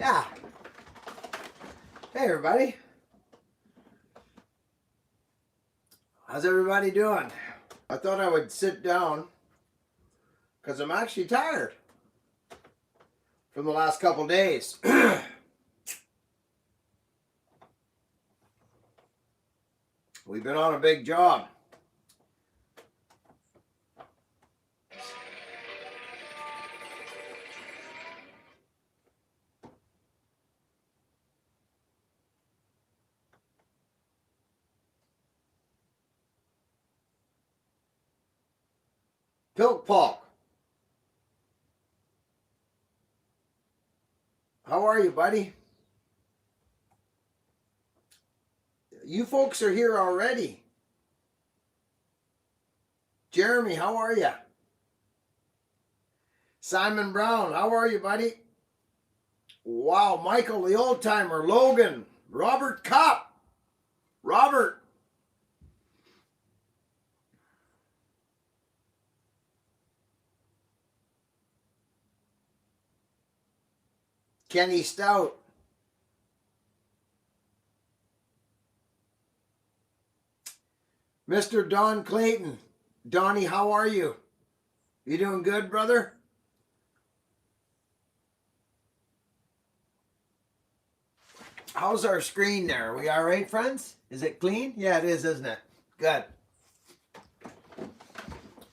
Yeah. Hey, everybody. How's everybody doing? I thought I would sit down because I'm actually tired from the last couple days. We've been on a big job. Pilk Polk. How are you, buddy? You folks are here already. Jeremy, how are you? Simon Brown, how are you, buddy? Wow, Michael, the old timer, Logan, Robert Kopp. Robert. Kenny Stout. Mr. Don Clayton. Donnie, how are you? You doing good, brother? How's our screen there? Are we all right, friends? Is it clean? Yeah, it is, isn't it? Good.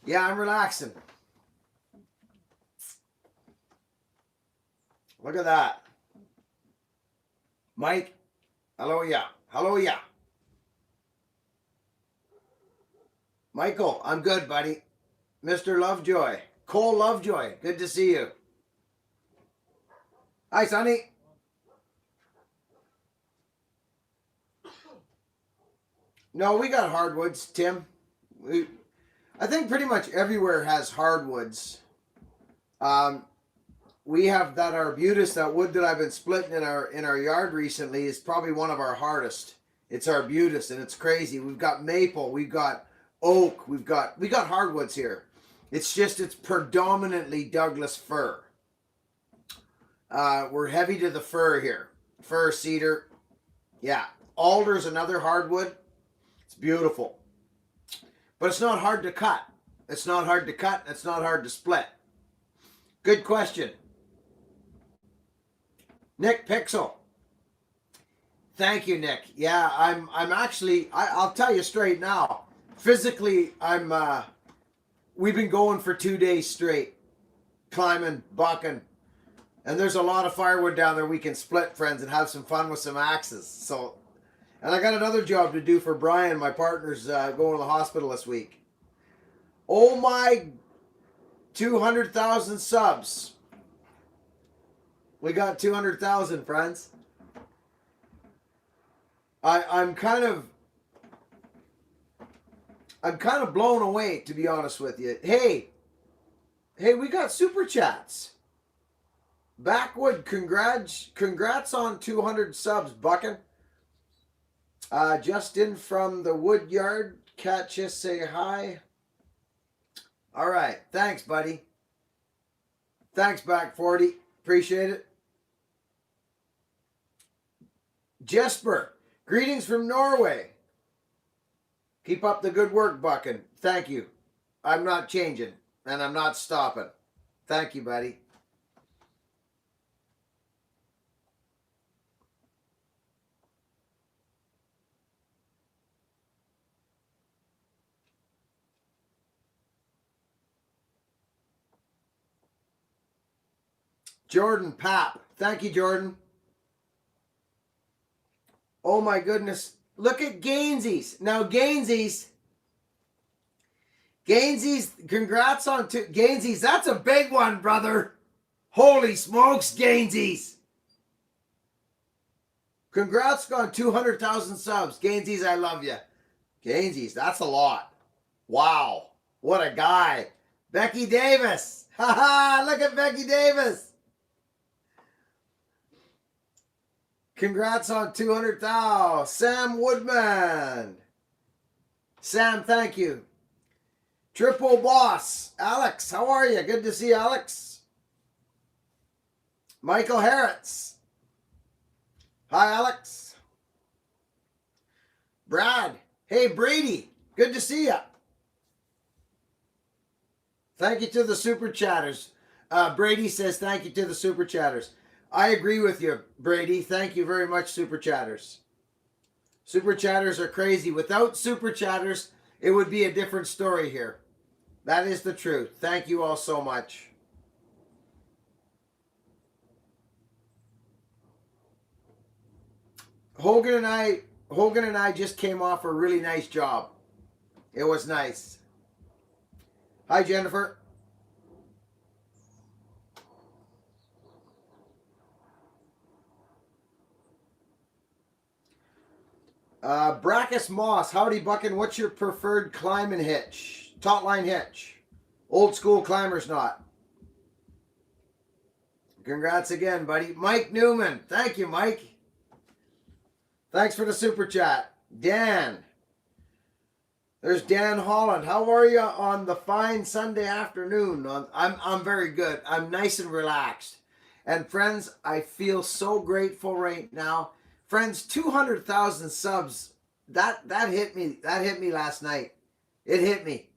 Yeah, I'm relaxing. Look at that. Mike, hello, yeah. Hello, yeah. Michael, I'm good, buddy. Mr. Lovejoy. Cole Lovejoy, good to see you. Hi, Sonny. No, we got hardwoods, Tim. I think pretty much everywhere has hardwoods. We have that arbutus, that wood that I've been splitting in our yard recently is probably one of our hardest. It's arbutus, and it's crazy. We've got maple, we've got oak, we got hardwoods here. It's predominantly Douglas fir. We're heavy to the fir here. Fir, cedar, yeah. Alder's another hardwood. It's beautiful, but it's not hard to cut. It's not hard to cut. It's not hard to split. Good question. Nick Pixel. Thank you, Nick. Yeah, I'm actually, I'll tell you straight now. Physically, we've been going for 2 days straight. Climbing, bucking. And there's a lot of firewood down there we can split, friends, and have some fun with some axes. So, and I got another job to do for Brian. My partner's going to the hospital this week. Oh my 200,000 subs. We got 200,000, friends. I'm kind of blown away, to be honest with you. Hey, we got super chats. Backwood, congrats on 200 subs, Buckin. Justin from the wood yard, catch you, say hi. All right, thanks, buddy. Thanks, Back 40. Appreciate it. Jesper, greetings from Norway. Keep up the good work, Buckin. Thank you. I'm not changing, and I'm not stopping. Thank you, buddy. Jordan Papp. Thank you, Jordan. Oh my goodness. Look at Gainsies. Now Gainsies, congrats on Gainsies. That's a big one, brother. Holy smokes, Gainsies. Congrats on 200,000 subs. Gainsies, I love you. Gainsies, that's a lot. Wow. What a guy. Becky Davis. Haha, look at Becky Davis. Congrats on 200,000. Sam Woodman. Sam, thank you. Triple Boss. Alex, how are you? Good to see Alex. Michael Harritz. Hi, Alex. Brad. Hey, Brady. Good to see you. Thank you to the super chatters. Brady says thank you to the super chatters. I agree with you, Brady. Thank you very much, super chatters. Super chatters are crazy. Without super chatters, it would be a different story here. That is the truth. Thank you all so much. Hogan and I just came off a really nice job. It was nice. Hi, Jennifer. Brackus Moss, howdy Buckin. What's your preferred climbing hitch? Taut line hitch. Old school climber's knot. Congrats again, buddy. Mike Newman. Thank you, Mike. Thanks for the super chat. Dan. There's Dan Holland. How are you on the fine Sunday afternoon? I'm very good. I'm nice and relaxed. And friends, I feel so grateful right now. Friends, 200,000 subs. That hit me. That hit me last night. It hit me.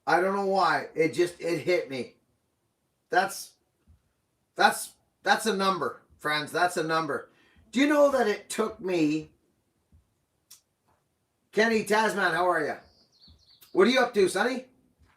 I don't know why. It hit me. That's a number, friends. That's a number. Do you know that it took me... Kenny Tasman, how are you? What are you up to, Sonny? I'm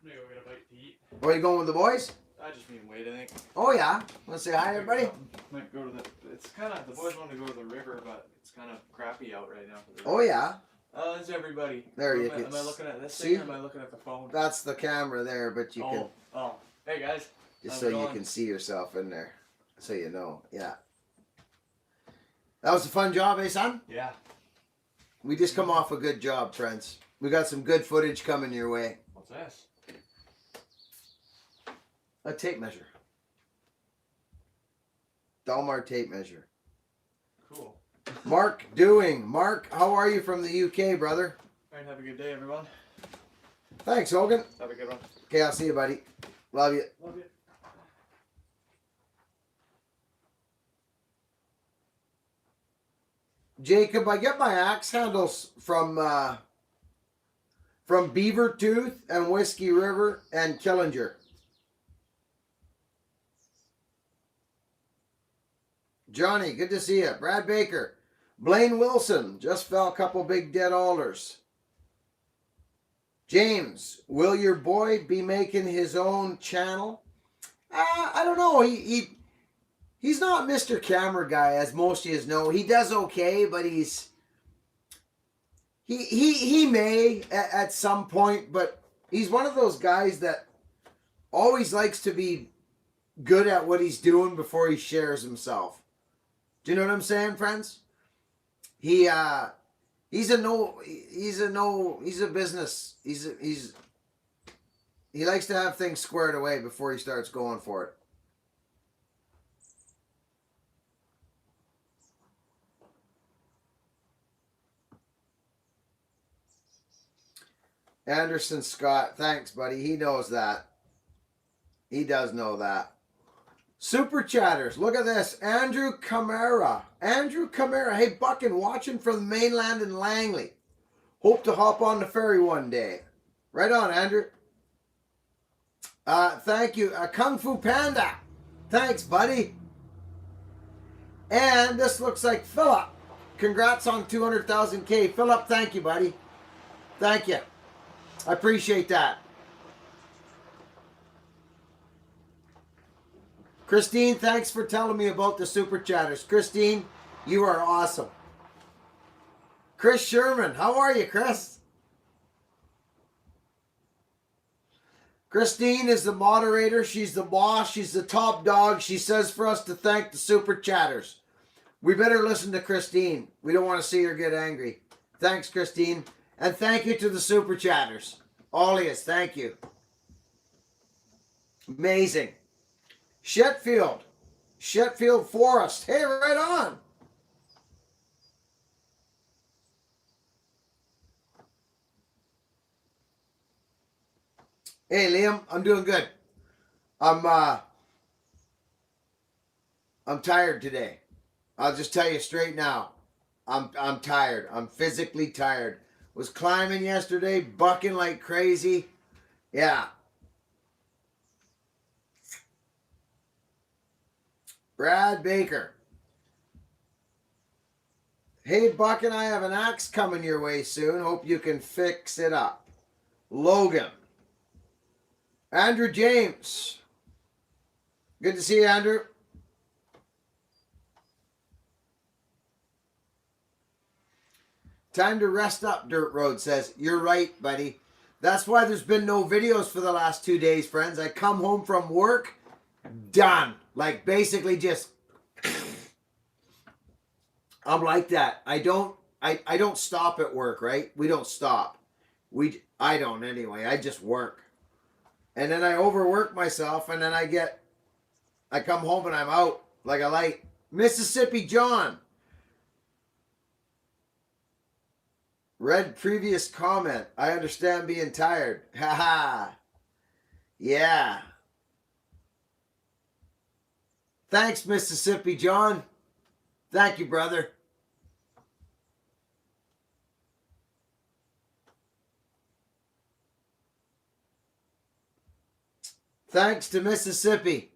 gonna go get a bite to eat. Are you going with the boys? I just mean wait, I think. Oh yeah. Want to say hi, everybody? Might go to the. It's kind of the boys want to go to the river, but it's kind of crappy out right now. For the Oh yeah. Oh, there's everybody. There you am can. Am I looking at this see? thing or am I looking at the phone? That's the camera there, but you can Oh, hey guys. just How's so it you going? can see yourself in there, so you know. Yeah. That was a fun job, eh, son? Yeah. We just come off a good job, friends. We got some good footage coming your way. What's this? A tape measure. Delmar tape measure. Cool. Mark Doing. Mark, how are you from the UK, brother? Alright, have a good day, everyone. Thanks, Hogan. Have a good one. Okay, I'll see you, buddy. Love you. Love you. Jacob, I get my axe handles from Beaver Tooth and Whiskey River and Killinger. Johnny, good to see you. Brad Baker. Blaine Wilson, just fell a couple big dead alders. James, will your boy be making his own channel? I don't know. He's not Mr. Camera Guy, as most of you know. He does okay, but he may at some point, but he's one of those guys that always likes to be good at what he's doing before he shares himself. Do you know what I'm saying, friends? He's a business. He likes to have things squared away before he starts going for it. Anderson Scott, thanks, buddy. He knows that. He does know that. Super chatters, look at this. Andrew Camara. Andrew Camara. Hey, Buckin, watching from the mainland in Langley. Hope to hop on the ferry one day. Right on, Andrew. Thank you. Kung Fu Panda. Thanks, buddy. And this looks like Philip. Congrats on 200,000K. Philip, thank you, buddy. Thank you. I appreciate that. Christine, thanks for telling me about the super chatters. Christine, you are awesome. Chris Sherman, how are you, Chris? Christine is the moderator. She's the boss. She's the top dog. She says for us to thank the super chatters. We better listen to Christine. We don't want to see her get angry. Thanks, Christine. And thank you to the super chatters. All of us, thank you. Amazing. Shetfield Forest. Hey, right on. Hey, Liam, I'm doing good. I'm tired today. I'll just tell you straight now. I'm tired. I'm physically tired. Was climbing yesterday, bucking like crazy. Yeah. Brad Baker. Hey, Buck and I have an axe coming your way soon. Hope you can fix it up. Logan. Andrew James. Good to see you, Andrew. Time to rest up, Dirt Road says. You're right, buddy. That's why there's been no videos for the last 2 days, friends. I come home from work, done. Like, basically just... I'm like that. I don't stop at work, right? We don't stop. I don't anyway. I just work. And then I overwork myself, and then I come home and I'm out like a light. Mississippi John. Read previous comment. I understand being tired. Haha. Yeah. Thanks, Mississippi John. Thank you, brother. Thanks to Mississippi.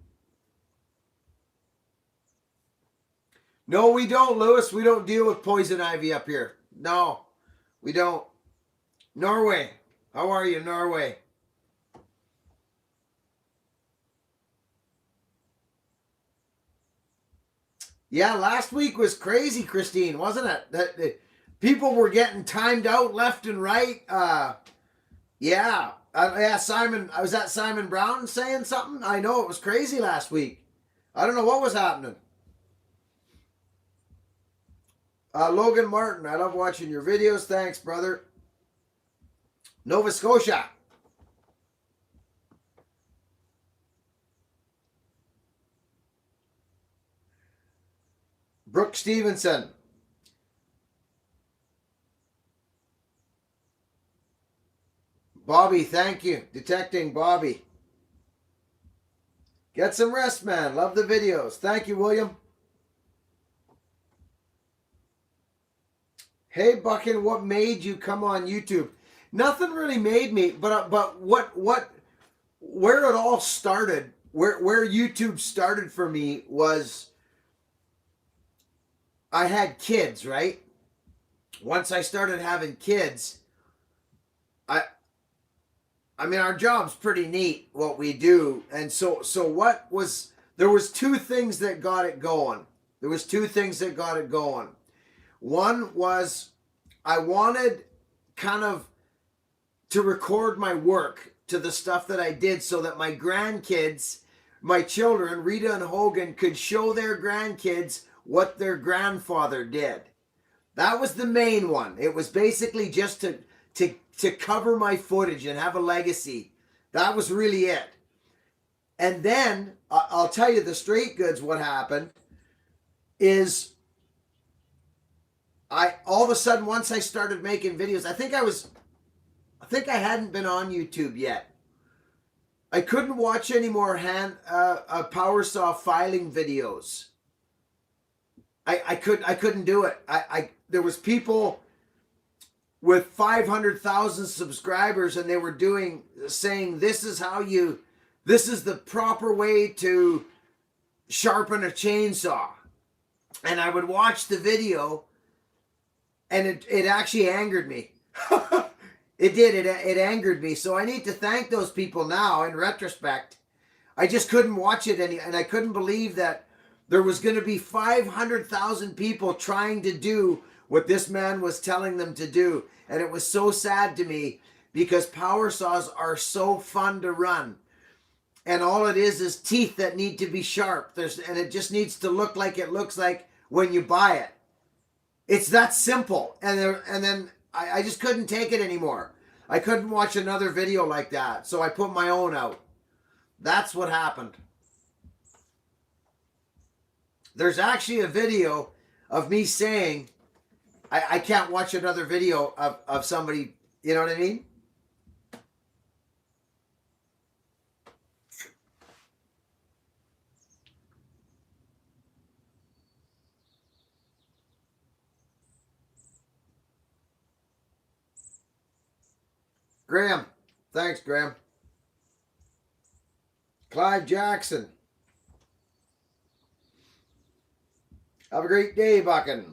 No, we don't, Lewis. We don't deal with poison ivy up here. No, we don't. Norway. How are you, Norway? Yeah, last week was crazy, Christine, wasn't it? That people were getting timed out left and right. Yeah. Yeah, Simon. I was at Simon Brown saying something. I know it was crazy last week. I don't know what was happening. Logan Martin, I love watching your videos. Thanks, brother. Nova Scotia. Brooke Stevenson. Bobby, thank you. Detecting Bobby. Get some rest, man. Love the videos. Thank you, William. Hey, Buckin, what made you come on YouTube? Nothing really made me, but where it all started, where YouTube started for me was I had kids, right? Once I started having kids, I mean, our job's pretty neat, what we do. And so there was two things that got it going. There was two things that got it going. One was I wanted kind of to record my work to the stuff that I did so that my grandkids, my children, Rita and Hogan, could show their grandkids what their grandfather did. That was the main one. It was basically just to cover my footage and have a legacy. That was really it. And then, I'll tell you the straight goods what happened is all of a sudden, once I started making videos, I think I hadn't been on YouTube yet. I couldn't watch any more power saw filing videos. I couldn't do it. There was people with 500,000 subscribers, and they were saying this is the proper way to sharpen a chainsaw. And I would watch the video, and it actually angered me. It did. It angered me. So I need to thank those people now in retrospect. I just couldn't watch it and I couldn't believe that there was going to be 500,000 people trying to do what this man was telling them to do. And it was so sad to me because power saws are so fun to run. And all it is teeth that need to be sharp. And it just needs to look like it looks like when you buy it. It's that simple. And then I just couldn't take it anymore. I couldn't watch another video like that. So I put my own out. That's what happened. There's actually a video of me saying, I can't watch another video of somebody, you know what I mean? Graham. Thanks, Graham. Clive Jackson. Have a great day, Buckin.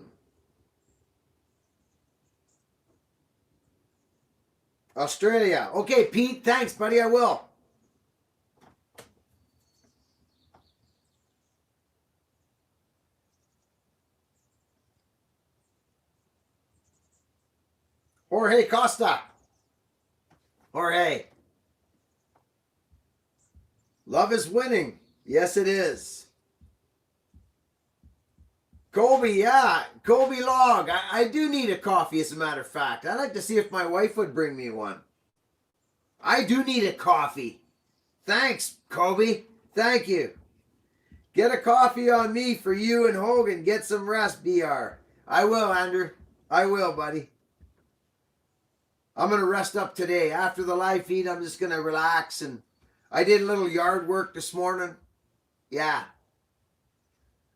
Australia. Okay, Pete. Thanks, buddy. I will. Jorge Costa. Jorge. Love is winning. Yes, it is. Kobe, yeah. Kobe Log. I do need a coffee, as a matter of fact. I'd like to see if my wife would bring me one. I do need a coffee. Thanks, Kobe. Thank you. Get a coffee on me for you and Hogan. Get some rest, BR. I will, Andrew. I will, buddy. I'm going to rest up today. After the live feed, I'm just going to relax. And I did a little yard work this morning. Yeah.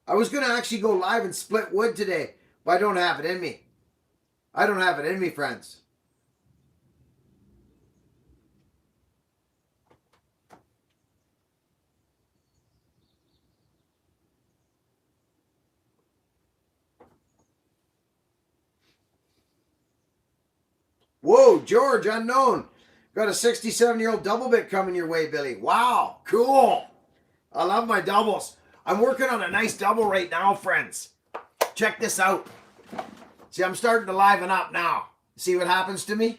I was going to actually go live and split wood today, but I don't have it in me. I don't have it in me, friends. Whoa, George, unknown. Got a 67-year-old double bit coming your way, Billy. Wow, cool. I love my doubles. I'm working on a nice double right now, friends. Check this out. See, I'm starting to liven up now. See what happens to me?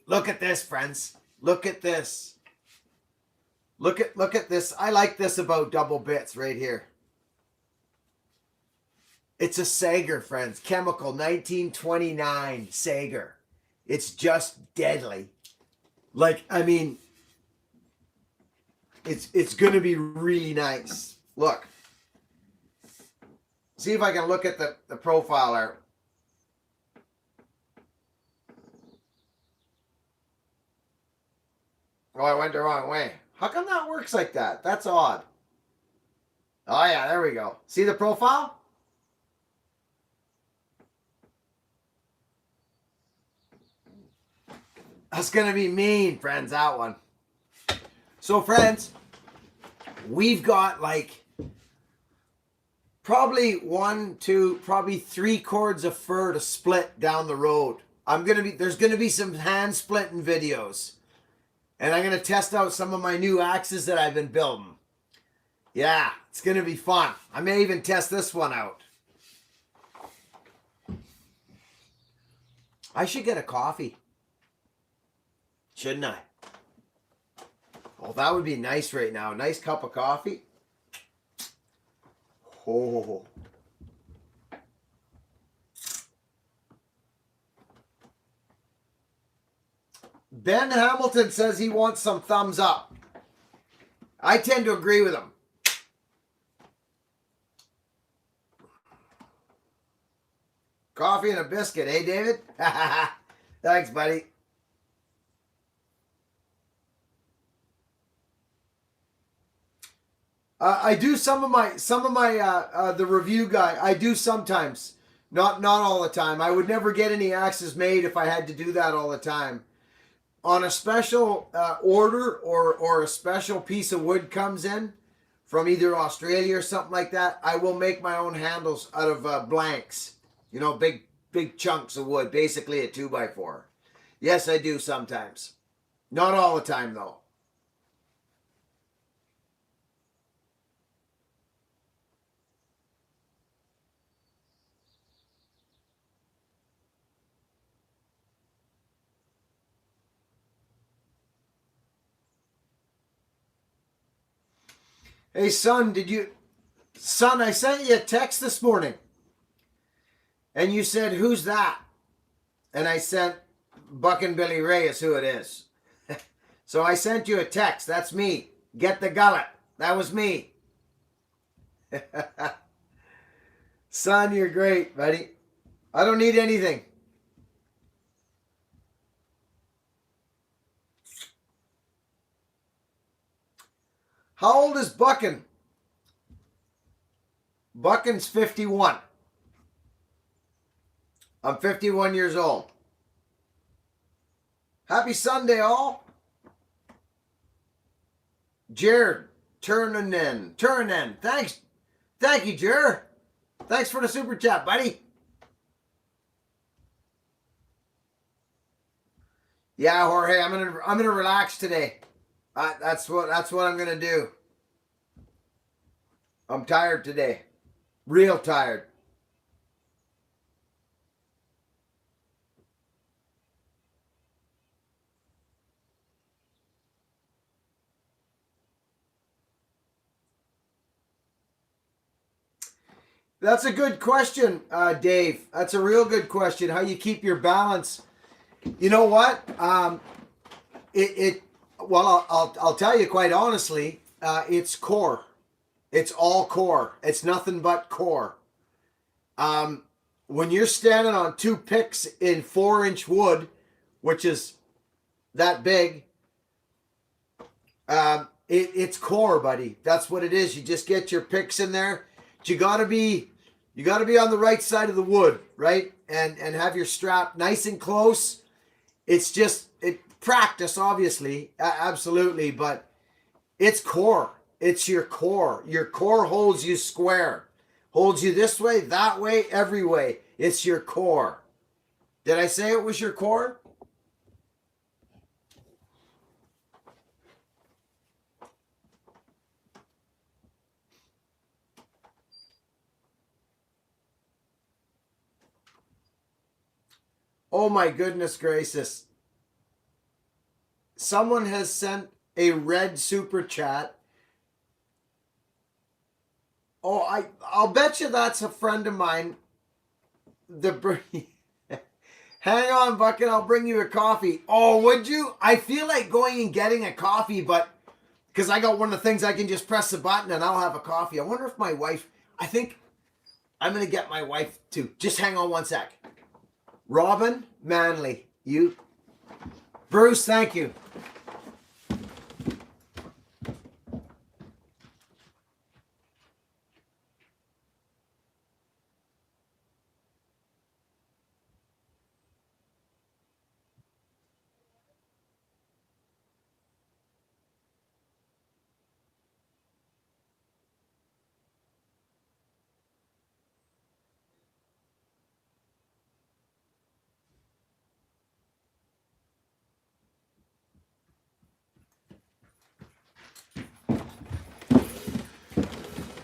Look at this, friends. Look at this. Look at this. I like this about double bits right here. It's a Sager, friends. Chemical 1929 Sager. It's just deadly. Like, I mean, it's going to be really nice. Look. See if I can look at the profile art. Oh, I went the wrong way. How come that works like that? That's odd. Oh, yeah, there we go. See the profile? That's going to be mean, friends, that one. So, friends, we've got like probably 1, 2, probably 3 cords of fir to split down the road. There's going to be some hand splitting videos. And I'm going to test out some of my new axes that I've been building. Yeah, it's going to be fun. I may even test this one out. I should get a coffee. Shouldn't I? Oh, that would be nice right now. A nice cup of coffee. Oh. Ben Hamilton says he wants some thumbs up. I tend to agree with him. Coffee and a biscuit, eh, David? Thanks, buddy. I do some of my the review guy. I do sometimes, not all the time. I would never get any axes made if I had to do that all the time. On a special order or a special piece of wood comes in from either Australia or something like that, I will make my own handles out of blanks. You know, big chunks of wood, basically a 2x4. Yes, I do sometimes. Not all the time though. Hey, son, Son, I sent you a text this morning. And you said, who's that? And I sent Buck and Billy Ray is who it is. So I sent you a text. That's me. Get the gullet. That was me. Son, you're great, buddy. I don't need anything. How old is Buckin? Buckin's 51. I'm 51 years old. Happy Sunday, all. Jared, turning in. Thanks. Thank you, Jared. Thanks for the super chat, buddy. Yeah, Jorge, I'm gonna relax today. That's what I'm gonna do. I'm tired today, real tired. That's a good question, Dave. That's a real good question. How you keep your balance? You know what? Well, I'll tell you quite honestly. It's core. It's all core. It's nothing but core. When you're standing on 2 picks in 4-inch wood, which is that big, it's core, buddy. That's what it is. You just get your picks in there. You gotta be on the right side of the wood, right? And have your strap nice and close. It's just practice, obviously, absolutely, but it's core. It's your core. Your core holds you square, holds you this way, that way, every way. It's your core. Did I say it was your core? Oh my goodness gracious. Someone has sent a red super chat. Oh, I'll bet you that's a friend of mine. Hang on, Bucket, I'll bring you a coffee. Oh, would you? I feel like going and getting a coffee, but because I got one of the things I can just press the button and I'll have a coffee. I wonder if my wife, I think I'm going to get my wife to. Just hang on one sec. Robin Manley, you. Bruce, thank you.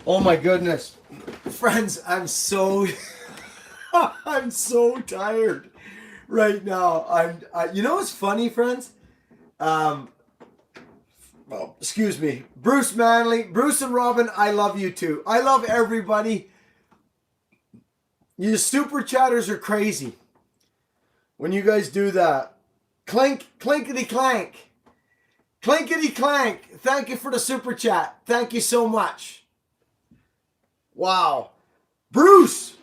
Oh my goodness. Friends, I'm so I'm so tired right now. You know what's funny, friends? Well, excuse me. Bruce Manley, Bruce and Robin, I love you too. I love everybody. You super chatters are crazy. When you guys do that. Clink, clinkety clank. Clinkety clank. Thank you for the super chat. Thank you so much. Wow. Bruce!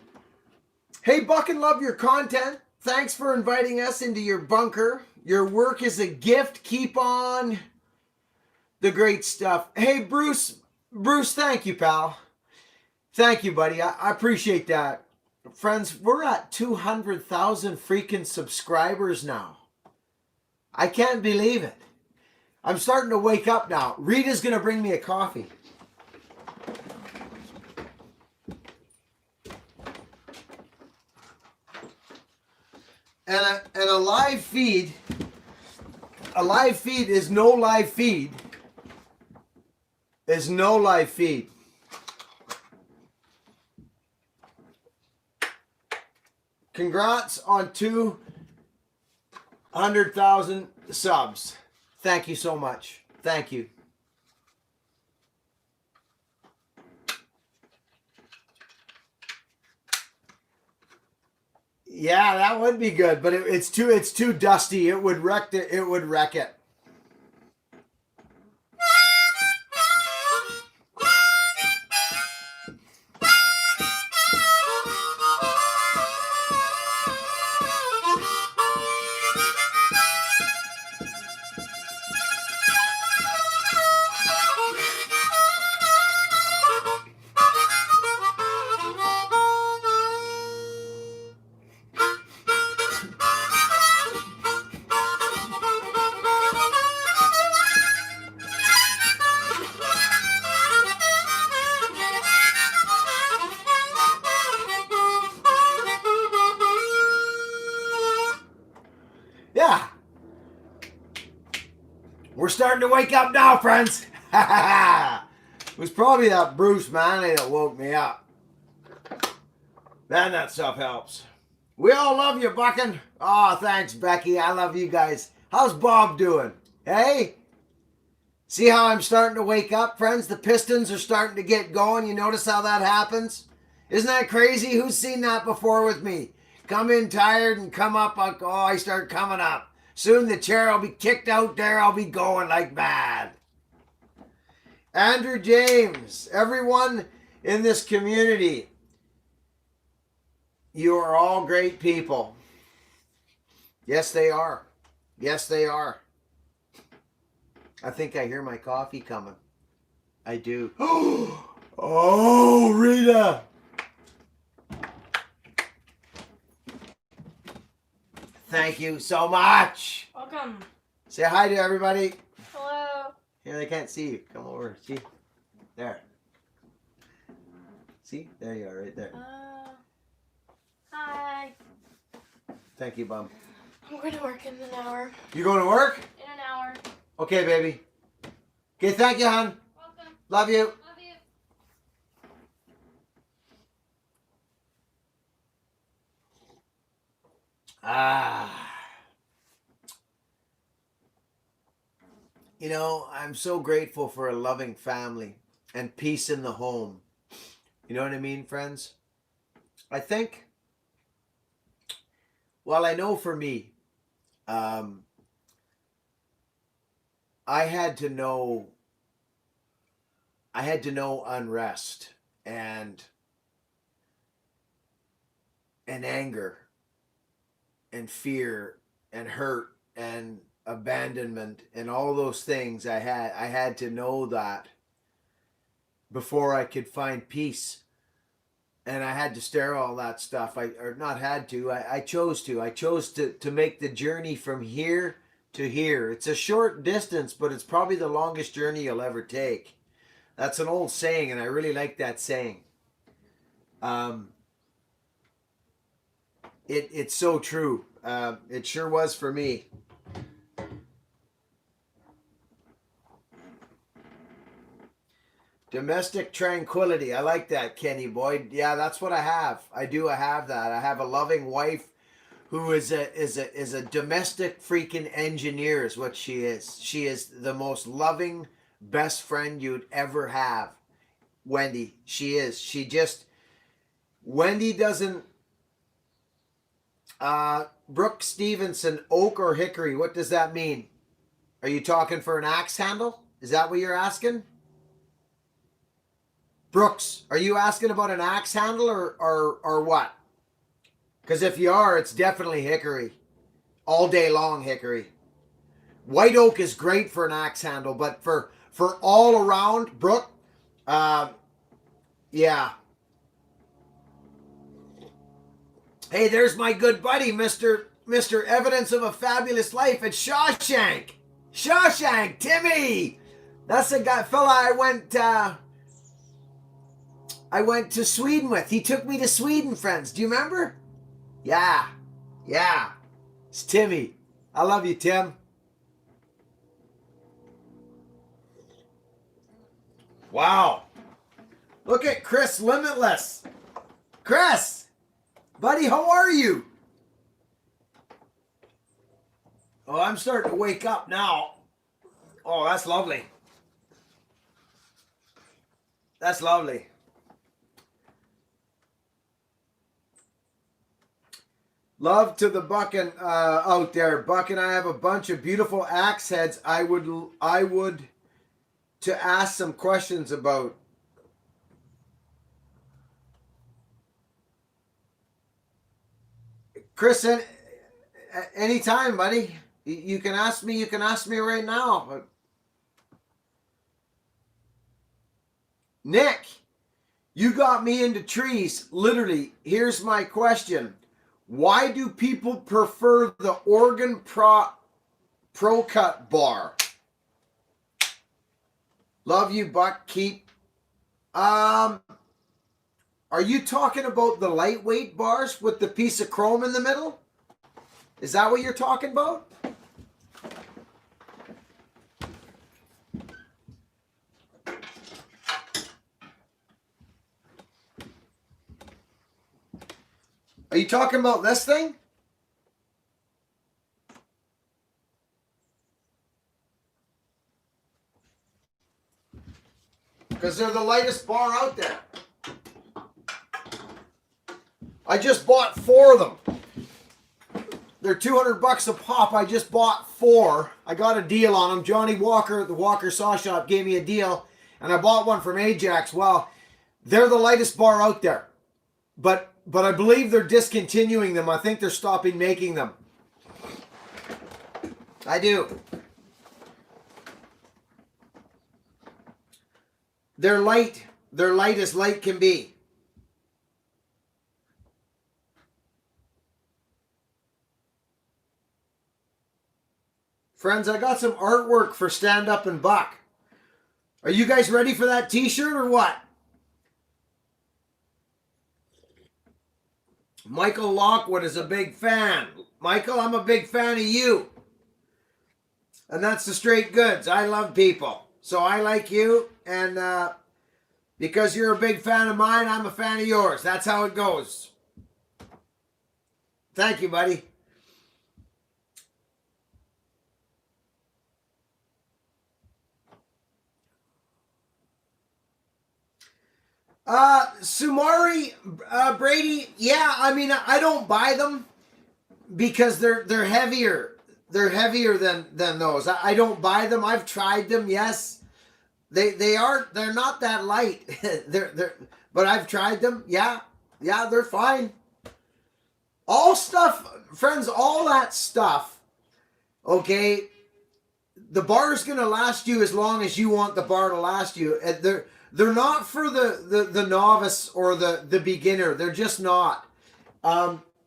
Hey, Buck and love your content. Thanks for inviting us into your bunker. Your work is a gift. Keep on the great stuff. Hey, Bruce. Bruce, thank you, pal. Thank you, buddy. I appreciate that. Friends, we're at 200,000 freaking subscribers now. I can't believe it. I'm starting to wake up now. Rita's going to bring me a coffee. And a live feed is no live feed. Is no live feed. Congrats on 200,000 subs. Thank you so much. Thank you. Yeah, that would be good, but it's too dusty. It would wreck it. It would wreck it. We're starting to wake up now, friends. It was probably that Bruce Manley that woke me up. Man, that stuff helps. We all love you, Buckin. Oh, thanks, Becky. I love you guys. How's Bob doing? Hey? See how I'm starting to wake up, friends? The pistons are starting to get going. You notice how that happens? Isn't that crazy? Who's seen that before with me? Come in tired and come up. Oh, I start coming up. Soon the chair will be kicked out there. I'll be going like mad. Andrew James, everyone in this community, you are all great people. Yes, they are. Yes, they are. I think I hear my coffee coming. I do. Oh, Rita. Thank you so much. Welcome. Say hi to everybody. Hello. Here, they can't see you. Come over. See? There. See? There you are, right there. Hi. Thank you, Bum. I'm going to work in an hour. You going to work? In an hour. Okay, baby. Okay, thank you, hon. Welcome. Love you. Love you. You know, I'm so grateful for a loving family and peace in the home. You know what I mean, friends? I think, well, I know for me, I had to know unrest and anger and fear and hurt and abandonment and all those things. I had to know that before I could find peace. And I had to stare all that stuff. I chose to make the journey from here to here. It's a short distance, but it's probably the longest journey you'll ever take. That's an old saying, and I really like that saying. It's so true. It sure was for me. Domestic tranquility. I like that, Kenny Boyd. Yeah, that's what I have. I have that. I have a loving wife who is a domestic freaking engineer is what she is. She is the most loving best friend you'd ever have. Wendy. She is. Wendy doesn't Brooke Stevenson, oak or hickory, what does that mean? Are you talking for an axe handle? Is that what you're asking? Brooks, are you asking about an axe handle or what? Because if you are, it's definitely hickory. All day long hickory. White oak is great for an axe handle, but for all around, Brooke, yeah. Hey, there's my good buddy, Mr. Evidence of a Fabulous Life at Shawshank. Shawshank, Timmy. That's the fella I went to Sweden with. He took me to Sweden, friends. Do you remember? Yeah. It's Timmy. I love you, Tim. Wow. Look at Chris Limitless. Chris, buddy, how are you? Oh, I'm starting to wake up now. Oh, that's lovely. That's lovely. Love to the Buckin out there. Buckin, I have a bunch of beautiful axe heads I would to ask some questions about. Chris, anytime, buddy. You can ask me right now. But Nick, you got me into trees. Literally, here's my question. Why do people prefer the Oregon Pro Cut bar? Love you, Buck. Keep. Are you talking about the lightweight bars with the piece of chrome in the middle? Is that what you're talking about? Are you talking about this thing? Because they're the lightest bar out there. I just bought 4 of them. They're $200 a pop. I just bought 4. I got a deal on them. Johnny Walker at the Walker Saw Shop gave me a deal, and I bought one from Ajax. Well, they're the lightest bar out there. But I believe they're discontinuing them. I think they're stopping making them. I do. They're light. They're light as light can be. Friends, I got some artwork for Stand Up and Buck. Are you guys ready for that t-shirt or what? Michael Lockwood is a big fan. Michael, I'm a big fan of you. And that's the straight goods. I love people. So I like you. And because you're a big fan of mine, I'm a fan of yours. That's how it goes. Thank you, buddy. Sumari, Brady, yeah, I mean, I don't buy them because they're heavier. They're heavier than those. I don't buy them. I've tried them, yes. They're not that light. But I've tried them. Yeah, they're fine. All stuff, friends, all that stuff, okay, the bar is going to last you as long as you want the bar to last you. They're not for the novice or the beginner. They're just not.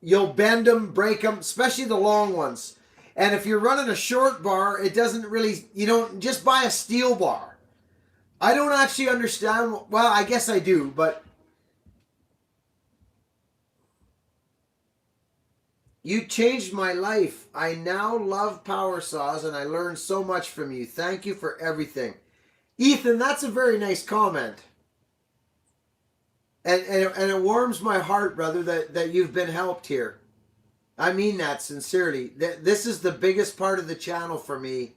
You'll bend them, break them, especially the long ones. And if you're running a short bar, it doesn't really, you don't just buy a steel bar. I don't actually understand. Well, I guess I do, but you changed my life. I now love power saws and I learned so much from you. Thank you for everything. Ethan, that's a very nice comment. And it warms my heart, brother, that you've been helped here. I mean that sincerely. This is the biggest part of the channel for me.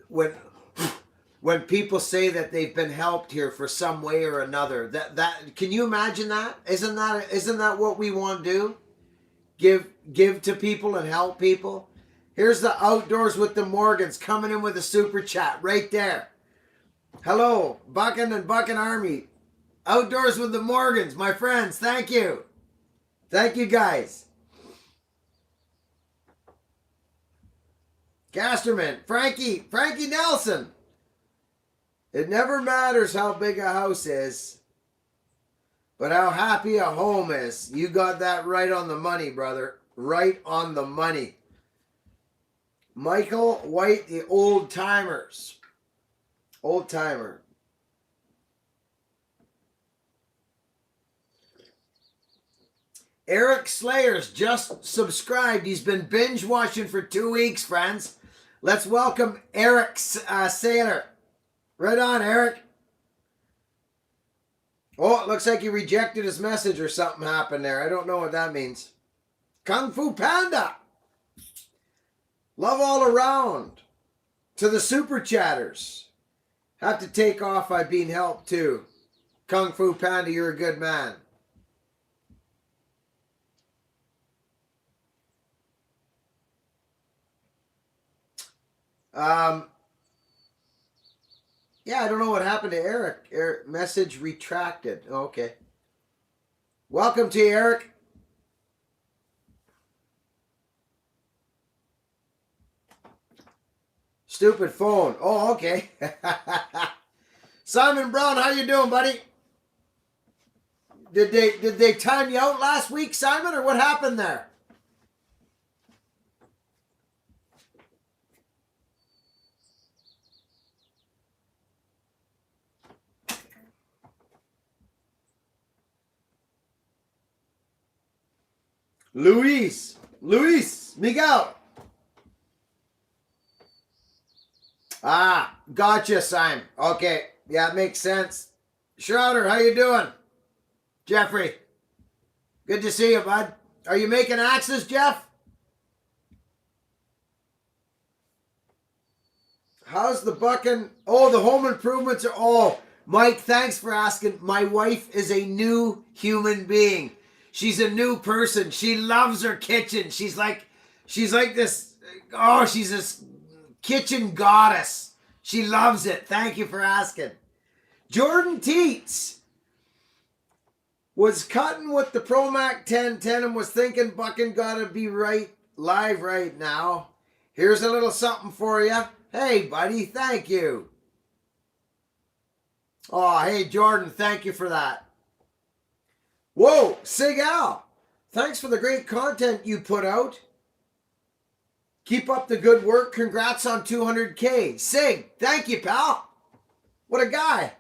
When people say that they've been helped here for some way or another. That can you imagine that? Isn't that what we want to do? Give to people and help people. Here's the Outdoors with the Morgans coming in with a super chat right there. Hello, Buckin and Buckin Army. Outdoors with the Morgans, my friends. Thank you. Thank you, guys. Gasterman, Frankie Nelson. It never matters how big a house is, but how happy a home is. You got that right on the money, brother. Right on the money. Michael White, the old timers. Old timer. Eric Slayers just subscribed. He's been binge watching for 2 weeks, friends. Let's welcome Eric Saylor. Right on, Eric. Oh, it looks like he rejected his message or something happened there. I don't know what that means. Kung Fu Panda. Love all around. To the super chatters. Have to take off. I've been helped too. Kung Fu Panda, you're a good man. Yeah, I don't know what happened to Eric. Eric message retracted. Okay. Welcome to you, Eric. Stupid phone. Oh, okay. Simon Brown, how you doing, buddy? Did they time you out last week, Simon, or what happened there? Luis Miguel. Ah, gotcha, Simon. Okay, yeah, it makes sense. Schroeder, how you doing? Jeffrey, good to see you, bud. Are you making axes, Jeff? How's the bucking? Oh, the home improvements are. Oh, Mike, thanks for asking. My wife is a new human being. She's a new person. She loves her kitchen. She's like this. Oh, she's this kitchen goddess. She loves it. Thank you for asking. Jordan Teets was cutting with the ProMac 1010 and was thinking bucking gotta be right live right now. Here's a little something for you. Hey, buddy, thank you. Oh, hey, Jordan, thank you for that. Whoa, Sig Al, thanks for the great content you put out. Keep up the good work. Congrats on 200K. Sig, thank you, pal. What a guy.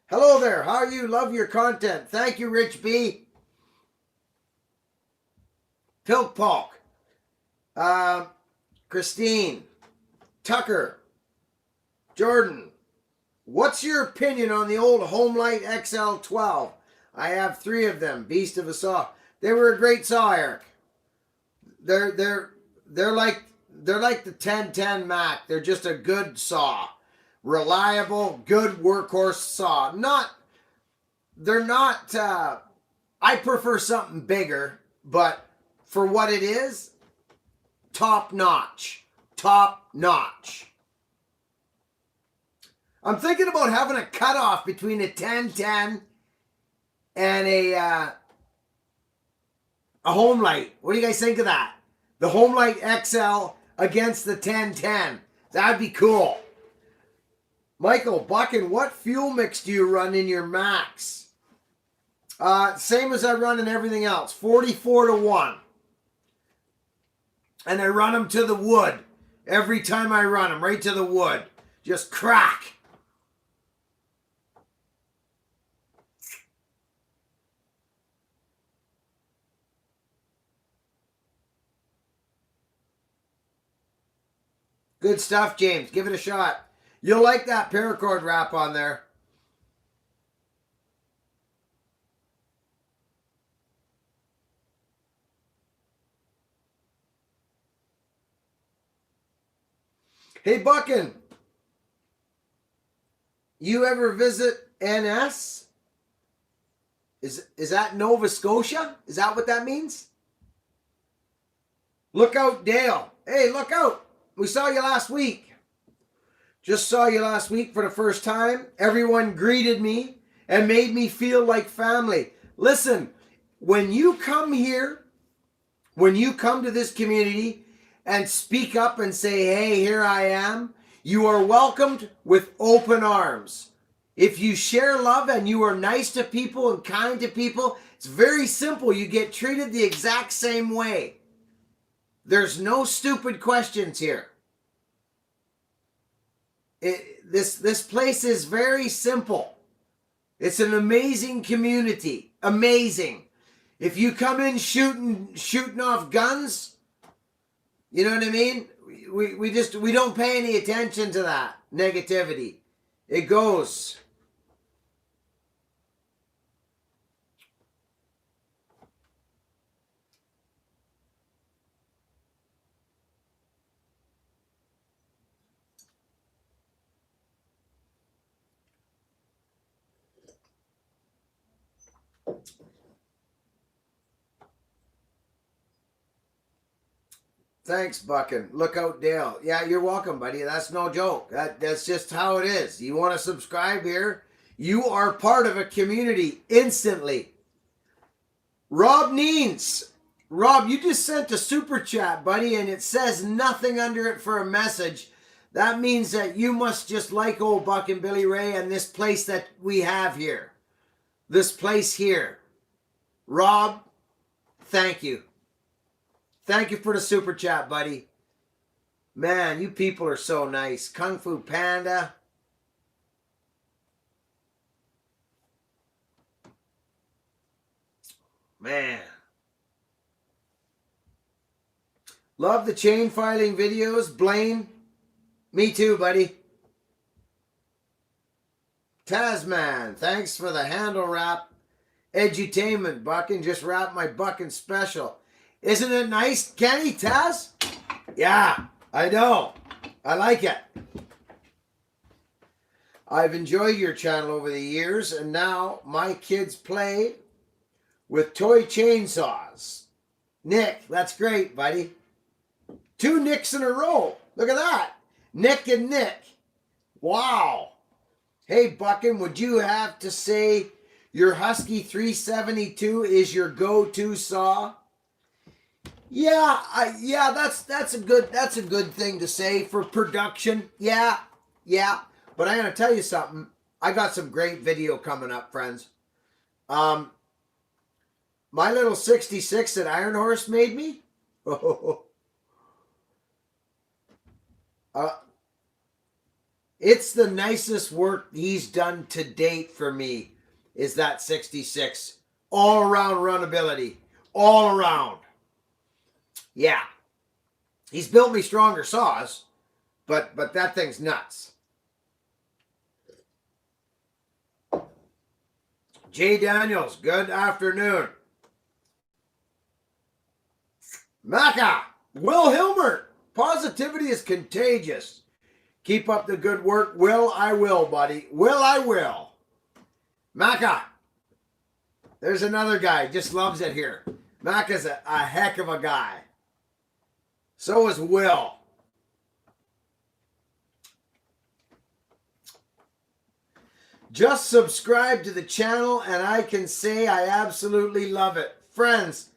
Hello there. How are you? Love your content. Thank you, Rich B. Pilk Polk. Christine. Tucker. Jordan. What's your opinion on the old Homelight XL12? I have 3 of them. Beast of a saw. They were a great saw, Eric. They're like the 1010 Mac. They're just a good saw. Reliable, good workhorse saw. They're not, I prefer something bigger, but for what it is, top notch. Top notch. I'm thinking about having a cutoff between a 1010 and a Homelight. What do you guys think of that? The Homelight XL against the 1010. That'd be cool. Michael Buchan, what fuel mix do you run in your Max? Same as I run in everything else, 44-1. And I run them to the wood. Every time I run them, right to the wood. Just crack. Good stuff, James. Give it a shot. You'll like that paracord wrap on there. Hey, Buckin. You ever visit NS? Is that Nova Scotia? Is that what that means? Look out, Dale. Hey, look out. We saw you last week. Just saw you last week for the first time. Everyone greeted me and made me feel like family. Listen, when you come here, when you come to this community and speak up and say, hey, here I am, you are welcomed with open arms. If you share love and you are nice to people and kind to people, it's very simple. You get treated the exact same way. There's no stupid questions here. This place is very simple. It's an amazing community. Amazing. If you come in shooting off guns, you know what I mean? We don't pay any attention to that negativity. It goes. Thanks, Buckin. Look out, Dale. Yeah, you're welcome, buddy. That's no joke. That's just how it is. You want to subscribe here? You are part of a community instantly. Rob Neens. Rob, you just sent a super chat, buddy, and it says nothing under it for a message. That means that you must just like old Buck and Billy Ray and this place that we have here. This place here. Rob, thank you. Thank you for the super chat, buddy. Man, you people are so nice. Kung Fu Panda. Man. Love the chain filing videos. Blaine. Me too, buddy. Tasman. Thanks for the handle wrap. Edutainment, Buckin. Just wrap my Buckin special. Isn't it nice, Kenny, Taz? Yeah, I know. I like it. I've enjoyed your channel over the years, and now my kids play with toy chainsaws. Nick, that's great, buddy. 2 Nicks in a row. Look at that. Nick and Nick. Wow. Hey, Buckin, would you have to say your Husky 372 is your go-to saw? Yeah, that's a good thing to say for production. Yeah. But I'm gonna tell you something. I got some great video coming up, friends. My little 66 that Iron Horse made me. It's the nicest work he's done to date for me. Is that 66 all around runability, all around. Yeah, he's built me stronger saws, but that thing's nuts. Jay Daniels, good afternoon. Macca, Will Hilmert, positivity is contagious. Keep up the good work. Will, I will, buddy. Will, I will. Macca, there's another guy, just loves it here. Macca's a heck of a guy. So is Will. Just subscribe to the channel and I can say I absolutely love it. Friends,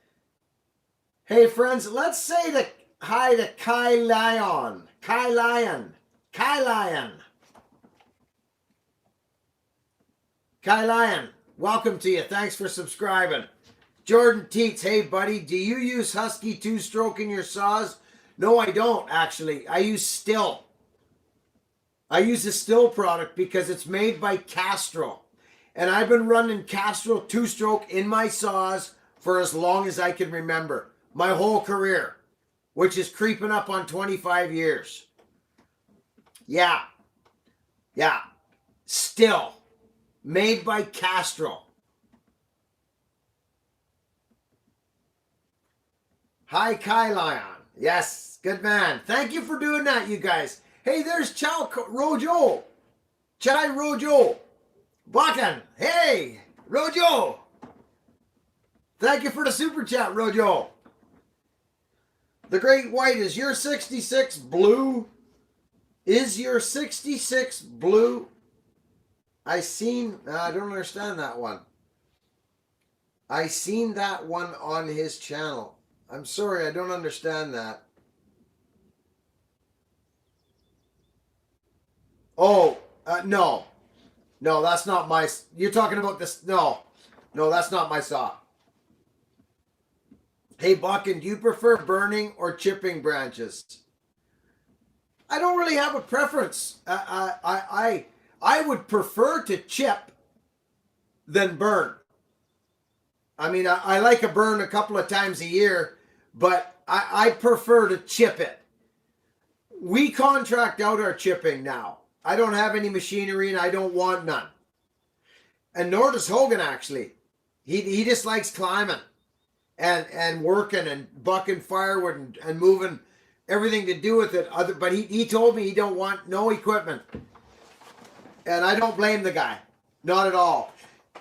hey friends, let's say hi to Kai Lion. Kai Lion. Kai Lion. Kai Lion, welcome to you. Thanks for subscribing. Jordan Teets, hey buddy, do you use Husky 2-stroke in your saws? No, I don't actually. I use Still. I use the Still product because it's made by Castrol. And I've been running Castrol 2-stroke in my saws for as long as I can remember. My whole career, which is creeping up on 25 years. Yeah. Still. Made by Castrol. Hi, Kai Lion. Yes, good man. Thank you for doing that, you guys. Hey, there's Chow Rojo. Chai Rojo. Bakken. Hey, Rojo. Thank you for the super chat, Rojo. The Great White, is your 66 blue? Is your 66 blue? I don't understand that one. I seen that one on his channel. I'm sorry, I don't understand that. Oh, no. No, that's not my... You're talking about this... No, that's not my saw. Hey, Buckin, do you prefer burning or chipping branches? I don't really have a preference. I would prefer to chip than burn. I mean, I like a burn a couple of times a year, but I prefer to chip it. We contract out our chipping now. I don't have any machinery and I don't want none. And nor does Hogan, actually. He just likes climbing and working and bucking firewood and moving everything to do with it. But he told me he don't want no equipment. And I don't blame the guy. Not at all.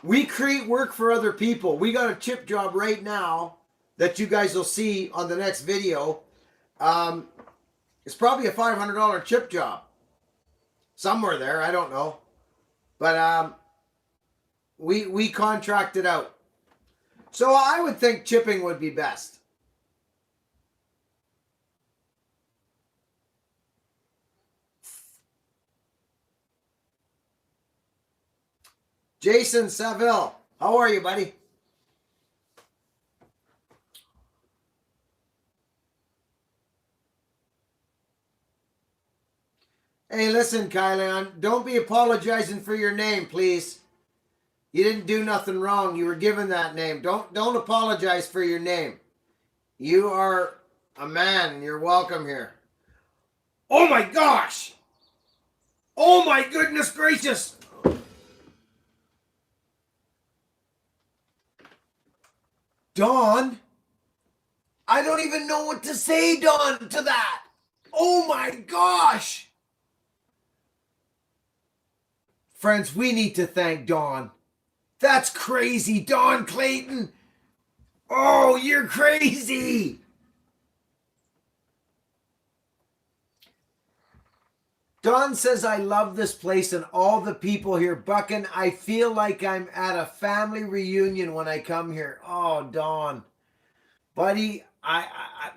We create work for other people. We got a chip job right now that you guys will see on the next video. It's probably a $500 chip job. Somewhere there, I don't know. But we contract it out. So I would think chipping would be best. Jason Saville, how are you, buddy? Hey, listen, Kylian, don't be apologizing for your name, please. You didn't do nothing wrong. You were given that name. Don't apologize for your name. You are a man, and you're welcome here. Oh my gosh! Oh my goodness gracious! Dawn, I don't even know what to say, Don, to that. Oh my gosh. Friends, we need to thank Don. That's crazy, Don Clayton. Oh, you're crazy. Don says, I love this place and all the people here. Buckin, I feel like I'm at a family reunion when I come here. Oh, Don. Buddy,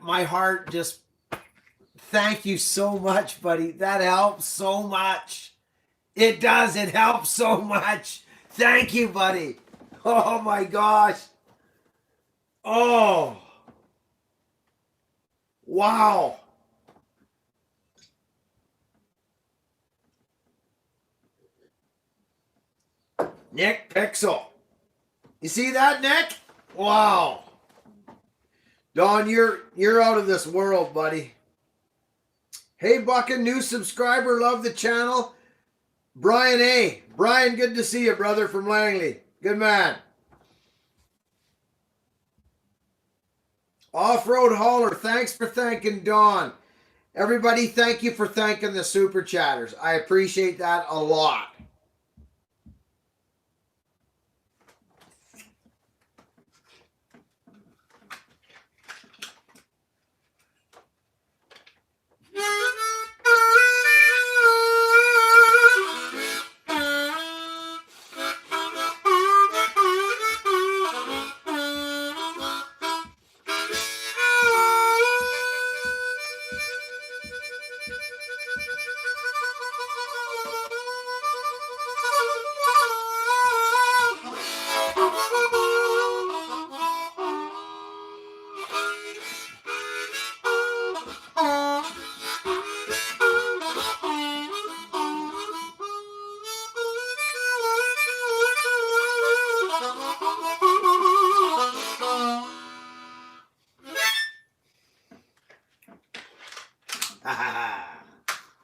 my heart just, thank you so much, buddy. That helps so much. It does. It helps so much. Thank you, buddy. Oh, my gosh. Oh. Wow. Nick Pixel. You see that, Nick? Wow. Don, you're out of this world, buddy. Hey, Buckin, new subscriber, love the channel. Brian A. Brian, good to see you, brother, from Langley. Good man. Off-Road Hauler, thanks for thanking Don. Everybody, thank you for thanking the Super Chatters. I appreciate that a lot.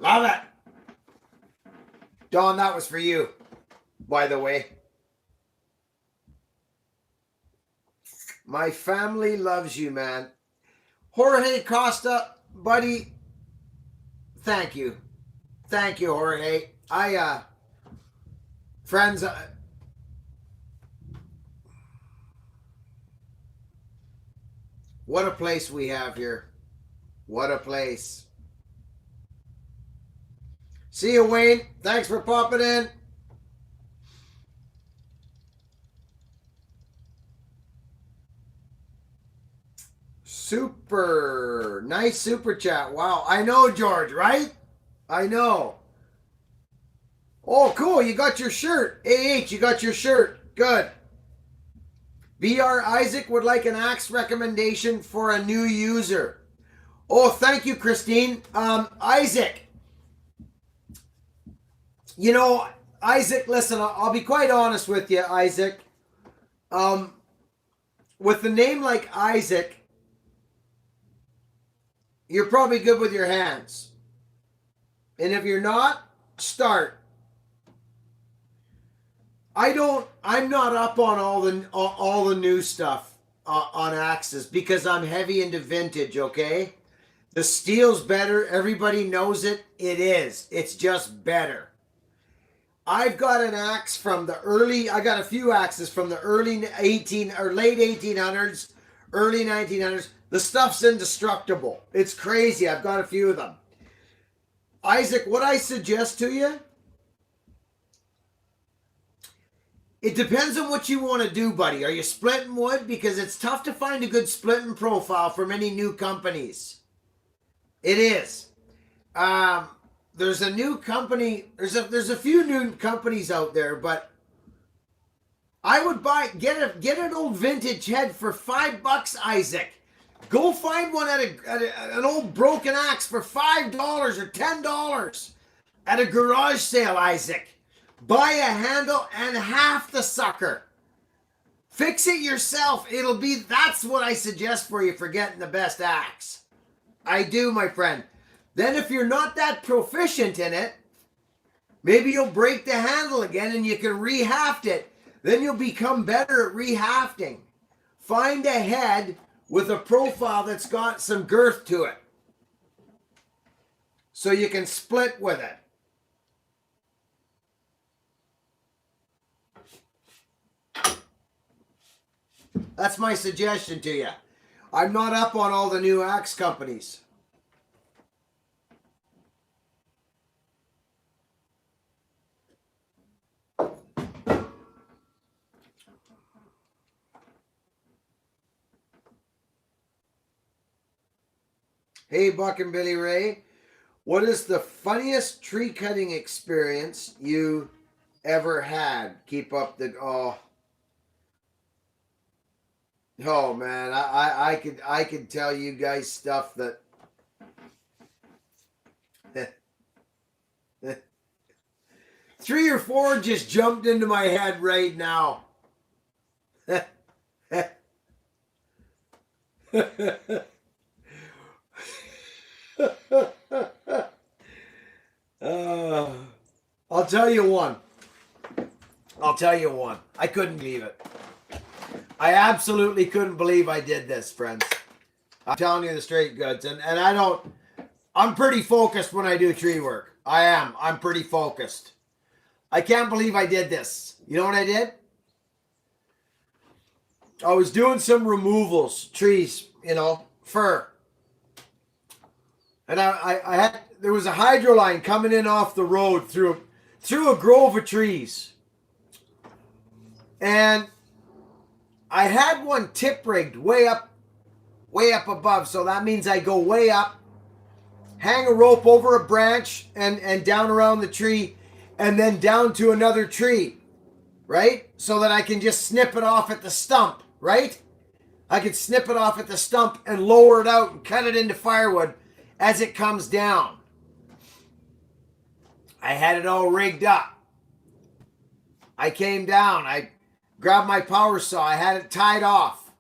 Love it. Don, that was for you, by the way. My family loves you, man. Jorge Costa, buddy, thank you. Thank you, Jorge. Friends, what a place we have here. What a place. See you, Wayne. Thanks for popping in. Super. Nice super chat. Wow. I know, George, right? I know. Oh, cool. You got your shirt. AH, you got your shirt. Good. BR Isaac would like an axe recommendation for a new user. Oh, thank you, Christine. Isaac. You know, Isaac, listen, I'll be quite honest with you, Isaac. With a name like Isaac, you're probably good with your hands. And if you're not, start. I'm not up on all the new stuff on axes because I'm heavy into vintage, okay? The steel's better. Everybody knows it. It is. It's just better. I've got an axe from I got a few axes from the late 1800s, early 1900s. The stuff's indestructible. It's crazy. I've got a few of them. Isaac, what I suggest to you, it depends on what you want to do, buddy. Are you splitting wood? Because it's tough to find a good splitting profile for many new companies. It is. There's a new company. There's a few new companies out there, but I would get an old vintage head for $5, Isaac. Go find one at an old broken axe for $5 or $10 at a garage sale, Isaac. Buy a handle and half the sucker. Fix it yourself. That's what I suggest for you for getting the best axe. I do, my friend. Then if you're not that proficient in it, maybe you'll break the handle again and you can rehaft it. Then you'll become better at rehafting. Find a head with a profile that's got some girth to it. So you can split with it. That's my suggestion to you. I'm not up on all the new axe companies. Hey, Buck and Billy Ray. What is the funniest tree cutting experience you ever had? Keep up the oh man, I could tell you guys stuff that three or four just jumped into my head right now. I'll tell you one. I couldn't believe it. I absolutely couldn't believe I did this, friends. I'm telling you the straight goods. And I'm pretty focused when I do tree work. I am. I'm pretty focused. I can't believe I did this. You know what I did? I was doing some removals, trees, fir. And there was a hydro line coming in off the road through a grove of trees. And I had one tip rigged way up above. So that means I go way up, hang a rope over a branch and down around the tree, and then down to another tree, right? So that I can just snip it off at the stump, right? I could snip it off at the stump and lower it out and cut it into firewood as it comes down. I had it all rigged up. I came down. I grabbed my power saw. I had it tied off.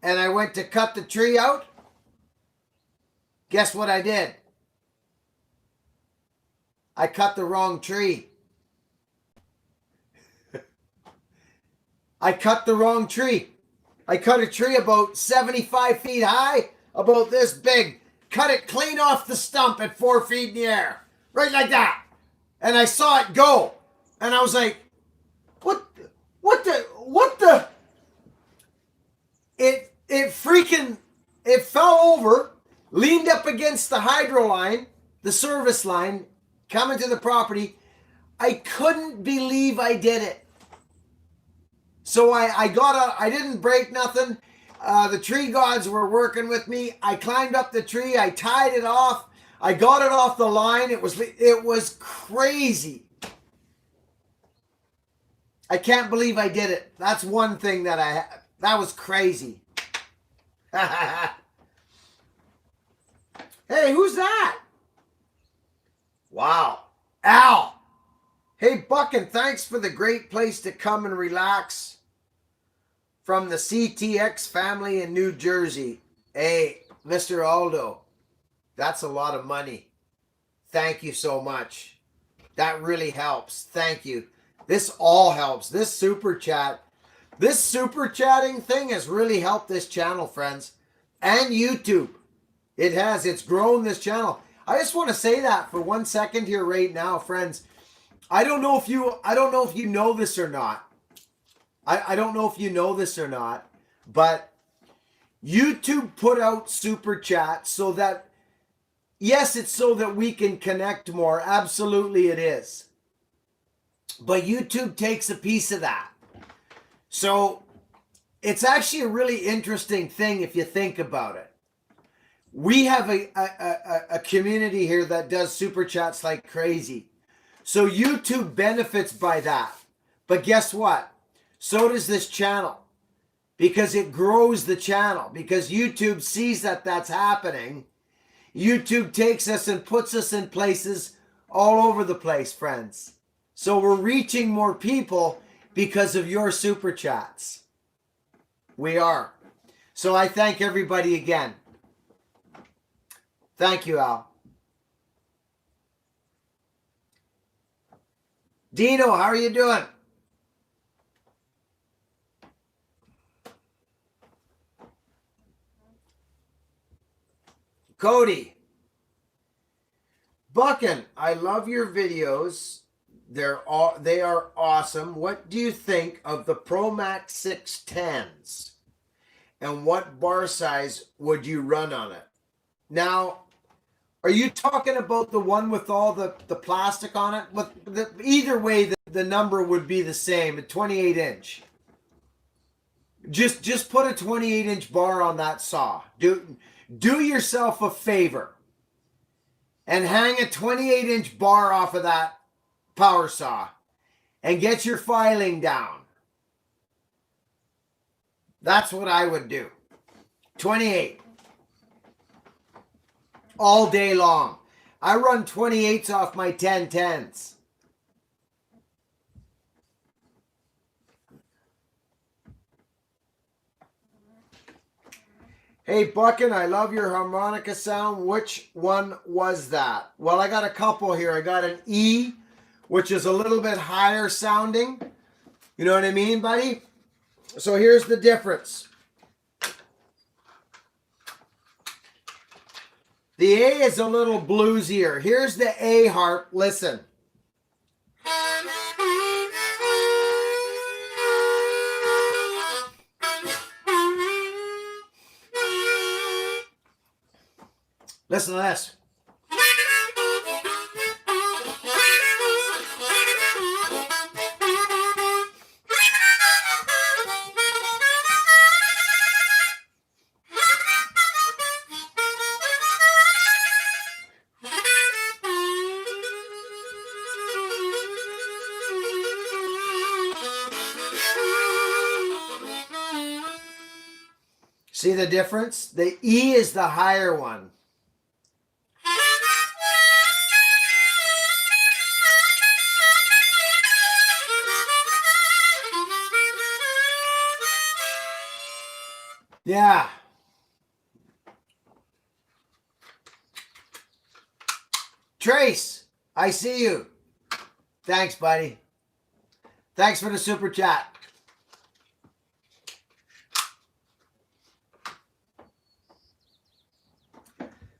And I went to cut the tree out. Guess what I did? I cut the wrong tree. I cut the wrong tree. I cut a tree about 75 feet high, about this big. Cut it clean off the stump at 4 feet in the air. Right like that. And I saw it go. And I was like, what the? It fell over, leaned up against the hydro line, the service line, coming to the property. I couldn't believe I did it. So I didn't break nothing. The tree gods were working with me. I climbed up the tree. I tied it off. I got it off the line. It was crazy. I can't believe I did it. That's one thing that was crazy. Hey, who's that? Wow. Al. Hey, Buckin, thanks for the great place to come and relax. From the CTX family in New Jersey. Hey, Mr. Aldo, that's a lot of money. Thank you so much. That really helps. Thank you. This all helps. This super chatting thing has really helped this channel, friends. And YouTube. It has. It's grown this channel. I just want to say that for 1 second here right now, friends. I don't know if you know this or not. I don't know if you know this or not, but YouTube put out super chat so that, yes, it's so that we can connect more. Absolutely it is. But YouTube takes a piece of that. So it's actually a really interesting thing if you think about it. We have a community here that does super chats like crazy. So YouTube benefits by that. But guess what? So does this channel, because it grows the channel, because YouTube sees that that's happening. YouTube takes us and puts us in places all over the place, friends. So we're reaching more people because of your super chats. We are. So I thank everybody again. Thank you, Al. Dino, how are you doing? Cody. Buckin, I love your videos. They are awesome. What do you think of the Pro Max 610s? And what bar size would you run on it? Now, are you talking about the one with all the plastic on it? Either way, the number would be the same, a 28 inch. Just put a 28 inch bar on that saw. Do yourself a favor and hang a 28 inch bar off of that power saw and get your filing down. That's what I would do. 28. All day long. I run 28s off my 1010s. Hey, Buckin, I love your harmonica sound. Which one was that? Well, I got a couple here. I got an E, which is a little bit higher sounding. You know what I mean, buddy? So here's the difference. The A is a little bluesier. Here's the A harp. Listen. Listen to this. See the difference? The E is the higher one. Yeah. Trace, I see you. Thanks, buddy. Thanks for the super chat.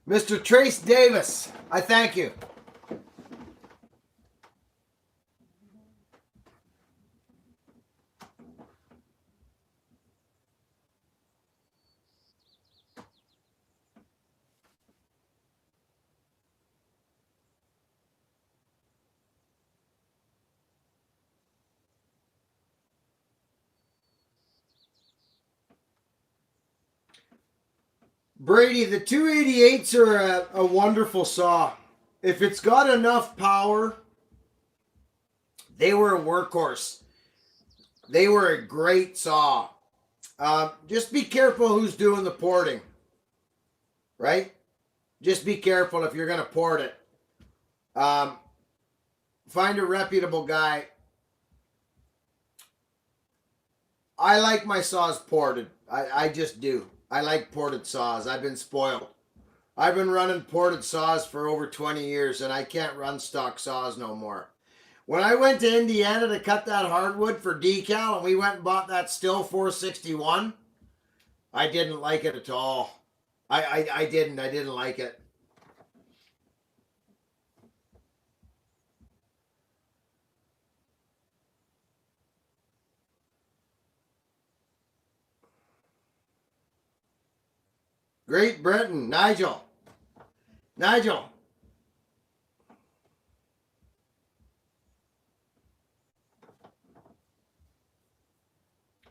Mr. Trace Davis, I thank you. Brady, the 288s are a wonderful saw. If it's got enough power, they were a workhorse. They were a great saw. Just be careful who's doing the porting, right? Just be careful if you're going to port it. Find a reputable guy. I like my saws ported. I just do. I like ported saws. I've been spoiled. I've been running ported saws for over 20 years, and I can't run stock saws no more. When I went to Indiana to cut that hardwood for decal, and we went and bought that Still 461, I didn't like it at all. I didn't like it. Great Britain, Nigel.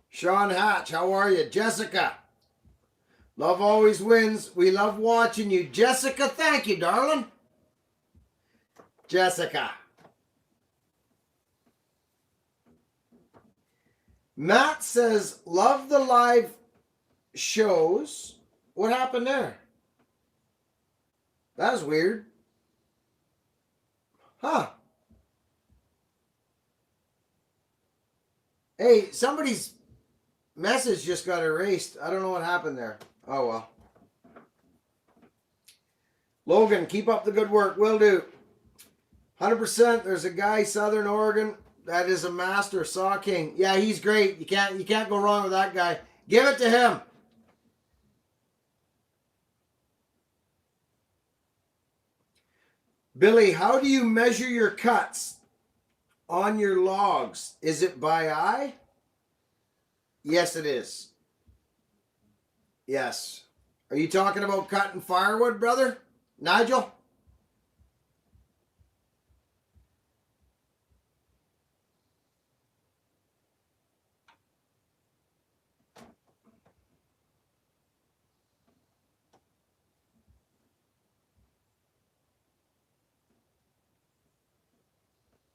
Sean Hatch, how are you? Jessica. Love always wins. We love watching you. Jessica, thank you, darling. Jessica. Matt says, love the live shows. What happened there? That was weird. Huh. Hey, somebody's message just got erased. I don't know what happened there. Oh, well. Logan, keep up the good work. Will do. 100%. There's a guy, Southern Oregon, that is a master saw king. Yeah, he's great. You can't go wrong with that guy. Give it to him. Billy, how do you measure your cuts on your logs? Is it by eye? Yes, it is. Yes. Are you talking about cutting firewood, brother? Nigel?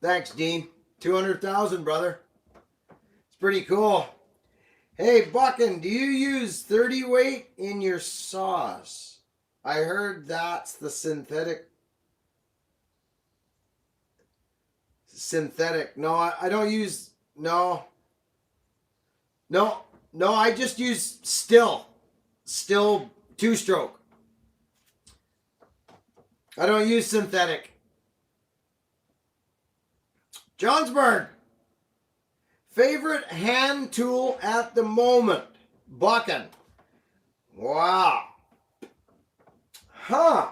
Thanks, Dean. 200,000, brother. It's pretty cool. Hey, Buckin, do you use 30 weight in your saws? I heard that's the synthetic. Synthetic. No, I don't use. No. No. No, I just use still. Still two-stroke. I don't use synthetic. Johnsburg. Favorite hand tool at the moment? Bucking. Wow. Huh.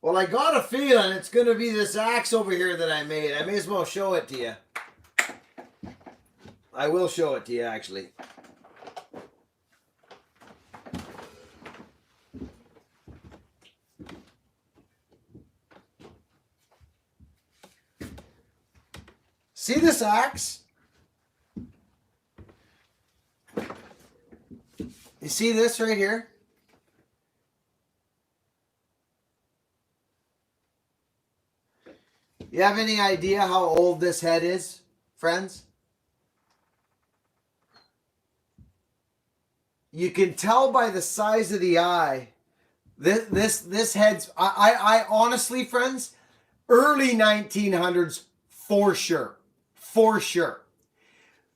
Well, I got a feeling it's going to be this axe over here that I made. I may as well show it to you. I will show it to you, actually. See this axe? You see this right here? You have any idea how old this head is, friends? You can tell by the size of the eye. This head's I honestly, friends, early 1900s for sure. For sure.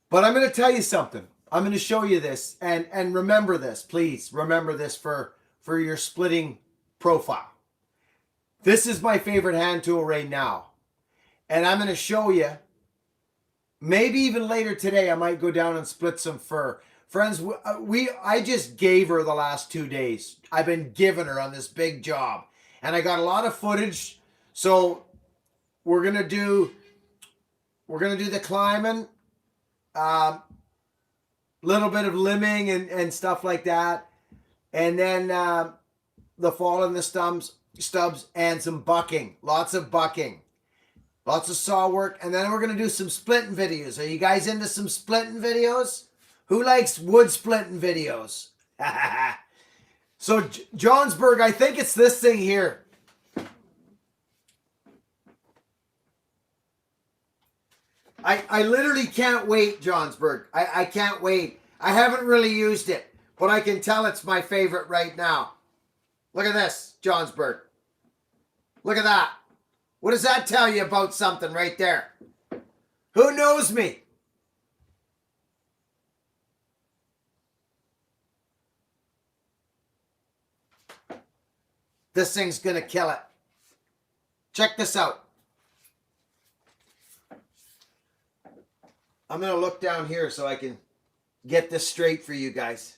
But I'm going to tell you something. I'm going to show you this and remember this, please. Remember this for your splitting profile. This is my favorite hand tool right now. And I'm going to show you, maybe even later today, I might go down and split some fur. Friends, I just gave her the last 2 days. I've been giving her on this big job. And I got a lot of footage. So we're going to do the climbing, little bit of limbing and stuff like that. And then the fall in the stubs and some bucking. Lots of bucking. Lots of saw work. And then we're going to do some splitting videos. Are you guys into some splitting videos? Who likes wood splitting videos? So, Johnsburg, I think it's this thing here. I literally can't wait, Johnsburg. I can't wait. I haven't really used it, but I can tell it's my favorite right now. Look at this, Johnsburg. Look at that. What does that tell you about something right there? Who knows me? This thing's going to kill it. Check this out. I'm going to look down here so I can get this straight for you guys.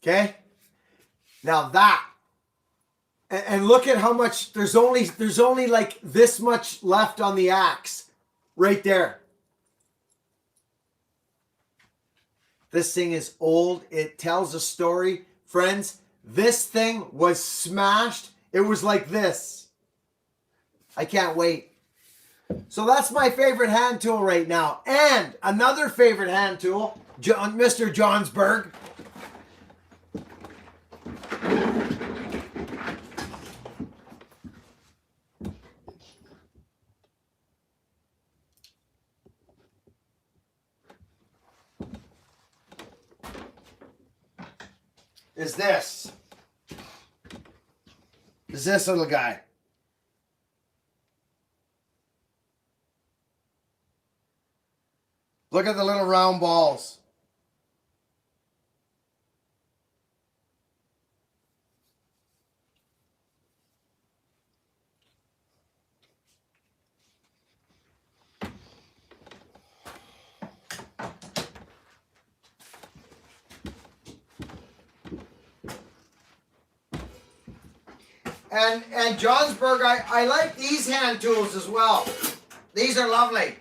Okay? Now that, and look at how much, there's only like this much left on the axe. Right there. This thing is old. It tells a story. Friends, this thing was smashed. It was like this. I can't wait. So that's my favorite hand tool right now. And another favorite hand tool, Mr. Johnsburg. Is this little guy. Look at the little round balls. And Johnsburg, I like these hand tools as well. These are lovely.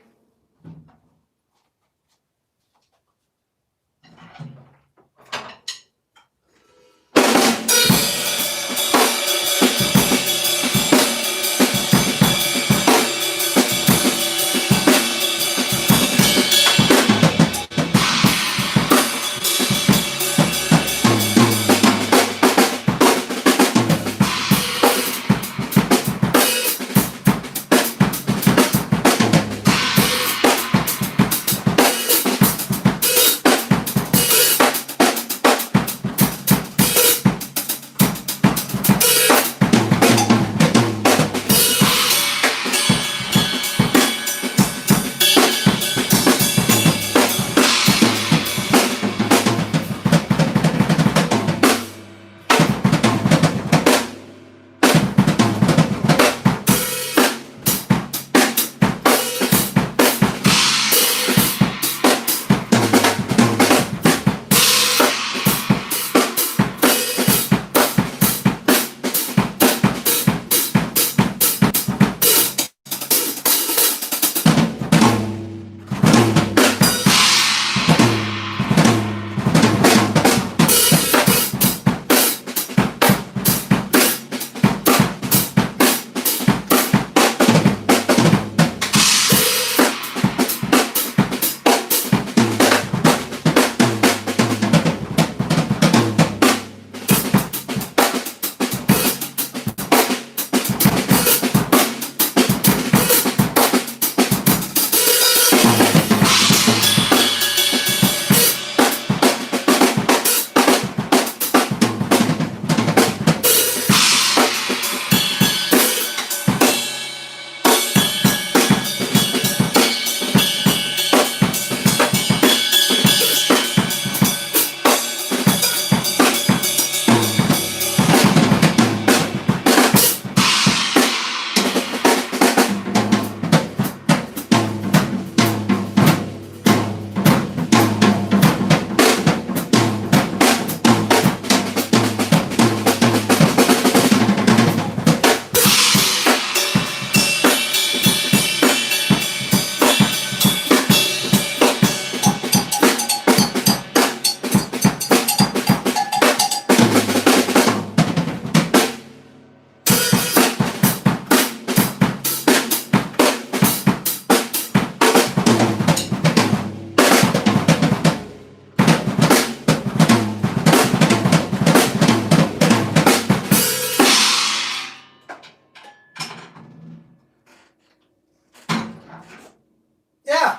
Yeah,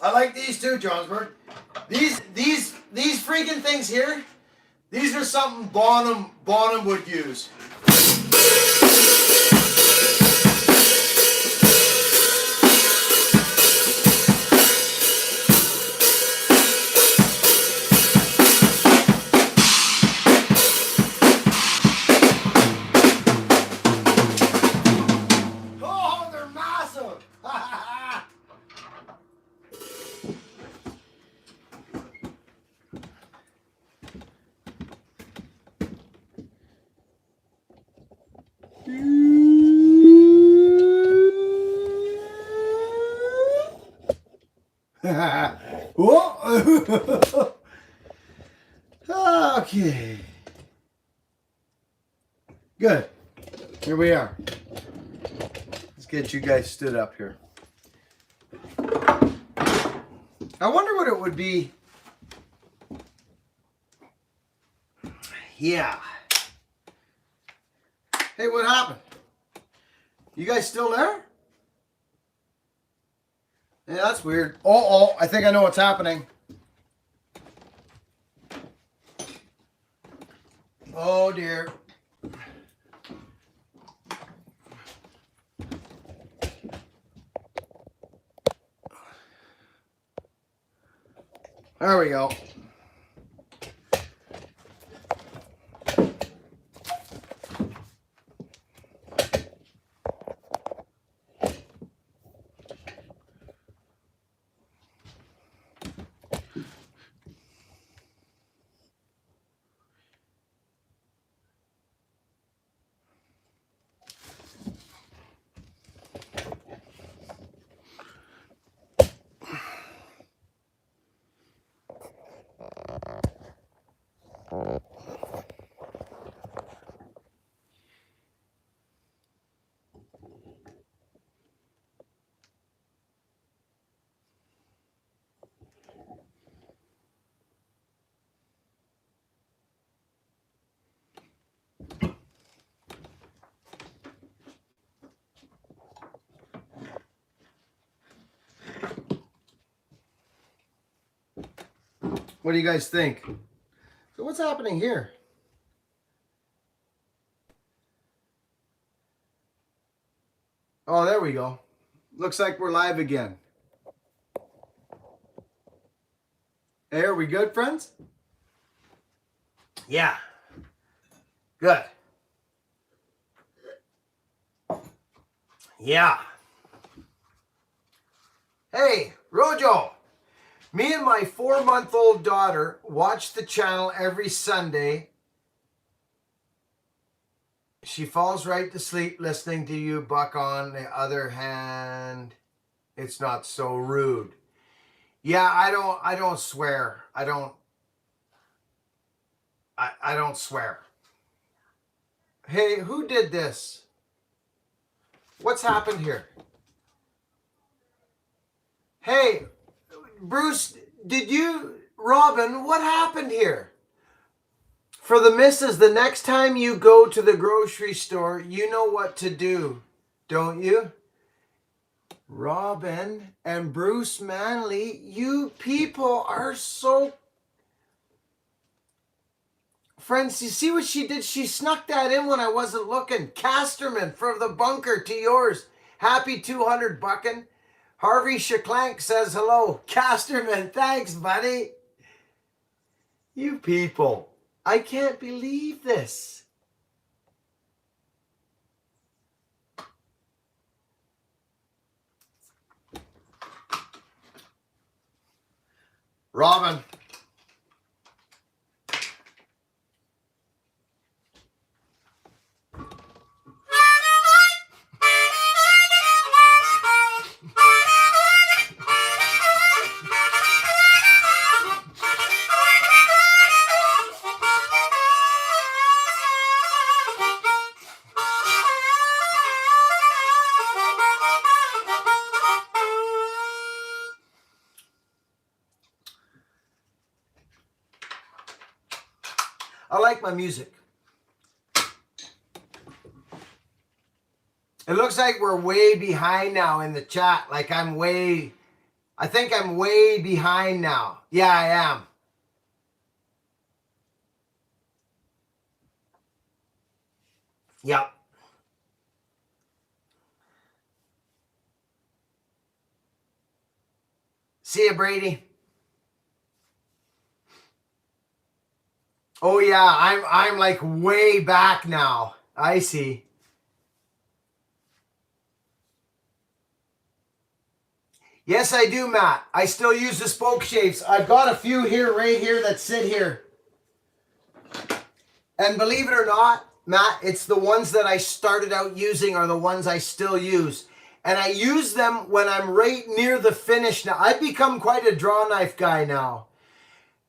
I like these too, Johnsburg. These freaking things here. These are something Bonham would use. Oh, they're massive! Whoa. Okay. Good. Here we are. Let's get you guys stood up here. I wonder what it would be. Yeah. Hey, what happened? You guys still there? Yeah, that's weird. Oh, I think I know what's happening. Oh dear. There we go. What do you guys think? So what's happening here? Oh, there we go. Looks like we're live again. Hey, are we good, friends? Yeah. Good. Yeah. Hey, Rojo. Me and my 4-month-old daughter watch the channel every Sunday. She falls right to sleep listening to you, Buck. On the other hand, it's not so rude. Yeah, I don't swear. I don't swear. Hey, who did this? What's happened here? Hey, Bruce, Robin, what happened here? For the missus, the next time you go to the grocery store, you know what to do, don't you? Robin and Bruce Manley, you people are so... Friends, you see what she did? She snuck that in when I wasn't looking. Casterman, from the bunker to yours. Happy 200 bucking. Harvey Shaklank says hello. Casterman, thanks, buddy. You people, I can't believe this. Robin. I like my music. It looks like we're way behind now in the chat. Like I think I'm way behind now. Yeah, I am. Yep. See ya, Brady. Oh yeah, I'm like way back now. I see. Yes, I do, Matt. I still use the spoke shapes. I've got a few here, right here, that sit here. And believe it or not, Matt, it's the ones that I started out using are the ones I still use. And I use them when I'm right near the finish now. I've become quite a draw knife guy now.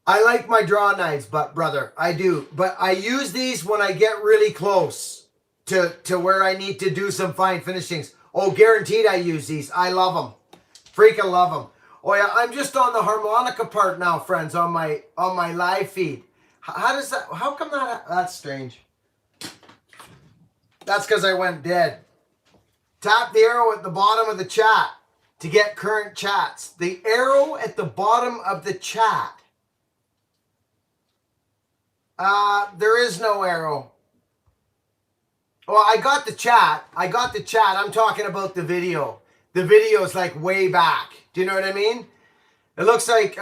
I like my draw knives, brother, I do. But I use these when I get really close to where I need to do some fine finishings. Oh, guaranteed I use these. I love them. Freaking love them. Oh yeah, I'm just on the harmonica part now, friends, on my live feed. How come that's strange? That's because I went dead. Tap the arrow at the bottom of the chat to get current chats. The arrow at the bottom of the chat. There is no arrow. Well, I got the chat. I'm talking about the video. The video is like way back. Do you know what I mean? It looks like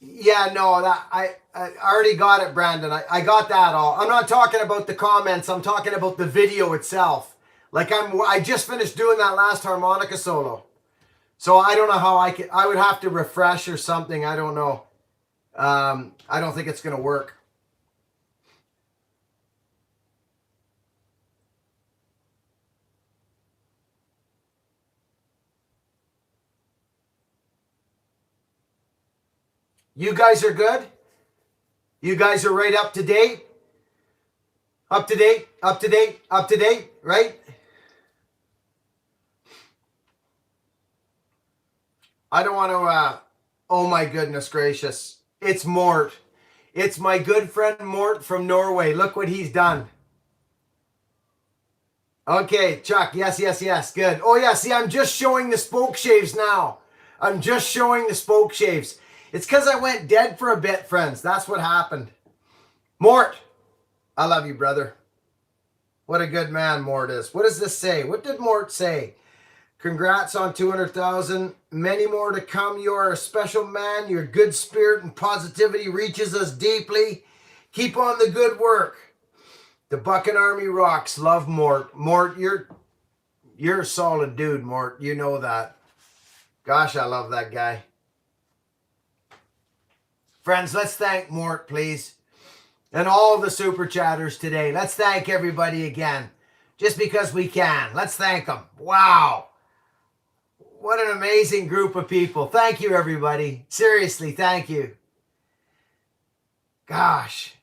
Yeah, no, that I already got it, Brandon. I got that all. I'm not talking about the comments. I'm talking about the video itself. Like I just finished doing that last harmonica solo. So I don't know how I would have to refresh or something. I don't know. I don't think it's going to work. You guys are good? You guys are right up to date? Up to date, up to date, up to date, right? I don't want to, oh my goodness gracious. It's Mort. It's my good friend Mort from Norway. Look what he's done. Okay, Chuck. Yes, yes, yes. Good. Oh, yeah. See, I'm just showing the spoke shaves now. I'm just showing the spoke shaves. It's because I went dead for a bit, friends. That's what happened. Mort, I love you, brother. What a good man Mort is. What does this say? What did Mort say? Congrats on 200,000. Many more to come. You are a special man. Your good spirit and positivity reaches us deeply. Keep on the good work. The Bucking Army rocks. Love Mort. Mort, you're a solid dude, Mort. You know that. Gosh, I love that guy. Friends, let's thank Mort, please. And all the super chatters today. Let's thank everybody again. Just because we can. Let's thank them. Wow. What an amazing group of people. Thank you, everybody. Seriously, thank you. Gosh.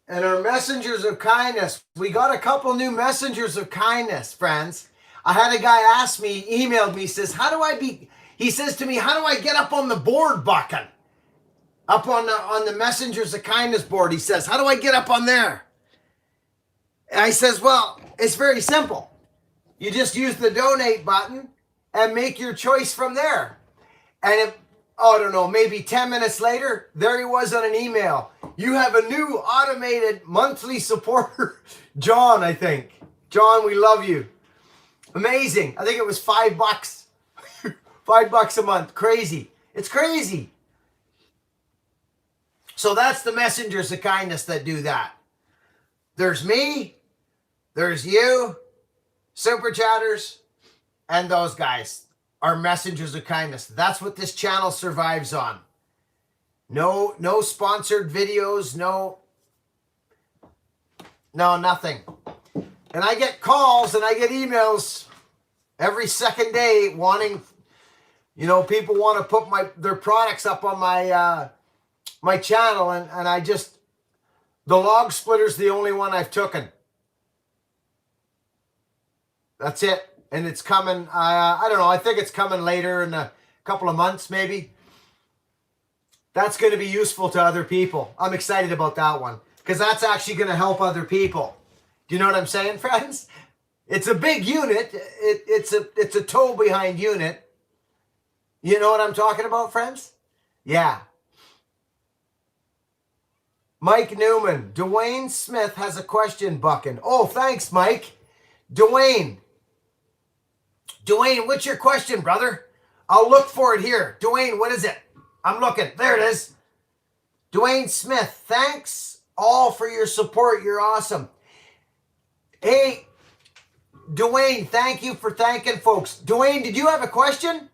And our messengers of kindness. We got a couple new messengers of kindness, friends. I had a guy ask me, emailed me, says, he says to me, how do I get up on the board, Bucking? Up on the messengers of kindness board. He says, how do I get up on there? And I says, well, it's very simple. You just use the donate button and make your choice from there. And I don't know, maybe 10 minutes later, there he was on an email. You have a new automated monthly supporter. John, I think. John, we love you. Amazing. I think it was $5. $5 a month. Crazy. It's crazy. So that's the messengers of kindness that do that. There's me. There's you. Super chatters. And those guys are messengers of kindness. That's what this channel survives on. No sponsored videos. No, nothing. And I get calls and I get emails every second day wanting, people want to put their products up on my my channel, and the log splitter's the only one I've taken. That's it. And it's coming, I don't know, I think it's coming later in a couple of months maybe. That's going to be useful to other people. I'm excited about that one because that's actually going to help other people. Do you know what I'm saying, friends? It's a big unit. It's a toe behind unit. You know what I'm talking about, friends? Yeah. Mike Newman. Dwayne Smith has a question, Bucking. Oh, thanks, Mike. Dwayne, what's your question, brother? I'll look for it here. Dwayne, what is it? I'm looking. There it is. Dwayne Smith, thanks all for your support. You're awesome. Hey, Dwayne, thank you for thanking folks. Dwayne, did you have a question?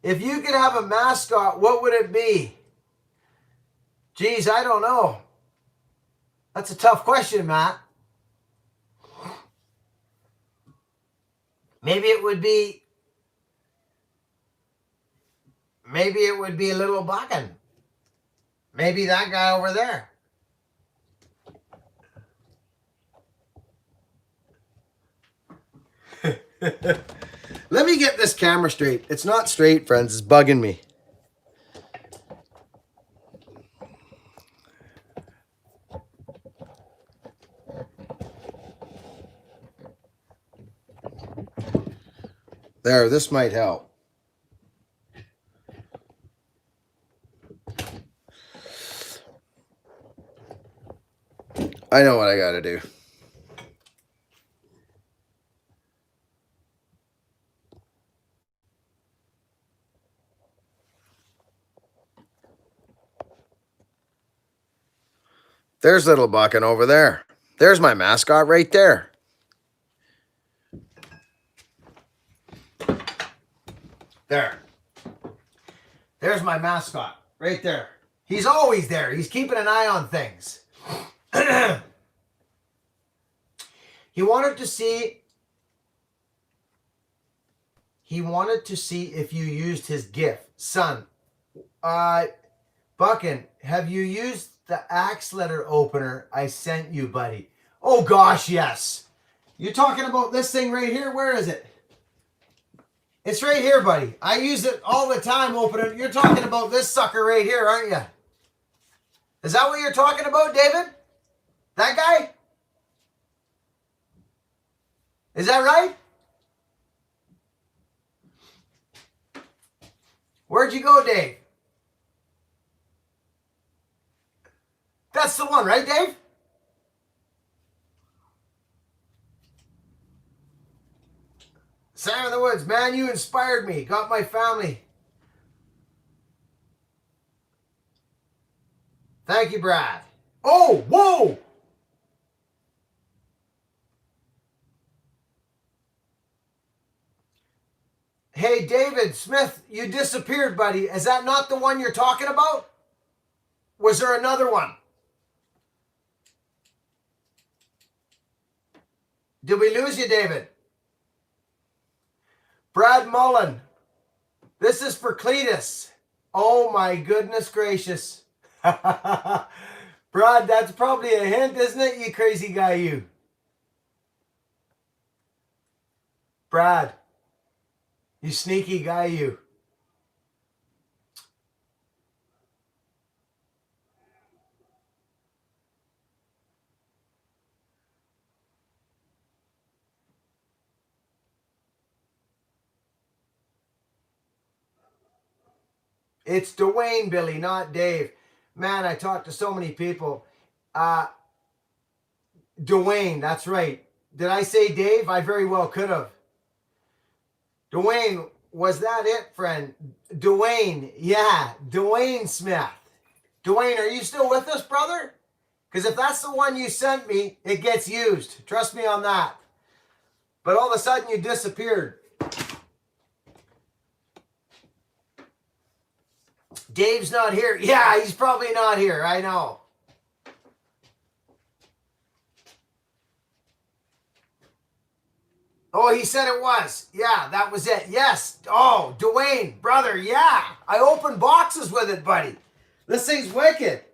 If you could have a mascot, what would it be? Geez, I don't know. That's a tough question, Matt. Maybe it would be a little Bucking. Maybe that guy over there. Let me get this camera straight. It's not straight, friends. It's bugging me. There, this might help. I know what I gotta do. There's little Buckin over there. There's my mascot right there. There. There's my mascot right there. He's always there. He's keeping an eye on things. He wanted to see if you used his gift. Son, Buckin, have you used the axe letter opener I sent you, buddy? Oh gosh, yes. You talking about this thing right here? Where is it? It's right here, buddy. I use it all the time opening. You're talking about this sucker right here, aren't you? Is that what you're talking about, David? That guy? Is that right? Where'd you go, Dave? That's the one, right, Dave? Sam in the Woods, man, you inspired me. Got my family. Thank you, Brad. Oh, whoa! Hey, David Smith, you disappeared, buddy. Is that not the one you're talking about? Was there another one? Did we lose you, David? Brad Mullen. This is for Cletus. Oh, my goodness gracious. Brad, that's probably a hint, isn't it, you crazy guy, you? Brad. You sneaky guy, you. It's Dwayne, Billy, not Dave. Man, I talked to so many people. Dwayne, that's right. Did I say Dave? I very well could have. Dwayne, was that it, friend? Dwayne, yeah, Dwayne Smith. Dwayne, are you still with us, brother? Because if that's the one you sent me, it gets used. Trust me on that. But all of a sudden you disappeared. Dave's not here. Yeah, he's probably not here. I know. Oh, he said it was. Yeah, that was it. Yes. Oh, Dwayne, brother, yeah. I opened boxes with it, buddy. This thing's wicked.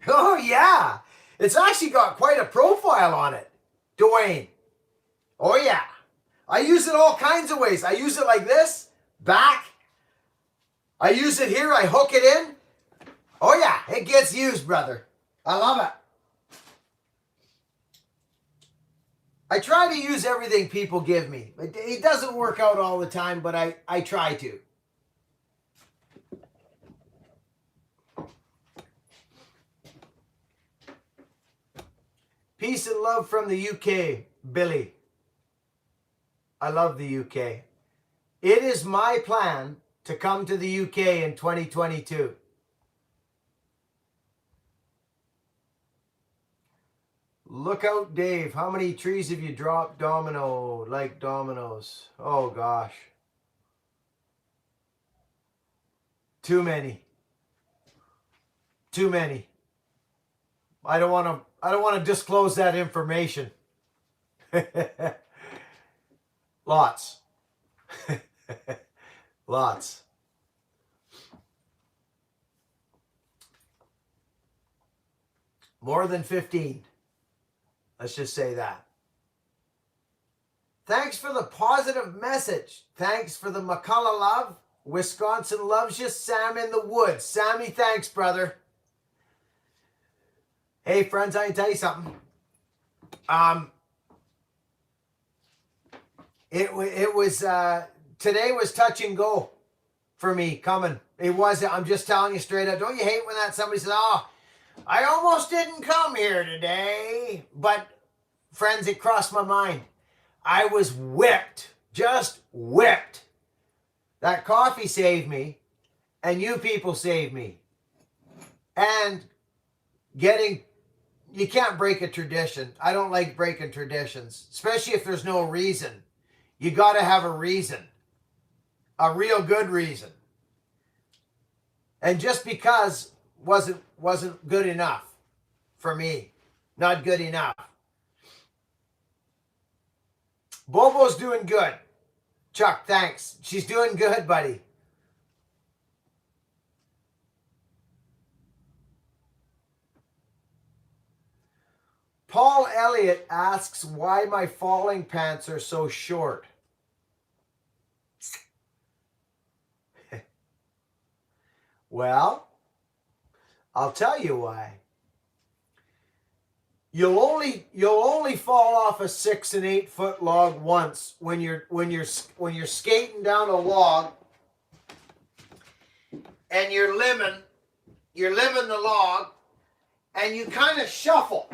Oh, yeah. It's actually got quite a profile on it, Dwayne. Oh, yeah. I use it all kinds of ways. I use it like this, back. I use it here. I hook it in. Oh, yeah. It gets used, brother. I love it. I try to use everything people give me. It doesn't work out all the time, but I try to. Peace and love from the UK, Billy. I love the UK. It is my plan to come to the UK in 2022. Look out, Dave. How many trees have you dropped like dominoes? Oh, gosh. Too many. Too many. I don't want to disclose that information. Lots. Lots. More than 15. Let's just say that. Thanks for the positive message. Thanks for the McCullough love. Wisconsin loves you. Sam in the Woods. Sammy, thanks, brother. Hey, friends, I can tell you something. It was today was touch and go for me coming. It was. I'm just telling you straight up. Don't you hate when that somebody says, "Oh, I almost didn't come here today," but friends, it crossed my mind. I was whipped, just whipped. That coffee saved me, and you people saved me. And getting you can't break a tradition. I don't like breaking traditions, especially if there's no reason. You got to have a reason, a real good reason. And just because wasn't good enough for me. Not good enough. Bobo's doing good. Chuck, thanks. She's doing good, buddy. Paul Elliott asks why my falling pants are so short. Well, I'll tell you why. You'll only fall off a 6 and 8 foot log once when you're skating down a log and you're limbing the log and you kind of shuffle,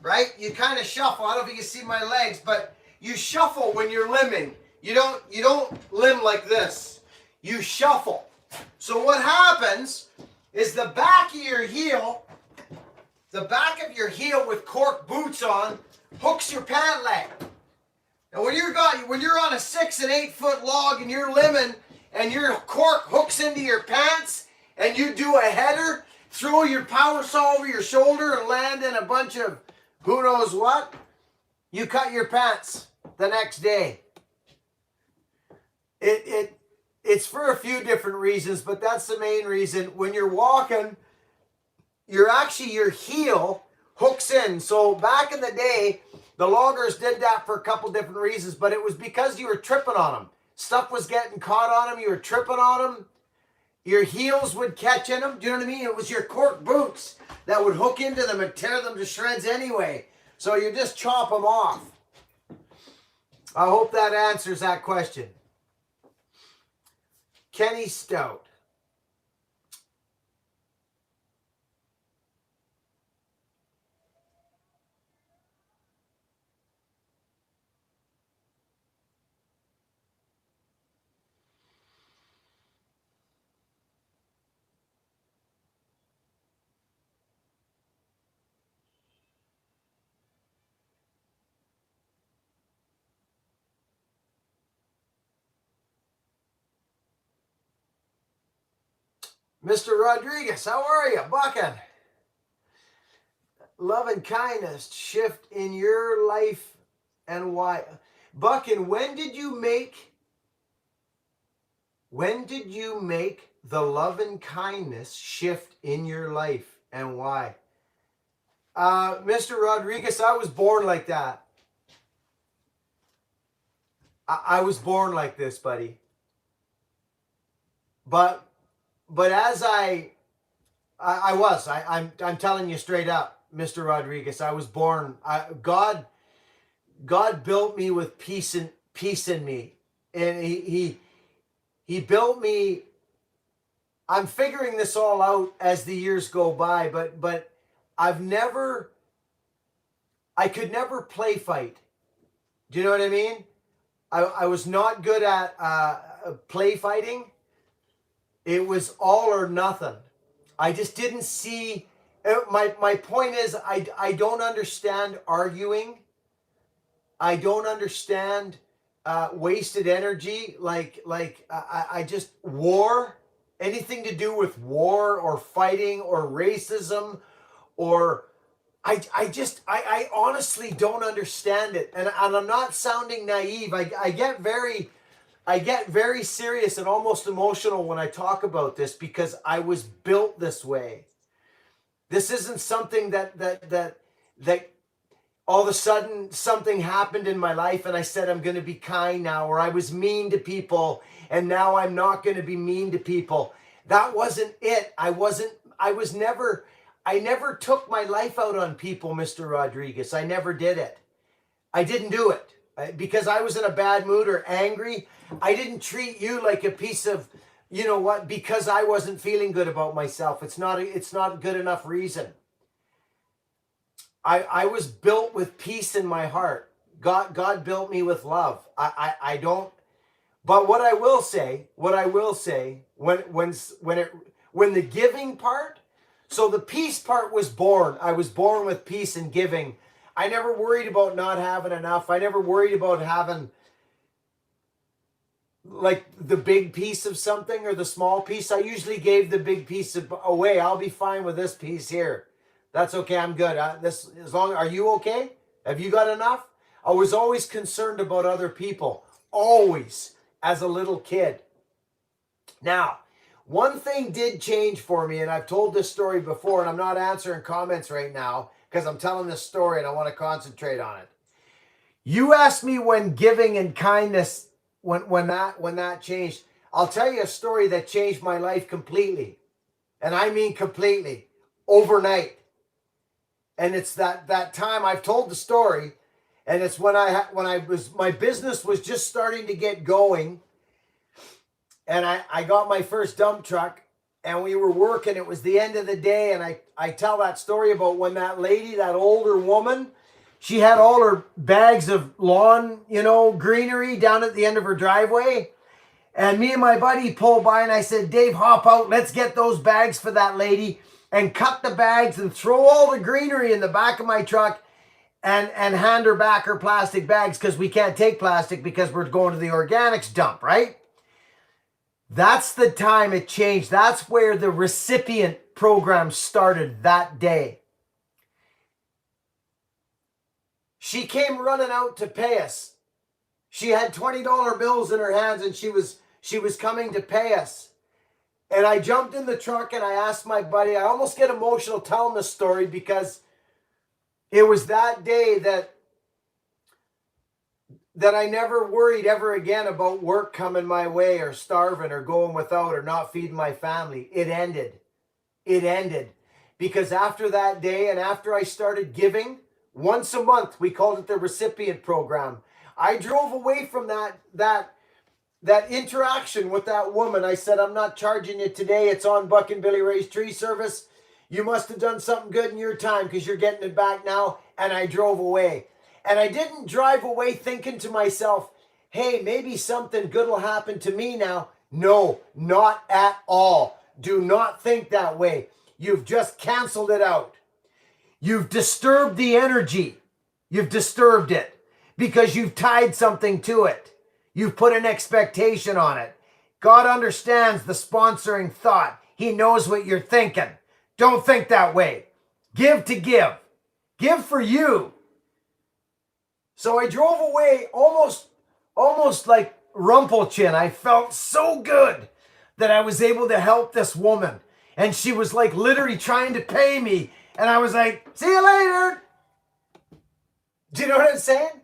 right? You kind of shuffle. I don't know if you can see my legs, but you shuffle when you're limbing. You don't limb like this. You shuffle. So what happens is the back of your heel with cork boots on hooks your pant leg. And when you're on a 6 and 8 foot log and you're limbing and your cork hooks into your pants and you do a header, throw your power saw over your shoulder and land in a bunch of who knows what, you cut your pants the next day. It's for a few different reasons, but that's the main reason. When you're walking, your heel hooks in. So back in the day, the loggers did that for a couple different reasons, but it was because you were tripping on them. Stuff was getting caught on them. You were tripping on them. Your heels would catch in them. Do you know what I mean? It was your cork boots that would hook into them and tear them to shreds anyway. So you just chop them off. I hope that answers that question. Kenny Stout. Mr. Rodriguez, how are you? Bucking. Love and kindness shift in your life and why? Bucking, when did you make the love and kindness shift in your life and why? Mr. Rodriguez, I was born like that. I was born like this, buddy. But as I'm telling you straight up, Mr. Rodriguez, I was born. God built me with peace in me, and he built me. I'm figuring this all out as the years go by, but I could never play fight. Do you know what I mean? I was not good at play fighting. It was all or nothing. I just didn't see. My point is, I don't understand arguing. I don't understand wasted energy. I just war. Anything to do with war or fighting or racism, or I honestly don't understand it. And I'm not sounding naive. I get very serious and almost emotional when I talk about this because I was built this way. This isn't something that all of a sudden something happened in my life and I said I'm going to be kind now, or I was mean to people and now I'm not going to be mean to people. That wasn't it. I never took my life out on people, Mr. Rodriguez. I never did it. I didn't do it. Because I was in a bad mood or angry, I didn't treat you like a piece of, you know what, because I wasn't feeling good about myself. It's not a good enough reason. I was built with peace in my heart. God built me with love. I don't, but what I will say, when the giving part, So the peace part was born. I was born with peace and giving. I never worried about not having enough. I never worried about having like the big piece of something or the small piece. I usually gave the big piece away. I'll be fine with this piece here. That's okay. I'm good. Are you okay? Have you got enough? I was always concerned about other people. Always, as a little kid. Now, one thing did change for me, and I've told this story before, and I'm not answering comments right now because I'm telling this story and I want to concentrate on it. You asked me when giving and kindness, when that changed. I'll tell you a story that changed my life completely, and I mean completely, overnight. And it's that time I've told the story, and it's when my business was just starting to get going. And I got my first dump truck and we were working. It was the end of the day. And I tell that story about when that lady, that older woman, she had all her bags of lawn, greenery down at the end of her driveway. And me and my buddy pulled by and I said, Dave, hop out. Let's get those bags for that lady and cut the bags and throw all the greenery in the back of my truck and hand her back her plastic bags because we can't take plastic because we're going to the organics dump, right? That's the time it changed. That's where the recipient program started that day. She came running out to pay us. She had $20 bills in her hands and she was coming to pay us. And I jumped in the truck and I asked my buddy, I almost get emotional telling this story because it was that day that I never worried ever again about work coming my way or starving or going without or not feeding my family. It ended. It ended. Because after that day and after I started giving, once a month, we called it the recipient program. I drove away from that interaction with that woman. I said, I'm not charging you today. It's on Buck and Billy Ray's tree service. You must have done something good in your time because you're getting it back now. And I drove away. And I didn't drive away thinking to myself, hey, maybe something good will happen to me now. No, not at all. Do not think that way. You've just canceled it out. You've disturbed the energy. You've disturbed it because you've tied something to it. You've put an expectation on it. God understands the sponsoring thought. He knows what you're thinking. Don't think that way. Give to give. Give for you. So I drove away almost like Rumpelchin. I felt so good that I was able to help this woman. And she was like literally trying to pay me. And I was like, see you later. Do you know what I'm saying?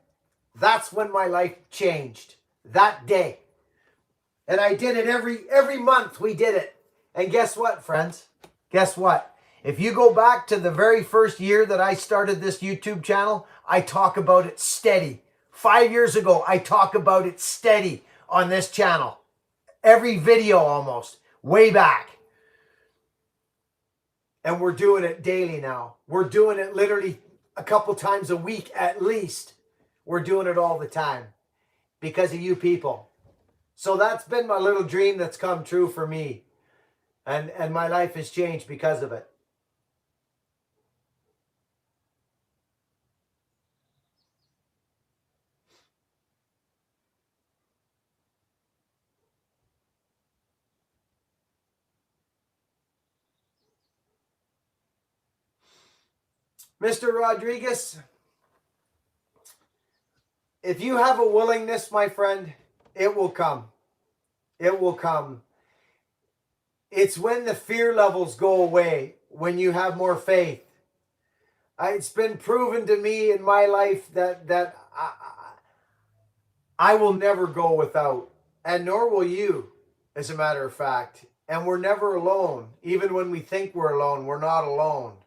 That's when my life changed. That day. And I did it every month we did it. And guess what, friends? Guess what? If you go back to the very first year that I started this YouTube channel, I talk about it steady. 5 years ago, I talk about it steady on this channel. Every video almost, way back. And we're doing it daily now. We're doing it literally a couple times a week at least. We're doing it all the time because of you people. So that's been my little dream that's come true for me. And my life has changed because of it. Mr. Rodriguez, if you have a willingness, my friend, it will come. It will come. It's when the fear levels go away, when you have more faith. It's been proven to me in my life that I will never go without, and nor will you, as a matter of fact. And we're never alone. Even when we think we're alone, we're not alone.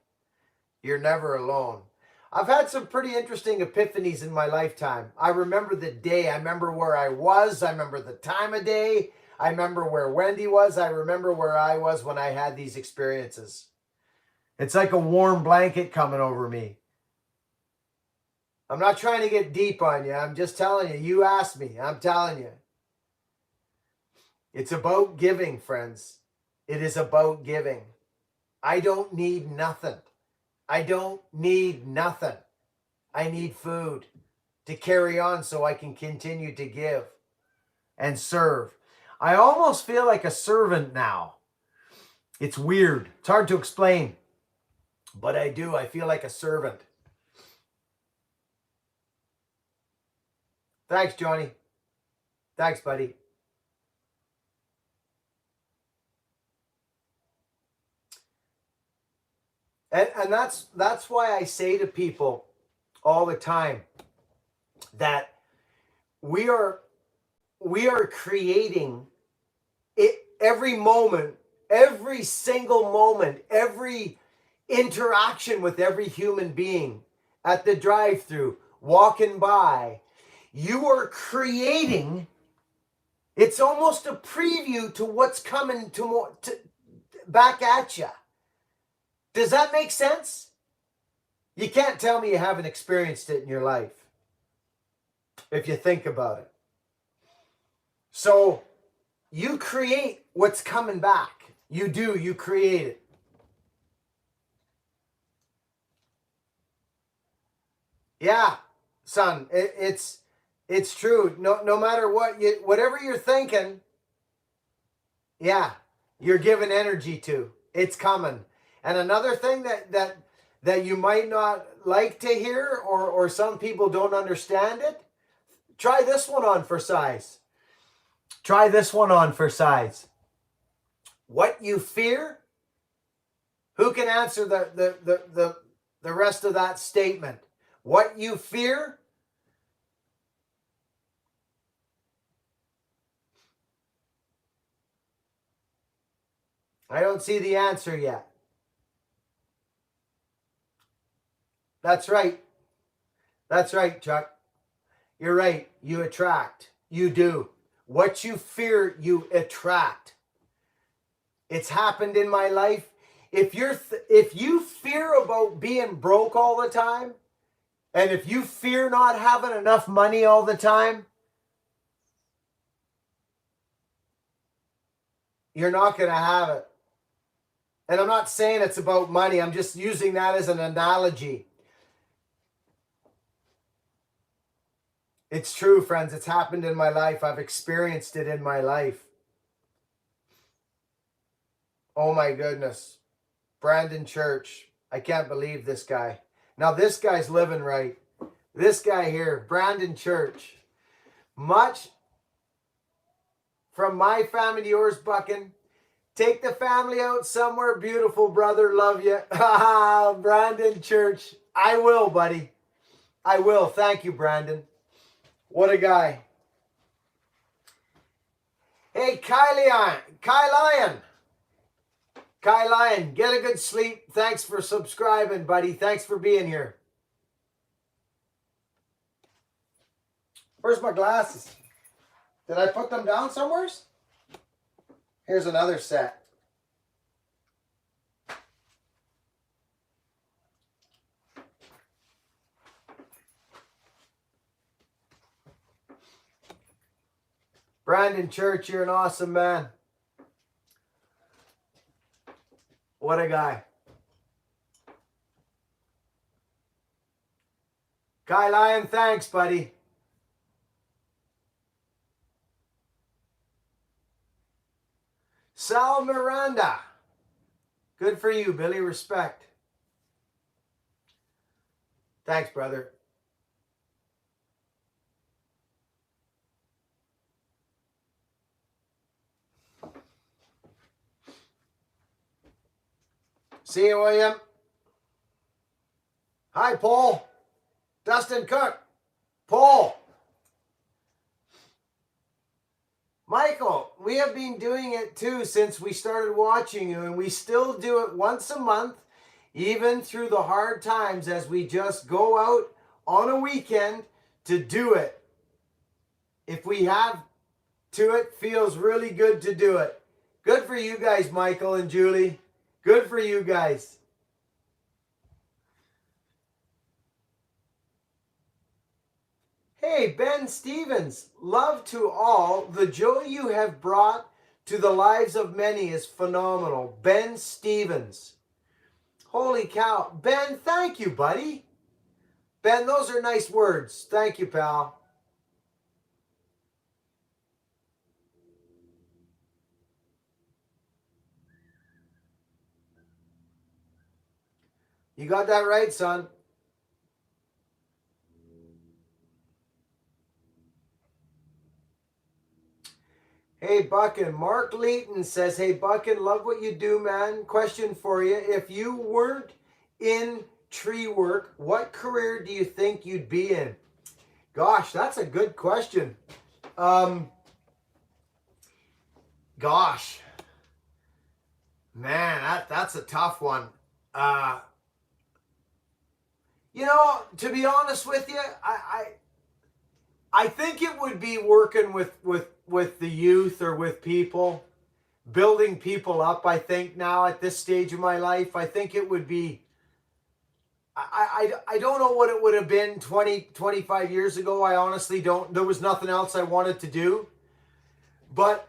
You're never alone. I've had some pretty interesting epiphanies in my lifetime. I remember the day. I remember where I was. I remember the time of day. I remember where Wendy was. I remember where I was when I had these experiences. It's like a warm blanket coming over me. I'm not trying to get deep on you. I'm just telling you. You asked me. I'm telling you. It's about giving, friends. It is about giving. I don't need nothing. I don't need nothing. I need food to carry on so I can continue to give and serve. I almost feel like a servant now. It's weird. It's hard to explain. But I do. I feel like a servant. Thanks, Johnny. Thanks, buddy. And that's why I say to people all the time that we are creating it every moment, every single moment, every interaction with every human being at the drive-through, walking by. You are creating, it's almost a preview to what's coming back at you. Does that make sense? You can't tell me you haven't experienced it in your life if you think about it. So you create what's coming back. You do, you create it. Yeah, son, it's true. No matter what whatever you're thinking, yeah, you're giving energy to. It's coming. And another thing that you might not like to hear, or some people don't understand it, try this one on for size. Try this one on for size. What you fear? Who can answer the rest of that statement? What you fear? I don't see the answer yet. That's right. That's right, Chuck. You're right. You attract. You do. What you fear, you attract. It's happened in my life. If you fear about being broke all the time, and if you fear not having enough money all the time, you're not going to have it. And I'm not saying it's about money. I'm just using that as an analogy. It's true, friends. It's happened in my life. I've experienced it in my life. Oh my goodness. Brandon Church. I can't believe this guy. Now this guy's living right. This guy here, Brandon Church. Much from my family to yours, Buckin. Take the family out somewhere beautiful, brother. Love you. Brandon Church. I will, buddy. I will. Thank you, Brandon. What a guy. Hey, Kai Lion, get a good sleep. Thanks for subscribing, buddy. Thanks for being here. Where's my glasses? Did I put them down somewhere? Here's another set. Brandon Church, you're an awesome man. What a guy. Kai Lion, thanks, buddy. Sal Miranda. Good for you, Billy. Respect. Thanks, brother. See you, William. Hi, Paul. Dustin Cook. Paul. Michael, we have been doing it too since we started watching you, and we still do it once a month, even through the hard times, as we just go out on a weekend to do it. If we have to, it feels really good to do it. Good for you guys, Michael and Julie. Good for you guys. Hey, Ben Stevens, love to all. The joy you have brought to the lives of many is phenomenal. Ben Stevens. Holy cow. Ben, thank you, buddy. Ben, those are nice words. Thank you, pal. You got that right, son. Hey, Buckin. Mark Leighton says, hey, Buckin, love what you do, man. Question for you. If you weren't in tree work, what career do you think you'd be in? Gosh, that's a good question. Gosh. Man, that's a tough one. To be honest with you, I think it would be working with the youth or with people, building people up. I think now at this stage of my life, I think it would be, I don't know what it would have been 20, 25 years ago. I honestly don't. There was nothing else I wanted to do. But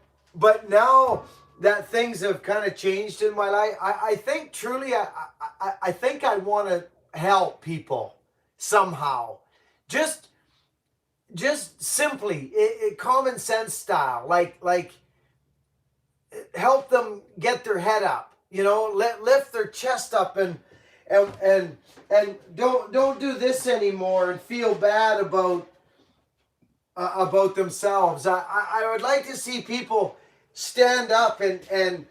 now that things have kind of changed in my life, I think truly, I think I want to help people somehow. Just simply, common sense style, like help them get their head up, lift their chest up and don't do this anymore and feel bad about themselves. I would like to see people stand up and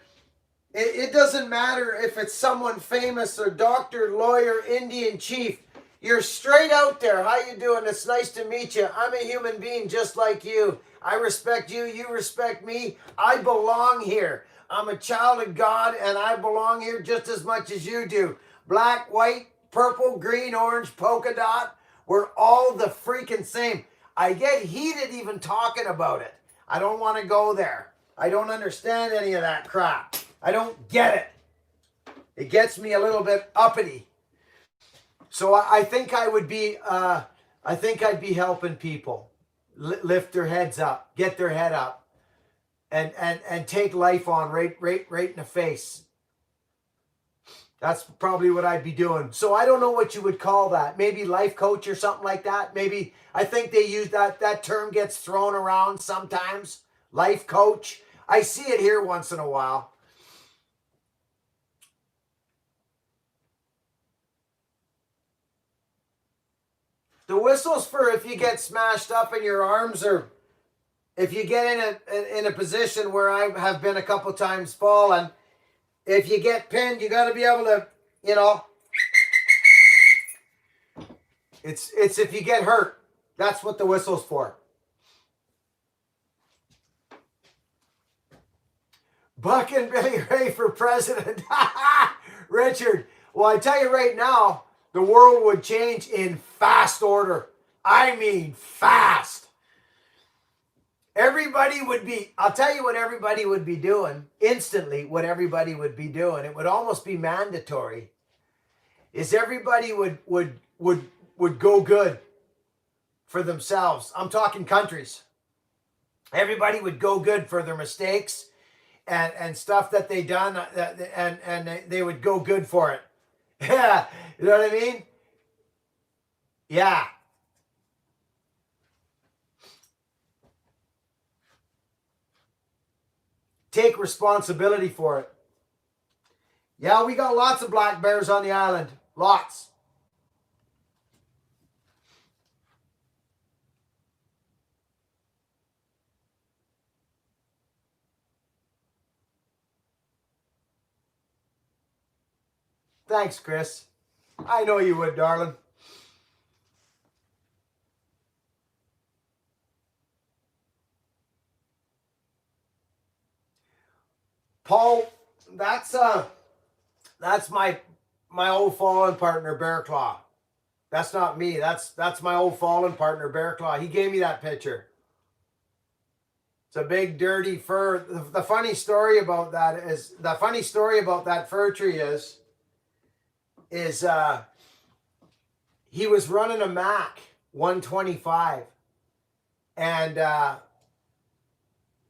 it doesn't matter if it's someone famous or doctor, lawyer, Indian chief. You're straight out there. How you doing? It's nice to meet you. I'm a human being just like you. I respect you. You respect me. I belong here. I'm a child of God and I belong here just as much as you do. Black, white, purple, green, orange, polka dot. We're all the freaking same. I get heated even talking about it. I don't want to go there. I don't understand any of that crap. I don't get it. It gets me a little bit uppity. So I think I would be, I think I'd be helping people lift their heads up, get their head up, and take life on right in the face. That's probably what I'd be doing. So I don't know what you would call that. Maybe life coach or something like that. Maybe, I think they use that term gets thrown around sometimes. Life coach. I see it here once in a while. The whistle's for if you get smashed up in your arms, or if you get in a position where I have been a couple times fallen. If you get pinned, you got to be able to, It's if you get hurt. That's what the whistle's for. Buck and Billy Ray for president. Richard, well, I tell you right now, the world would change in fast order. I mean fast. Everybody would be, I'll tell you what everybody would be doing, instantly what everybody would be doing. It would almost be mandatory. Is everybody would go good for themselves. I'm talking countries. Everybody would go good for their mistakes and stuff that they done, and they would go good for it. Yeah, you know what I mean? Yeah. Take responsibility for it. Yeah, we got lots of black bears on the island. Lots. Thanks, Chris. I know you would, darling. Paul, that's my old fallen partner, Bear Claw. That's not me. That's my old fallen partner, Bear Claw. He gave me that picture. It's a big dirty fir. The funny story about that fir tree is he was running a Mac 125, and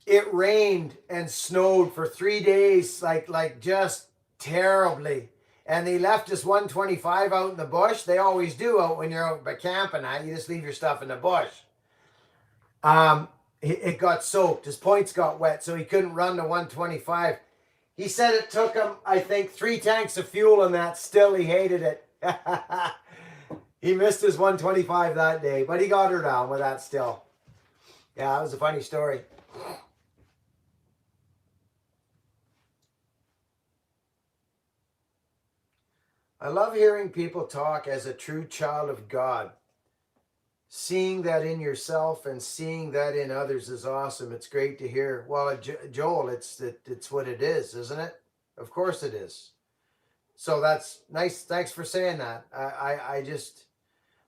it rained and snowed for 3 days, like just terribly. and they left his 125 out in the bush. They always do out when you're out by camping. You just leave your stuff in the bush. It got soaked. His points got wet, so he couldn't run the 125. He said it took him, I think, 3 tanks of fuel in that. Still, he hated it. He missed his 125 that day, but he got her down with that still. Yeah, it was a funny story. I love hearing people talk as a true child of God. Seeing that in yourself and seeing that in others is awesome. It's great to hear. Well, Joel, it's what it is, isn't it? Of course it is. So that's nice. Thanks for saying that.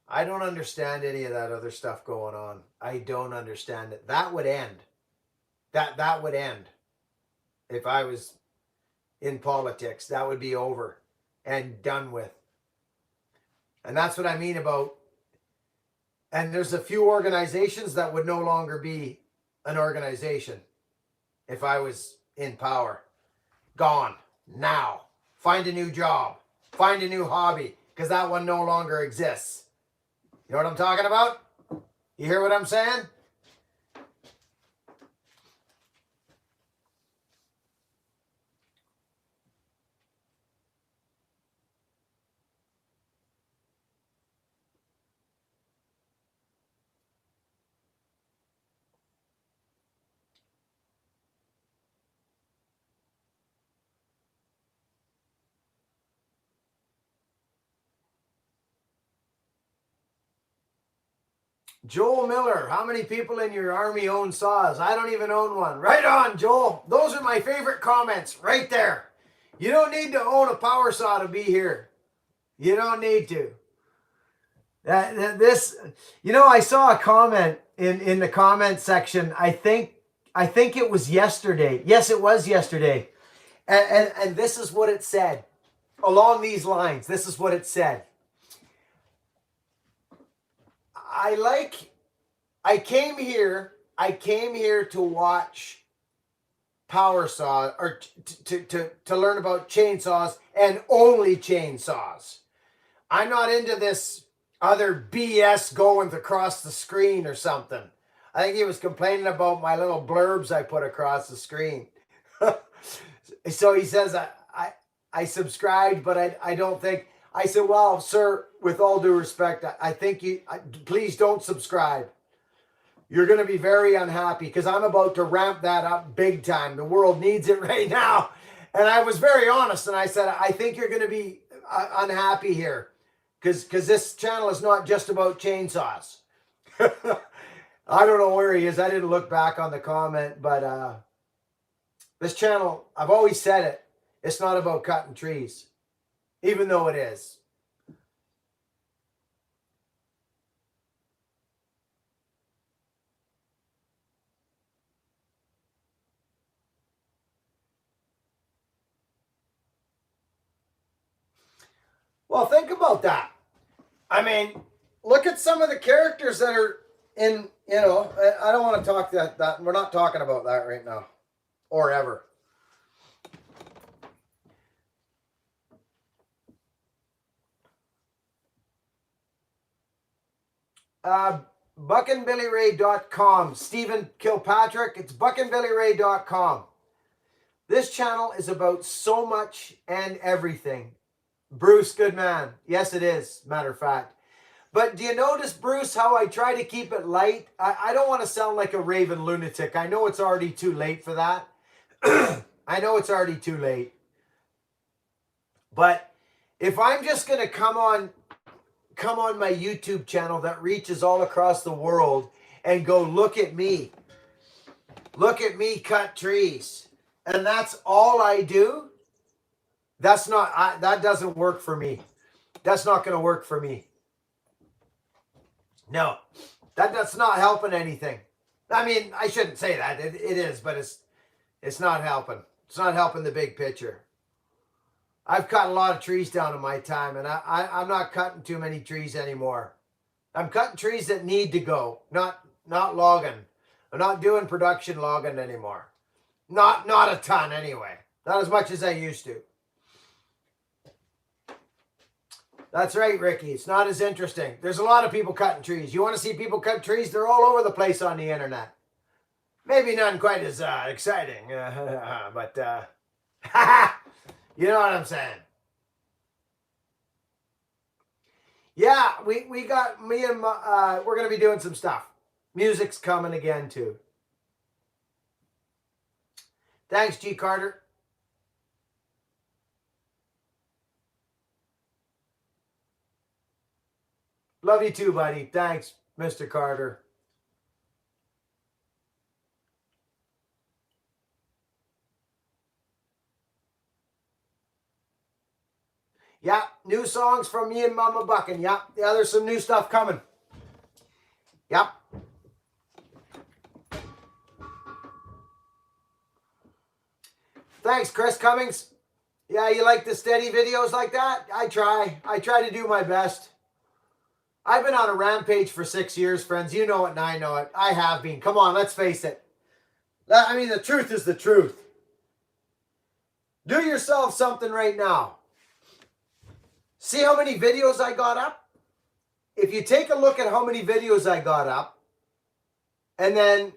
I don't understand any of that other stuff going on. I don't understand it. That would end. That would end. If I was in politics, that would be over and done with. And that's what I mean about. And there's a few organizations that would no longer be an organization if I was in power. Gone. Now. Find a new job. Find a new hobby, because that one no longer exists. You know what I'm talking about? You hear what I'm saying? Joel Miller, how many people in your army own saws? I don't even own one. Right on, Joel. Those are my favorite comments right there. You don't need to own a power saw to be here. You don't need to. I saw a comment in the comment section. I think it was yesterday. Yes, it was yesterday. And this is what it said. Along these lines, this is what it said. I came here to watch power saws, or to learn about chainsaws, and only chainsaws. I'm not into this other BS going across the screen or something. I think he was complaining about my little blurbs I put across the screen. So he says, I subscribed, but I don't think. I said, well, sir, with all due respect, I think please don't subscribe. You're going to be very unhappy, because I'm about to ramp that up big time. The world needs it right now. And I was very honest, and I said, I think you're going to be unhappy here, because this channel is not just about chainsaws. I don't know where he is. I didn't look back on the comment, but this channel, I've always said it, it's not about cutting trees. Even though it is. Well, think about that. I mean, look at some of the characters that are in, I don't want to talk that. We're not talking about that right now. Or ever. buckandbillyray.com. Stephen Kilpatrick. It's buckandbillyray.com. This channel is about so much and everything. Bruce, good man. Yes, it is, matter of fact. But do you notice, Bruce, how I try to keep it light? I don't want to sound like a raving lunatic. I know it's already too late for that. I know it's already too late. But if I'm just going to come on my YouTube channel that reaches all across the world and go, look at me cut trees, and that's all I do, that doesn't work for me. That's not going to work for me. No, that's not helping anything. I mean, I shouldn't say that. It is, but it's not helping. It's not helping the big picture. I've cut a lot of trees down in my time, and I'm not cutting too many trees anymore. I'm cutting trees that need to go, not logging. I'm not doing production logging anymore. Not a ton anyway. Not as much as I used to. That's right, Ricky. It's not as interesting. There's a lot of people cutting trees. You want to see people cut trees? They're all over the place on the internet. Maybe none quite as exciting, but you know what I'm saying. Yeah, we got me and we're gonna be doing some stuff. Music's coming again too. Thanks, G. Carter. Love you too, buddy. Thanks, Mr. Carter. Yeah, new songs from me and Mama Buckin. Yeah, there's some new stuff coming. Yep. Thanks, Chris Cummings. Yeah, you like the steady videos like that? I try to do my best. I've been on a rampage for 6 years, friends. You know it and I know it. I have been. Come on, let's face it. I mean, the truth is the truth. Do yourself something right now. See how many videos I got up? If you take a look at how many videos I got up, and then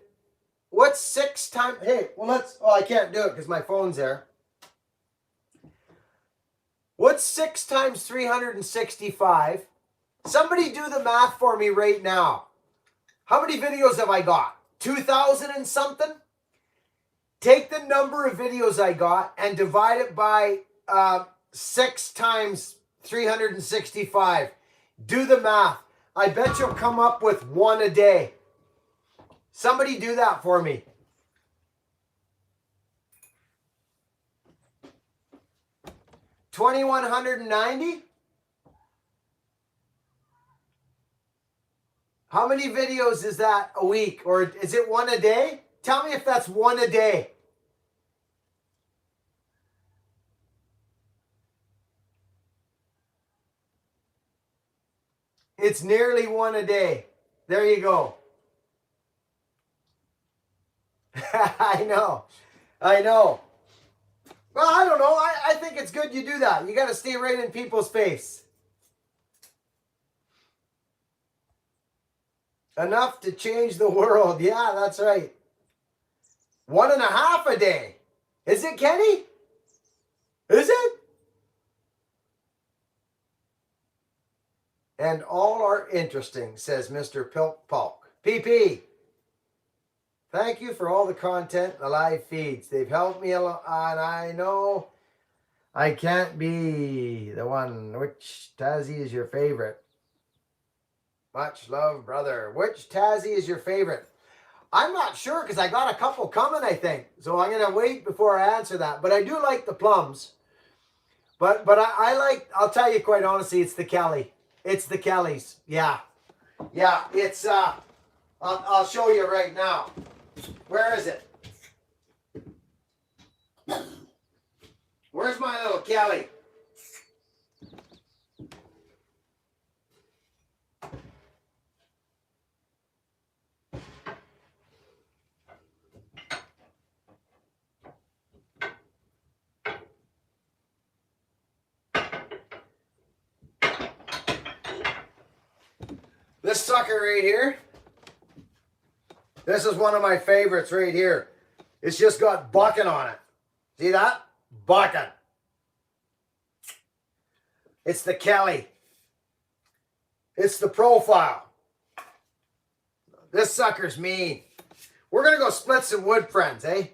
what's 6 times, hey, well I can't do it because my phone's there. What's 6 times 365? Somebody do the math for me right now. How many videos have I got? 2,000 and something? Take the number of videos I got and divide it by 6 times 365. Do the math. I bet you'll come up with 1 a day. Somebody do that for me. $2,190? How many videos is that a week? Or is it 1 a day? Tell me if that's 1 a day. It's nearly 1 a day. There you go. I know. Well, I don't know. I think it's good you do that. You got to stay right in people's face. Enough to change the world. Yeah, that's right. 1.5 a day. Is it, Kenny? Is it? And all are interesting, says Mr. Pilk Polk. PP. Thank you for all the content, the live feeds. They've helped me a lot, and I know I can't be the one. Which Tazzy is your favorite? Much love, brother. Which Tazzy is your favorite? I'm not sure because I got a couple coming, I think. So I'm going to wait before I answer that. But I do like the plums. But I like, I'll tell you quite honestly, it's the Kelly. It's the Kellys. Yeah. Yeah, it's, I'll show you right now. Where is it? Where's my little Kelly? This sucker right here. This is one of my favorites right here. It's just got bucking on it. See that? Bucking. It's the Kelly. It's the profile. This sucker's mean. We're going to go split some wood, friends, eh?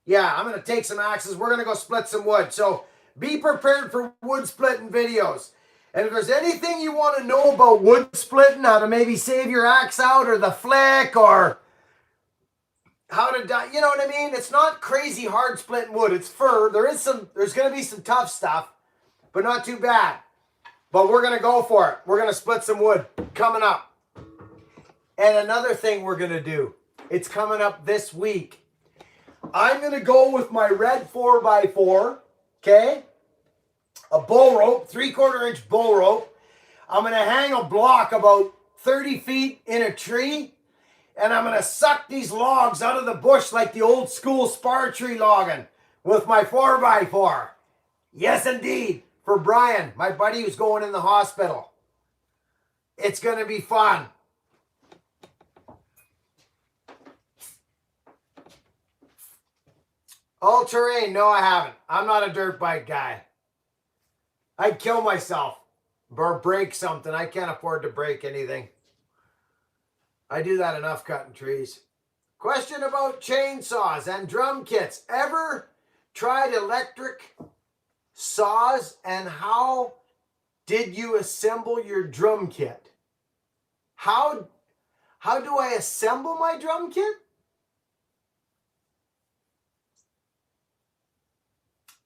Yeah, I'm going to take some axes. We're going to go split some wood. So be prepared for wood splitting videos. And if there's anything you want to know about wood splitting, how to maybe save your axe out or the flick or how to, you know what I mean? It's not crazy hard splitting wood. It's fir. There's going to be some tough stuff, but not too bad. But we're going to go for it. We're going to split some wood coming up. And another thing we're going to do, it's coming up this week. I'm going to go with my red 4x4, okay? A bull rope, 3/4 inch bull rope. I'm going to hang a block about 30 feet in a tree, and I'm going to suck these logs out of the bush like the old school spar tree logging with my 4x4. Yes, indeed. for Brian, my buddy who's going in the hospital. It's going to be fun. All terrain, no, I haven't. I'm not a dirt bike guy. I'd kill myself or break something. I can't afford to break anything. I do that enough cutting trees. Question about chainsaws and drum kits. Ever tried electric saws, and how did you assemble your drum kit? How do I assemble my drum kit?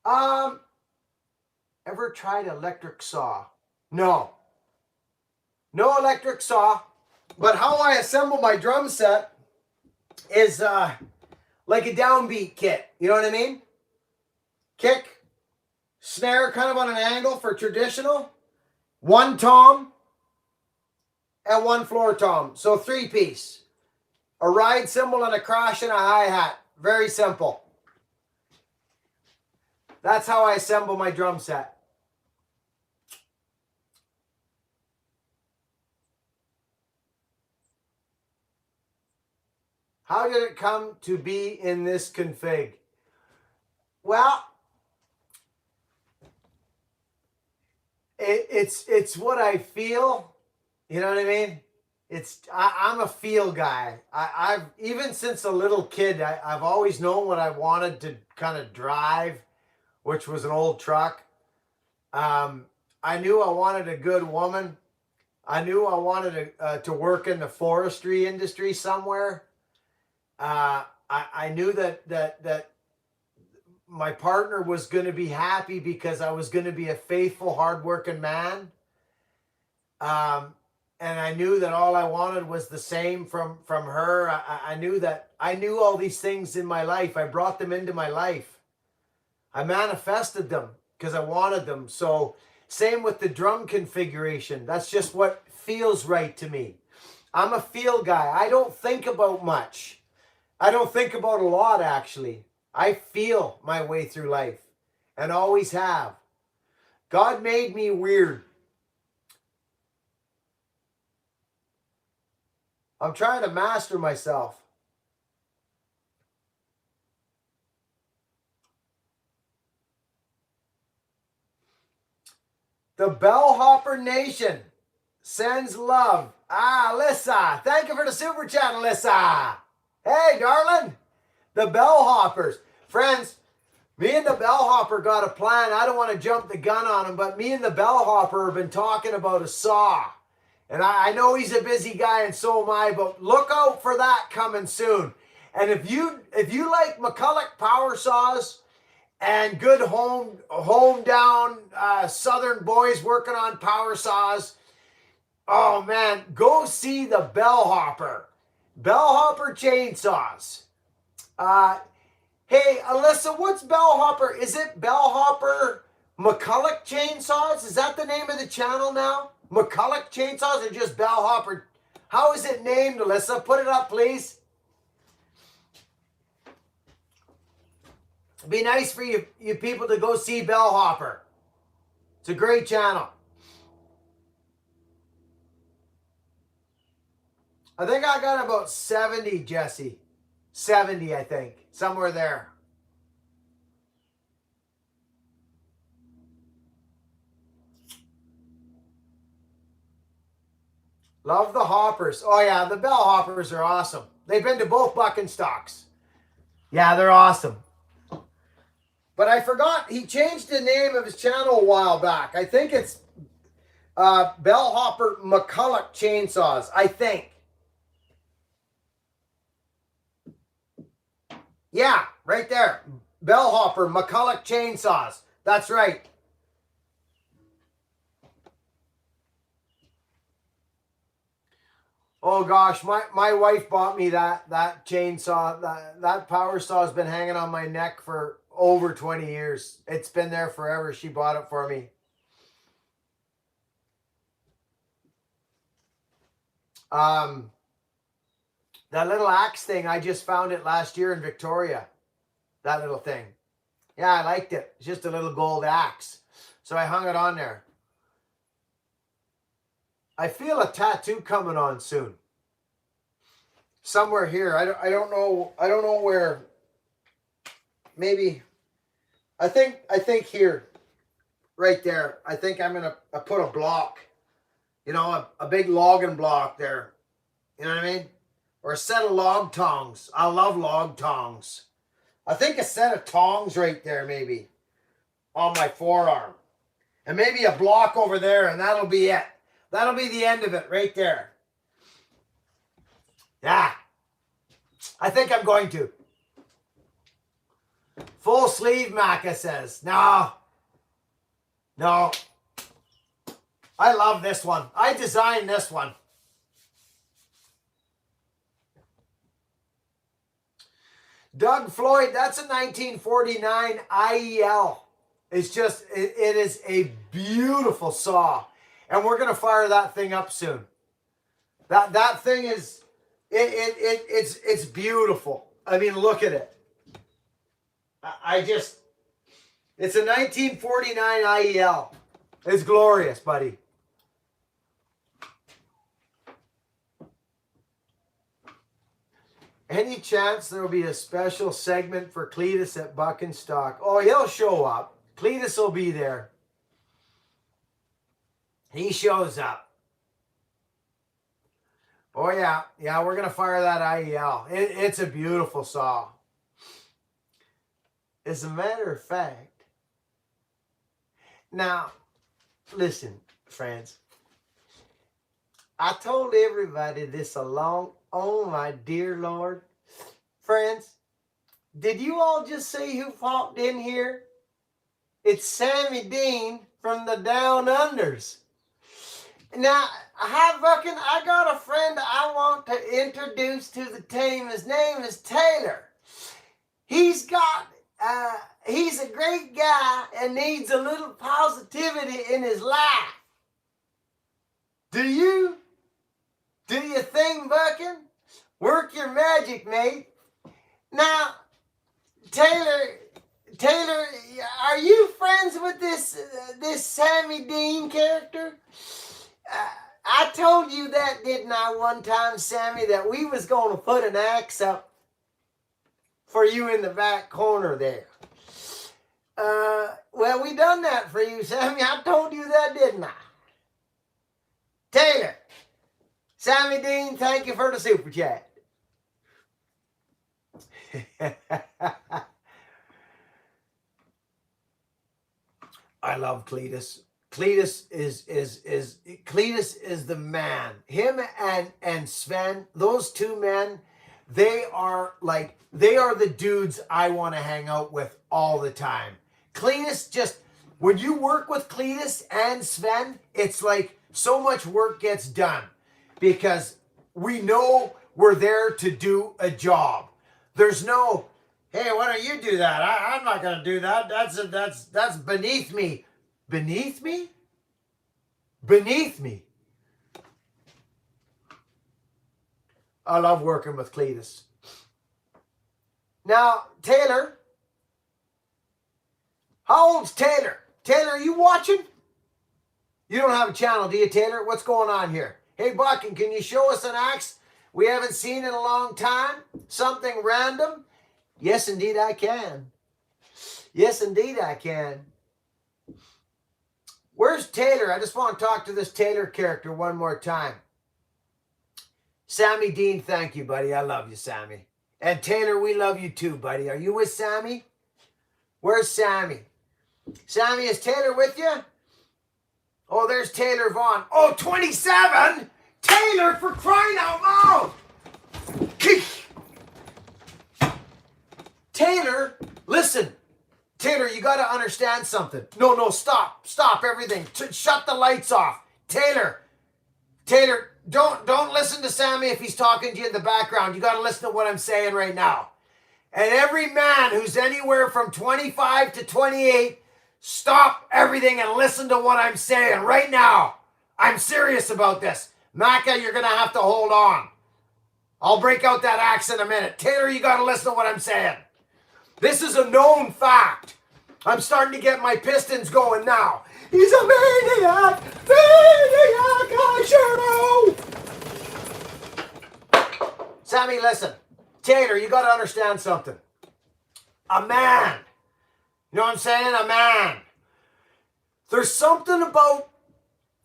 Ever tried electric saw? No. No electric saw. But how I assemble my drum set is like a downbeat kit. You know what I mean? Kick, snare kind of on an angle for traditional. One tom and one floor tom. So 3-piece. A ride cymbal and a crash and a hi-hat. Very simple. That's how I assemble my drum set. How did it come to be in this config? Well, it's what I feel. You know what I mean? I'm a feel guy. I've even since a little kid, I've always known what I wanted to kind of drive, which was an old truck. I knew I wanted a good woman. I knew I wanted to work in the forestry industry somewhere. I knew that my partner was going to be happy because I was going to be a faithful, hardworking man. And I knew that all I wanted was the same from her. I knew all these things in my life. I brought them into my life. I manifested them because I wanted them. So same with the drum configuration. That's just what feels right to me. I'm a feel guy. I don't think about much. I don't think about a lot, actually. I feel my way through life and always have. God made me weird. I'm trying to master myself. The Bellhopper Nation sends love. Alyssa. Thank you for the super chat, Alyssa. Hey, darling. The Bellhoppers. Friends, me and the Bellhopper got a plan. I don't want to jump the gun on him, but me and the Bellhopper have been talking about a saw. And I know he's a busy guy, and so am I, but look out for that coming soon. And if you like McCulloch power saws and good home down southern boys working on power saws, oh man, go see the Bellhopper. Bellhopper chainsaws. Hey, Alyssa, what's Bellhopper? Is it Bellhopper McCulloch chainsaws? Is that the name of the channel now? McCulloch chainsaws or just Bellhopper? How is it named, Alyssa? Put it up, please. It'd be nice for you people to go see Bellhopper. It's a great channel. I think I got about 70, Jesse. 70, I think. Somewhere there. Love the hoppers. Oh, yeah, the Bellhoppers are awesome. They've been to both Buckenstocks. Yeah, they're awesome. But I forgot, he changed the name of his channel a while back. I think it's Bellhopper McCulloch Chainsaws, I think. Yeah, right there. Bellhopper McCulloch Chainsaws. That's right. Oh gosh, my wife bought me that chainsaw. That power saw has been hanging on my neck for over 20 years. It's been there forever. She bought it for me. That little axe thing, I just found it last year in Victoria. That little thing. Yeah, I liked it. It's just a little gold axe. So I hung it on there. I feel a tattoo coming on soon. Somewhere here. I don't know where. Maybe I think here. Right there. I think I'm going to put a block. You know, a big logging block there. You know what I mean? Or a set of log tongs. I love log tongs. I think a set of tongs right there maybe. On my forearm. And maybe a block over there, and that'll be it. That'll be the end of it right there. Yeah. I think I'm going to. Full sleeve, Macca says. No. No. I love this one. I designed this one. Doug Floyd, that's a 1949 IEL. It's just, it is a beautiful saw. And we're going to fire that thing up soon. That thing is, it's beautiful. I mean, look at it. It's a 1949 IEL. It's glorious, buddy. Any chance there will be a special segment for Cletus at Buck and Stock? Oh, he'll show up. Cletus will be there. He shows up. Oh, yeah. Yeah, we're going to fire that IEL. It's a beautiful saw. As a matter of fact, now, listen, friends. I told everybody this along. Oh, my dear Lord. Friends, did you all just see who popped in here? It's Sammy Dean from the Down Unders. Now, hi, Buckin. I got a friend I want to introduce to the team. His name is Taylor. He's a great guy and needs a little positivity in his life. Do you think, Buckin? Work your magic, mate. Now, Taylor, are you friends with this Sammy Dean character? I told you that, didn't I, one time, Sammy, that we was going to put an axe up for you in the back corner there. Well, we done that for you, Sammy. I told you that, didn't I? Taylor, Sammy Dean, thank you for the super chat. I love Cletus. Cletus is the man. Him and Sven, those two men, they are the dudes I want to hang out with all the time. Cletus, just when you work with Cletus and Sven, it's like so much work gets done because we know we're there to do a job. There's no, hey, why don't you do that? I'm not going to do that. That's beneath me. Beneath me? Beneath me. I love working with Cletus. Now, Taylor. How old's Taylor? Taylor, are you watching? You don't have a channel, do you, Taylor? What's going on here? Hey, Buckin, can you show us an axe we haven't seen in a long time? Something random? Yes, indeed, I can. Yes, indeed, I can. Where's Taylor? I just want to talk to this Taylor character one more time. Sammy Dean, thank you, buddy. I love you, Sammy. And Taylor, we love you too, buddy. Are you with Sammy? Where's Sammy? Sammy, is Taylor with you? Oh, there's Taylor Vaughn. Oh, 27? Taylor, for crying out loud! Taylor, listen. Taylor, you got to understand something. No, stop. Stop everything. Shut the lights off. Taylor, don't listen to Sammy if he's talking to you in the background. You got to listen to what I'm saying right now. And every man who's anywhere from 25 to 28, stop everything and listen to what I'm saying right now. I'm serious about this. Macca, you're going to have to hold on. I'll break out that axe in a minute. Taylor, you got to listen to what I'm saying. This is a known fact. I'm starting to get my pistons going now. He's a maniac! Maniac! I sure know! Sammy, listen. Taylor, you got to understand something. A man. You know what I'm saying? A man. There's something about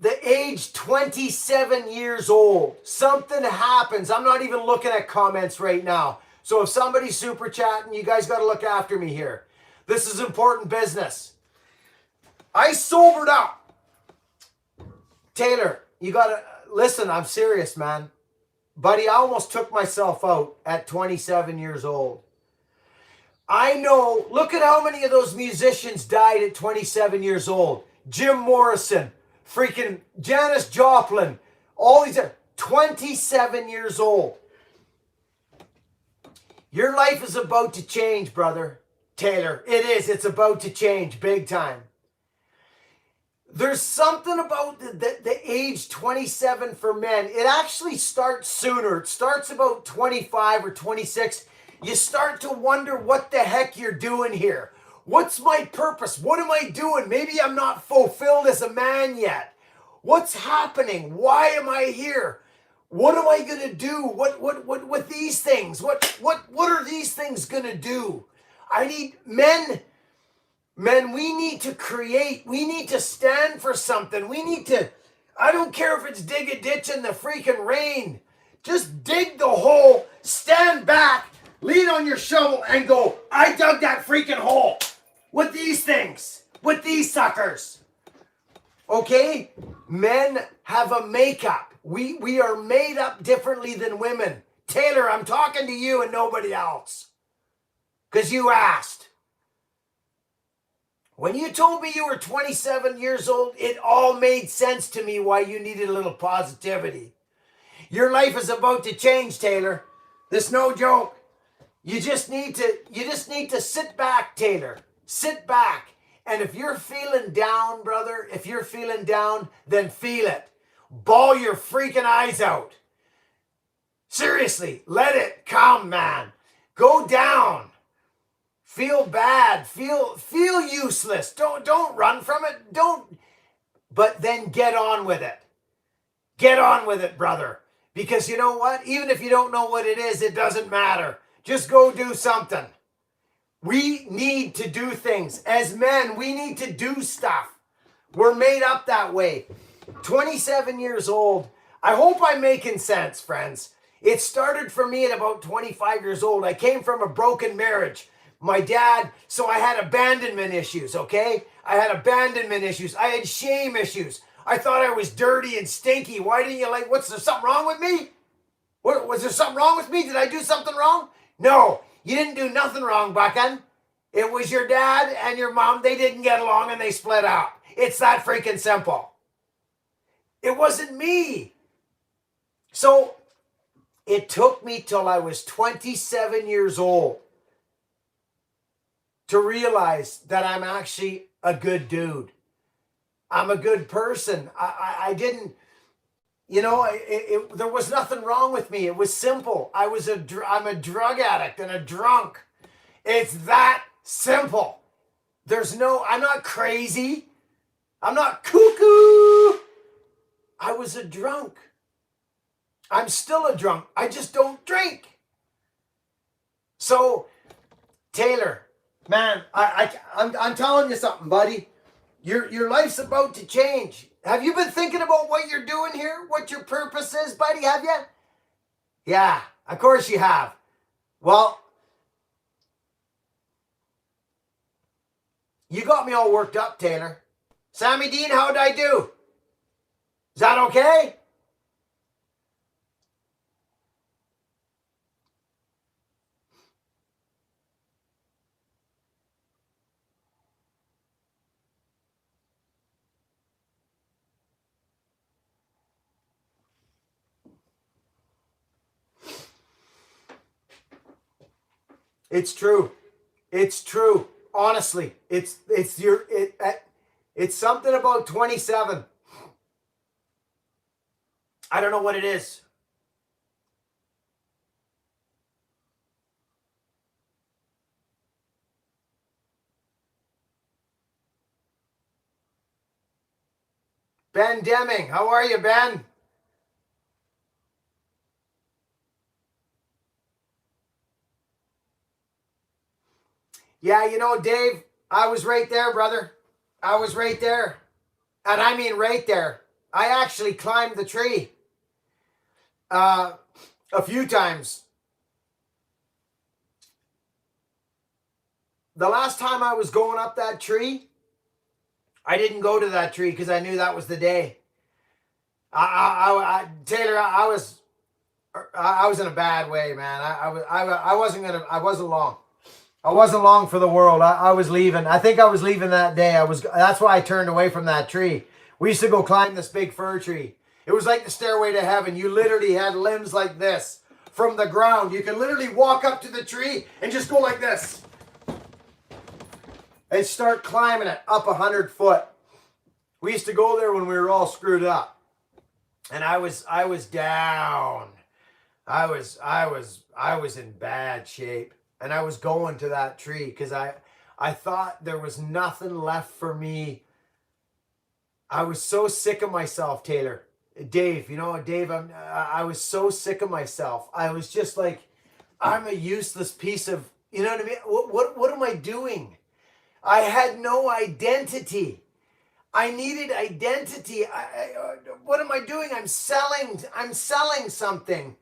the age 27 years old. Something happens. I'm not even looking at comments right now. So if somebody's super chatting, you guys got to look after me here. This is important business. I sobered up. Taylor, you got to listen. I'm serious, man. Buddy, I almost took myself out at 27 years old. I know, look at how many of those musicians died at 27 years old. Jim Morrison, freaking Janis Joplin, all these are 27 years old. Your life is about to change, brother. Taylor, it is. It's about to change big time. There's something about the age 27 for men. It actually starts sooner. It starts about 25 or 26. You start to wonder what the heck you're doing here. What's my purpose? What am I doing? Maybe I'm not fulfilled as a man yet. What's happening? Why am I here? What am I going to do? What with these things? What are these things going to do? I need men. Men, we need to create. We need to stand for something. We need to, I don't care if it's dig a ditch in the freaking rain. Just dig the hole, stand back, lean on your shovel and go, I dug that freaking hole with these things, with these suckers. Okay? Men have a makeup. We are made up differently than women. Taylor, I'm talking to you and nobody else. Because you asked. When you told me you were 27 years old, it all made sense to me why you needed a little positivity. Your life is about to change, Taylor. This is no joke. You just need to sit back, Taylor. Sit back. And if you're feeling down, brother, if you're feeling down, then feel it. Bawl your freaking eyes out. Seriously, let it come, man. Go down. Feel bad. Feel useless. Don't run from it. But then get on with it. Get on with it, brother. Because you know what? Even if you don't know what it is, it doesn't matter. Just go do something. We need to do things. As men, we need to do stuff. We're made up that way. 27 years old. I hope I'm making sense, friends. It started for me at about 25 years old. I came from a broken marriage. My dad, so I had abandonment issues, okay? I had abandonment issues. I had shame issues. I thought I was dirty and stinky. Why didn't you like, what's there something wrong with me? Was there something wrong with me? Did I do something wrong? No, you didn't do nothing wrong, Buchan. It was your dad and your mom. They didn't get along and they split up. It's that freaking simple. It wasn't me. So it took me till I was 27 years old to realize that I'm actually a good dude. I'm a good person. I didn't, you know, there was nothing wrong with me. It was simple. I'm a drug addict and a drunk. It's that simple. I'm not crazy. I'm not cuckoo. I was a drunk. I'm still a drunk. I just don't drink. So, Taylor, man, I'm telling you something, buddy. Your life's about to change. Have you been thinking about what you're doing here? What your purpose is, buddy? Have you? Yeah, of course you have. Well, you got me all worked up, Taylor. Sammy Dean, how'd I do? Is that okay? It's true. It's true. Honestly, it's something about 27. I don't know what it is. Ben Deming, how are you, Ben? Yeah, you know, Dave, I was right there, brother. I was right there. And I mean right there. I actually climbed the tree a few times. The last time I was going up that tree, I didn't go to that tree because I knew that was the day. Taylor, I was in a bad way, man. I wasn't long. I wasn't long for the world. I was leaving. I think I was leaving that day. That's why I turned away from that tree. We used to go climb this big fir tree. It was like the stairway to heaven. You literally had limbs like this from the ground. You could literally walk up to the tree and just go like this and start climbing it up 100 foot. We used to go there when we were all screwed up. And I was down. I was in bad shape. And I was going to that tree because I thought there was nothing left for me. I was so sick of myself, Taylor. Dave, I was so sick of myself. I was just like, I'm a useless piece of, you know what I mean? What am I doing? I had no identity. I needed identity. What am I doing? I'm selling something.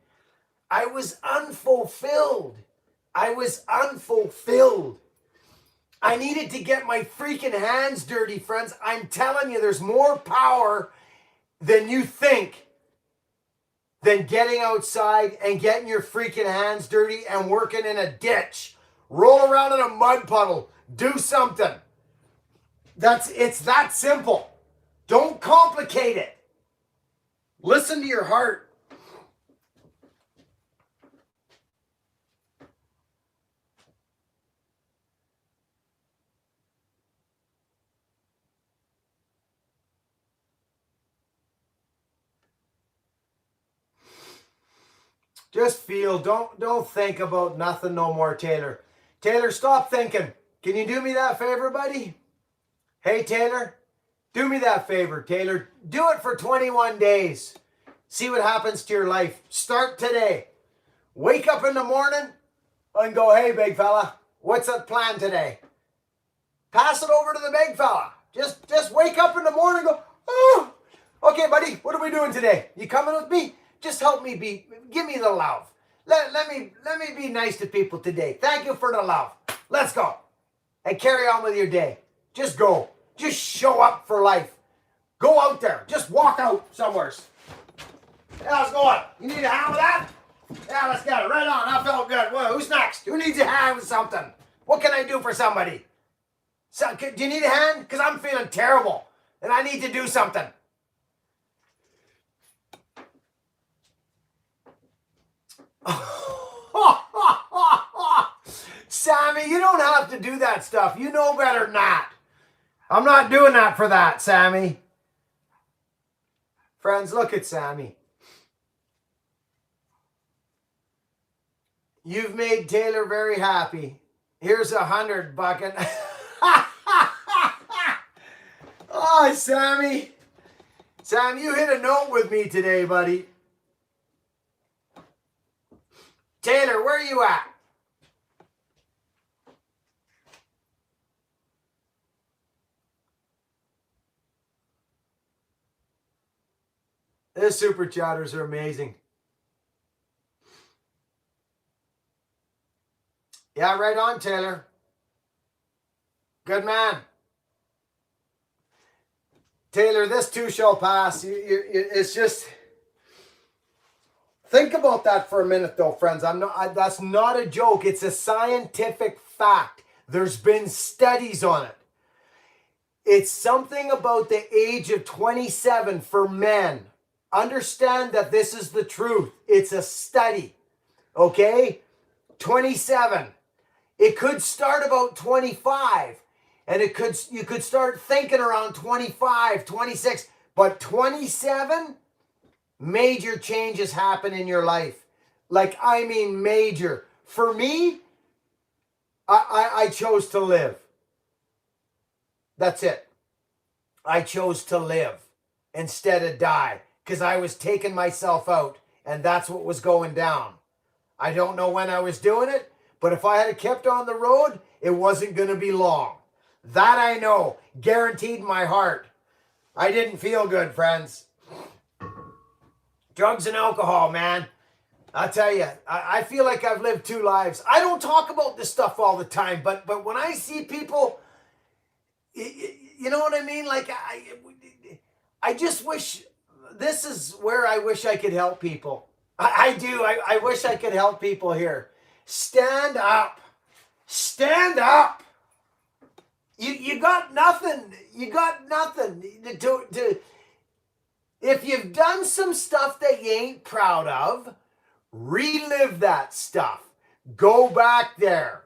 I was unfulfilled. I needed to get my freaking hands dirty, friends. I'm telling you, there's more power than you think than getting outside and getting your freaking hands dirty and working in a ditch. Roll around in a mud puddle. Do something. It's that simple. Don't complicate it. Listen to your heart. Just feel. Don't think about nothing no more, Taylor. Taylor, stop thinking. Can you do me that favor, buddy? Hey, Taylor, do me that favor, Taylor. Do it for 21 days. See what happens to your life. Start today. Wake up in the morning and go, hey, big fella, what's the plan today? Pass it over to the big fella. Just wake up in the morning and go, oh, okay, buddy, what are we doing today? You coming with me? Just help me give me the love. Let me be nice to people today. Thank you for the love. Let's go. And carry on with your day. Just go. Just show up for life. Go out there. Just walk out somewhere. Yeah, how's it going? You need a hand with that? Yeah, let's get it. Right on. That felt good. Well, who's next? Who needs a hand with something? What can I do for somebody? Do you need a hand? Because I'm feeling terrible. And I need to do something. Sammy, you don't have to do that stuff. You know better than that. I'm not doing that for that, Sammy. Friends, look at Sammy. You've made Taylor very happy. Here's $100 bucket. Oh, Sammy. Sam, you hit a note with me today, buddy. Taylor, where are you at? These super chatters are amazing. Yeah, right on, Taylor. Good man. Taylor, this too shall pass. It's just... Think about that for a minute, though, friends. That's not a joke. It's a scientific fact. There's been studies on it. It's something about the age of 27 for men. Understand that this is the truth. It's a study. Okay? 27. It could start about 25. And you could start thinking around 25, 26. But 27... major changes happen in your life. Like, I mean major. For me, I chose to live. That's it. I chose to live. instead of die, because I was taking myself out, and that's what was going down. I don't know when I was doing it, but if I had kept on the road, it wasn't going to be long. That I know, guaranteed in my heart. I didn't feel good, friends. Drugs and alcohol, man. I'll tell you, I feel like I've lived two lives. I don't talk about this stuff all the time, but when I see people, you know what I mean? Like, I just wish, this is where I wish I could help people. I do. I wish I could help people here. Stand up. Stand up. You got nothing. You got nothing to if you've done some stuff that you ain't proud of, relive that stuff. Go back there.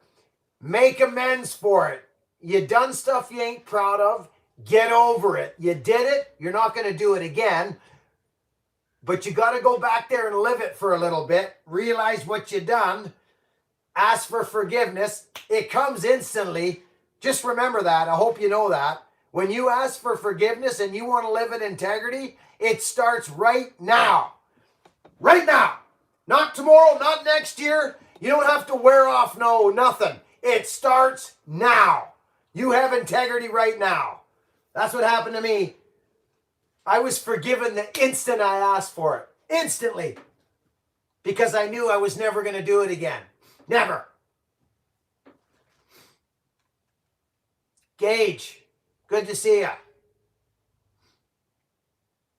Make amends for it. You done stuff you ain't proud of, get over it. You did it. You're not going to do it again. But you got to go back there and live it for a little bit. Realize what you done. Ask for forgiveness. It comes instantly. Just remember that. I hope you know that. When you ask for forgiveness and you want to live in integrity, it starts right now. Right now. Not tomorrow, not next year. You don't have to wear off nothing. It starts now. You have integrity right now. That's what happened to me. I was forgiven the instant I asked for it. Instantly. Because I knew I was never going to do it again. Never. Gage, good to see ya.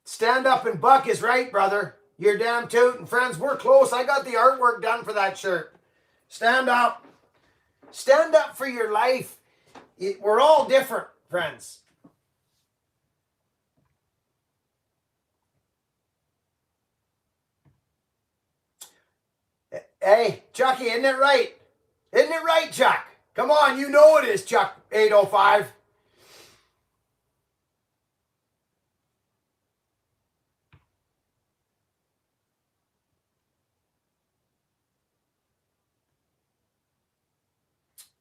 Stand up and buck is right, brother. You're damn tootin'. Friends, we're close. I got the artwork done for that shirt. Stand up. Stand up for your life. We're all different, friends. Hey, Chucky, isn't it right? Isn't it right, Chuck? Come on, you know it is, Chuck 805.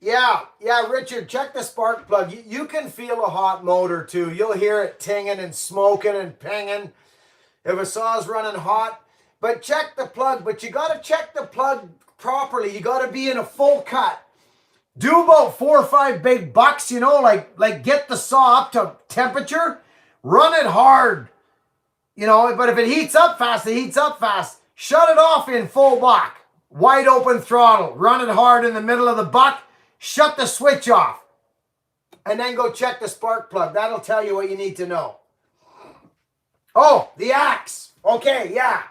Yeah, Richard, check the spark plug. You can feel a hot motor too. You'll hear it tinging and smoking and pinging if a saw's running hot. But check the plug. But you got to check the plug properly. You got to be in a full cut. Do about 4 or 5 big bucks, like get the saw up to temperature. Run it hard. But if it heats up fast, it heats up fast. Shut it off in full buck. Wide open throttle. Run it hard in the middle of the buck. Shut the switch off. And then go check the spark plug. That'll tell you what you need to know. Oh, the axe. Okay, yeah.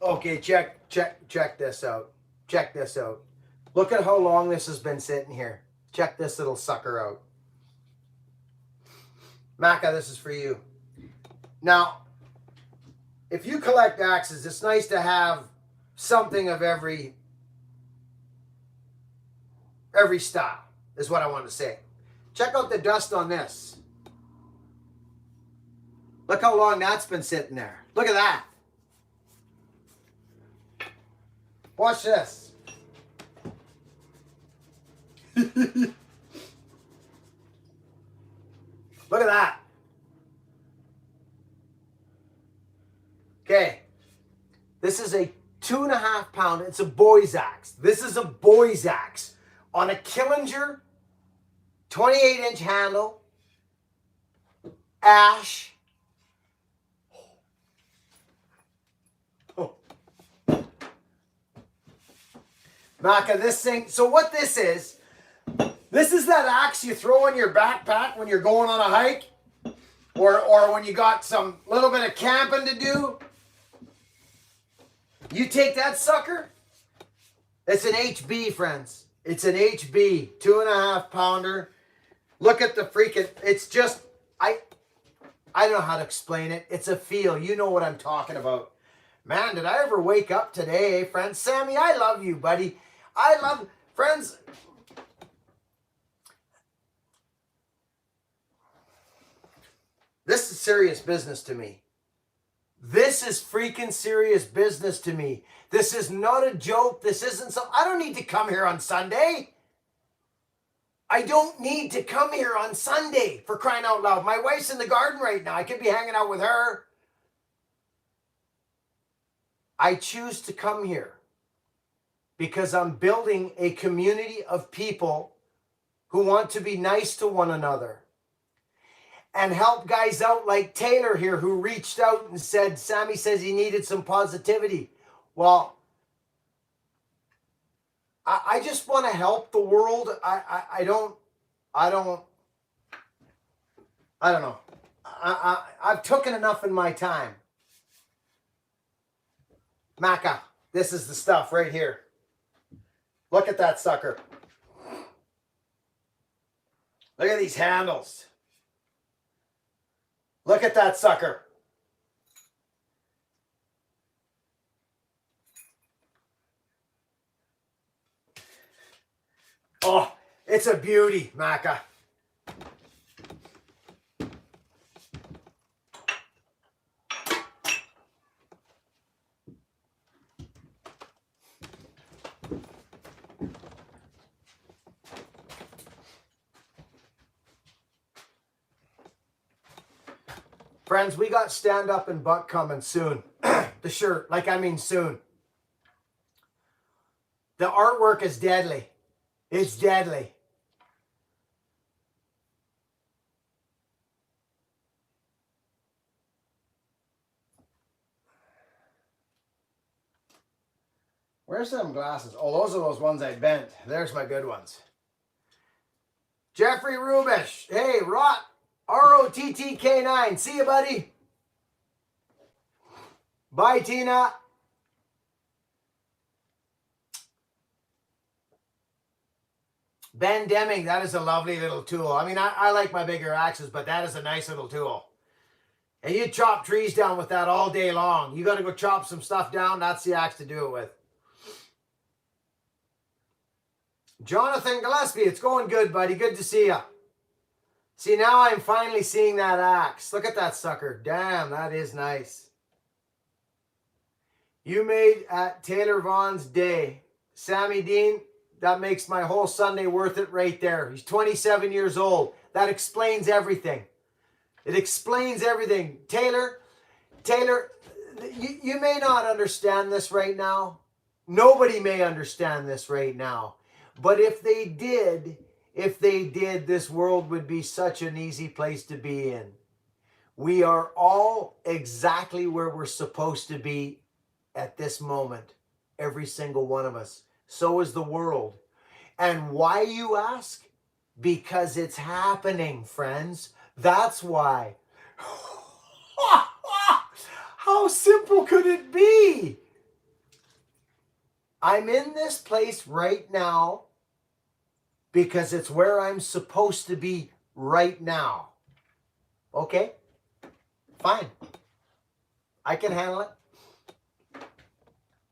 Okay, check this out. Check this out. Look at how long this has been sitting here. Check this little sucker out. Maka, this is for you. Now, if you collect axes, it's nice to have something of every style, is what I want to say. Check out the dust on this. Look how long that's been sitting there. Look at that. Watch this. Look at that. Okay. This is a 2.5 pound. It's a boy's axe. This is a boy's axe on a Killinger 28-inch handle. Ash. Maka, this thing, so what this is that axe you throw in your backpack when you're going on a hike or when you got some little bit of camping to do. You take that sucker, it's an HB, friends. It's an HB, 2.5 pounder. Look at the freaking, it's just, I don't know how to explain it. It's a feel. You know what I'm talking about. Man, did I ever wake up today, friends? Sammy, I love you, buddy. I love, friends. This is serious business to me. This is freaking serious business to me. This is not a joke. This isn't some, I don't need to come here on Sunday. I don't need to come here on Sunday, for crying out loud. My wife's in the garden right now. I could be hanging out with her. I choose to come here because I'm building a community of people who want to be nice to one another and help guys out like Taylor here, who reached out and said, Sammy says he needed some positivity. Well, I just want to help the world. I don't know. I've taken enough in my time. Maca, this is the stuff right here. Look at that sucker. Look at these handles. Look at that sucker. Oh, it's a beauty, Maca. Friends, we got stand up and buck coming soon. The shirt, like I mean soon. The artwork is deadly. It's deadly. Where's them glasses? Oh, those are those ones I bent. There's my good ones. Jeffrey Rubish. Hey, Rot. ROTTK9. See you, buddy. Bye, Tina. Ben Deming, that is a lovely little tool. I mean, I like my bigger axes, but that is a nice little tool. And you chop trees down with that all day long. You got to go chop some stuff down. That's the axe to do it with. Jonathan Gillespie, it's going good, buddy. Good to see you. See, now I'm finally seeing that axe. Look at that sucker. Damn, that is nice. You made at Taylor Vaughn's day. Sammy Dean, that makes my whole Sunday worth it right there. He's 27 years old. That explains everything. It explains everything. Taylor, you may not understand this right now. Nobody may understand this right now. But if they did, this world would be such an easy place to be in. We are all exactly where we're supposed to be at this moment. Every single one of us. So is the world. And why, you ask? Because it's happening, friends. That's why. How simple could it be? I'm in this place right now because it's where I'm supposed to be right now. Okay? Fine. I can handle it.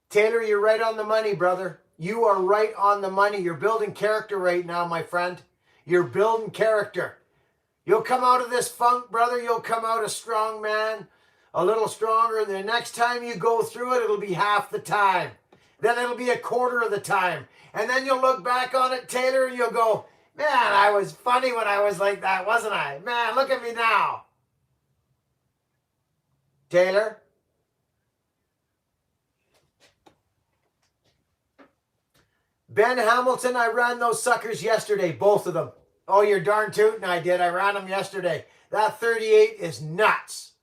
Taylor, you're right on the money, brother. You are right on the money. You're building character right now, my friend. You're building character. You'll come out of this funk, brother. You'll come out a strong man, a little stronger. And the next time you go through it, it'll be half the time. Then it'll be a quarter of the time. And then you'll look back on it, Taylor, and you'll go, man, I was funny when I was like that, wasn't I? Man, look at me now. Taylor? Ben Hamilton, I ran those suckers yesterday, both of them. Oh, you're darn tootin' I did. I ran them yesterday. That 38 is nuts.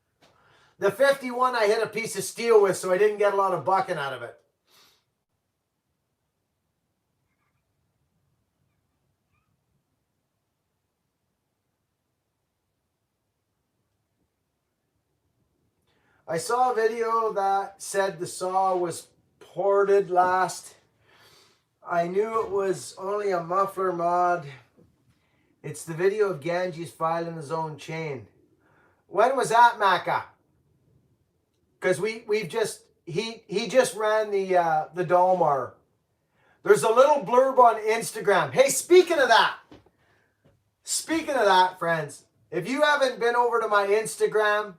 The 51 I hit a piece of steel with, so I didn't get a lot of bucking out of it. I saw a video that said the saw was ported last. I knew it was only a muffler mod. It's the video of Ganges filing his own chain. When was that, Macca? Because we've just he just ran the Dalmar. There's a little blurb on Instagram. Hey, speaking of that, friends, if you haven't been over to my Instagram,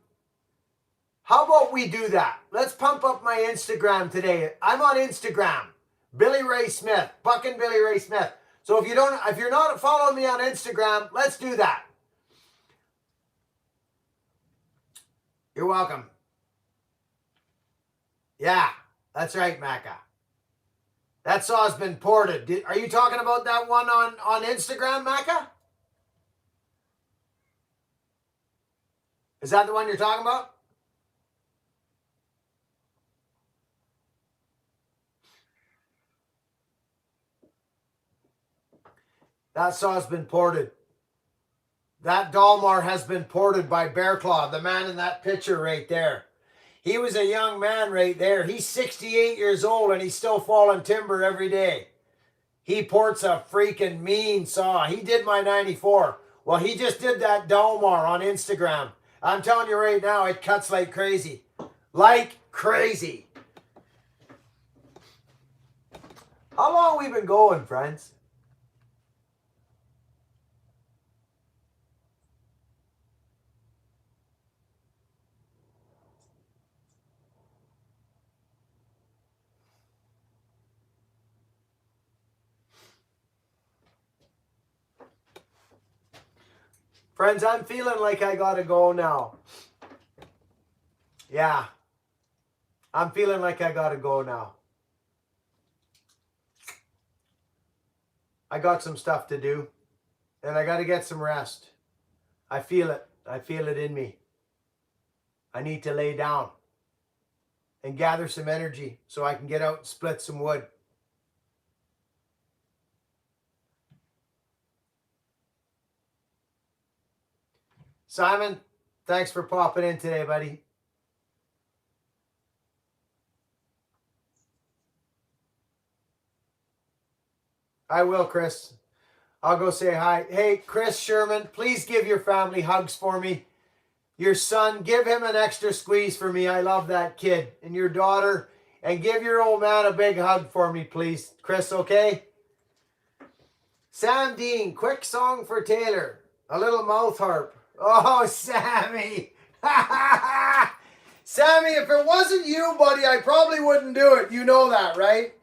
how about we do that? Let's pump up my Instagram today. I'm on Instagram, Billy Ray Smith, Buckin' Billy Ray Smith. So if you're not following me on Instagram, let's do that. You're welcome. Yeah, that's right, Macca. That saw's been ported. Are you talking about that one on Instagram, Macca? Is that the one you're talking about? That saw's been ported. That Dalmar has been ported by Bearclaw, the man in that picture right there. He was a young man right there. He's 68 years old and he's still falling timber every day. He ports a freaking mean saw. He did my 94. Well, he just did that Dalmar on Instagram. I'm telling you right now, it cuts like crazy. Like crazy. How long have we been going, friends? Friends, I'm feeling like I gotta go now. Yeah. I'm feeling like I gotta go now. I got some stuff to do. And I gotta get some rest. I feel it. I feel it in me. I need to lay down and gather some energy so I can get out and split some wood. Simon, thanks for popping in today, buddy. I will, Chris. I'll go say hi. Hey, Chris Sherman, please give your family hugs for me. Your son, give him an extra squeeze for me. I love that kid. And your daughter, and give your old man a big hug for me, please. Chris, okay? Sam Dean, quick song for Taylor. A little mouth harp. Oh, Sammy. Sammy, if it wasn't you, buddy, I probably wouldn't do it. You know that, right?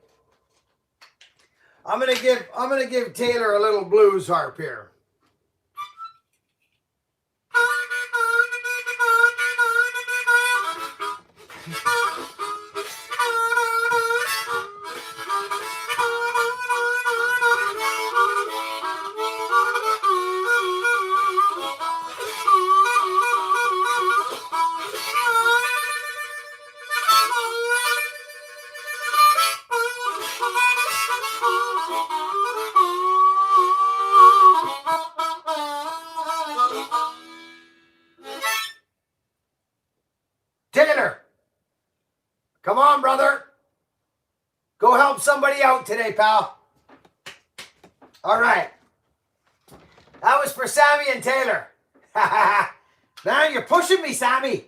I'm gonna give Taylor a little blues harp here. Taylor, come on, brother. Go help somebody out today, pal. All right. That was for Sammy and Taylor. Man, you're pushing me, Sammy.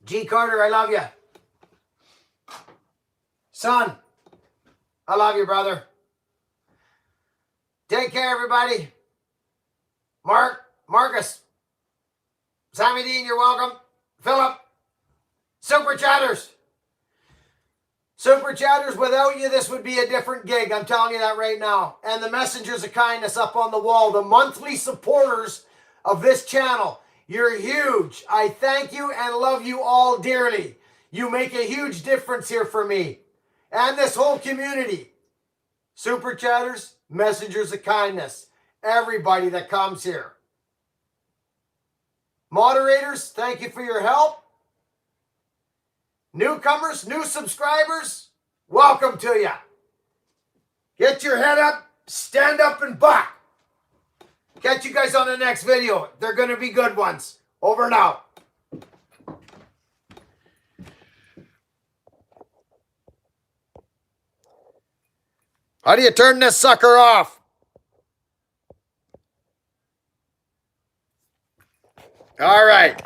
G. Carter, I love you. Son, I love you, brother. Take care, everybody. Marcus, Sammy Dean, you're welcome. Philip, Super Chatters. Super Chatters, without you, this would be a different gig. I'm telling you that right now. And the messengers of kindness up on the wall, the monthly supporters of this channel. You're huge. I thank you and love you all dearly. You make a huge difference here for me and this whole community. Super Chatters, messengers of kindness. Everybody that comes here. Moderators, thank you for your help. Newcomers, new subscribers, welcome to you. Get your head up, stand up and buck. Catch you guys on the next video. They're going to be good ones. Over now. How do you turn this sucker off? All right.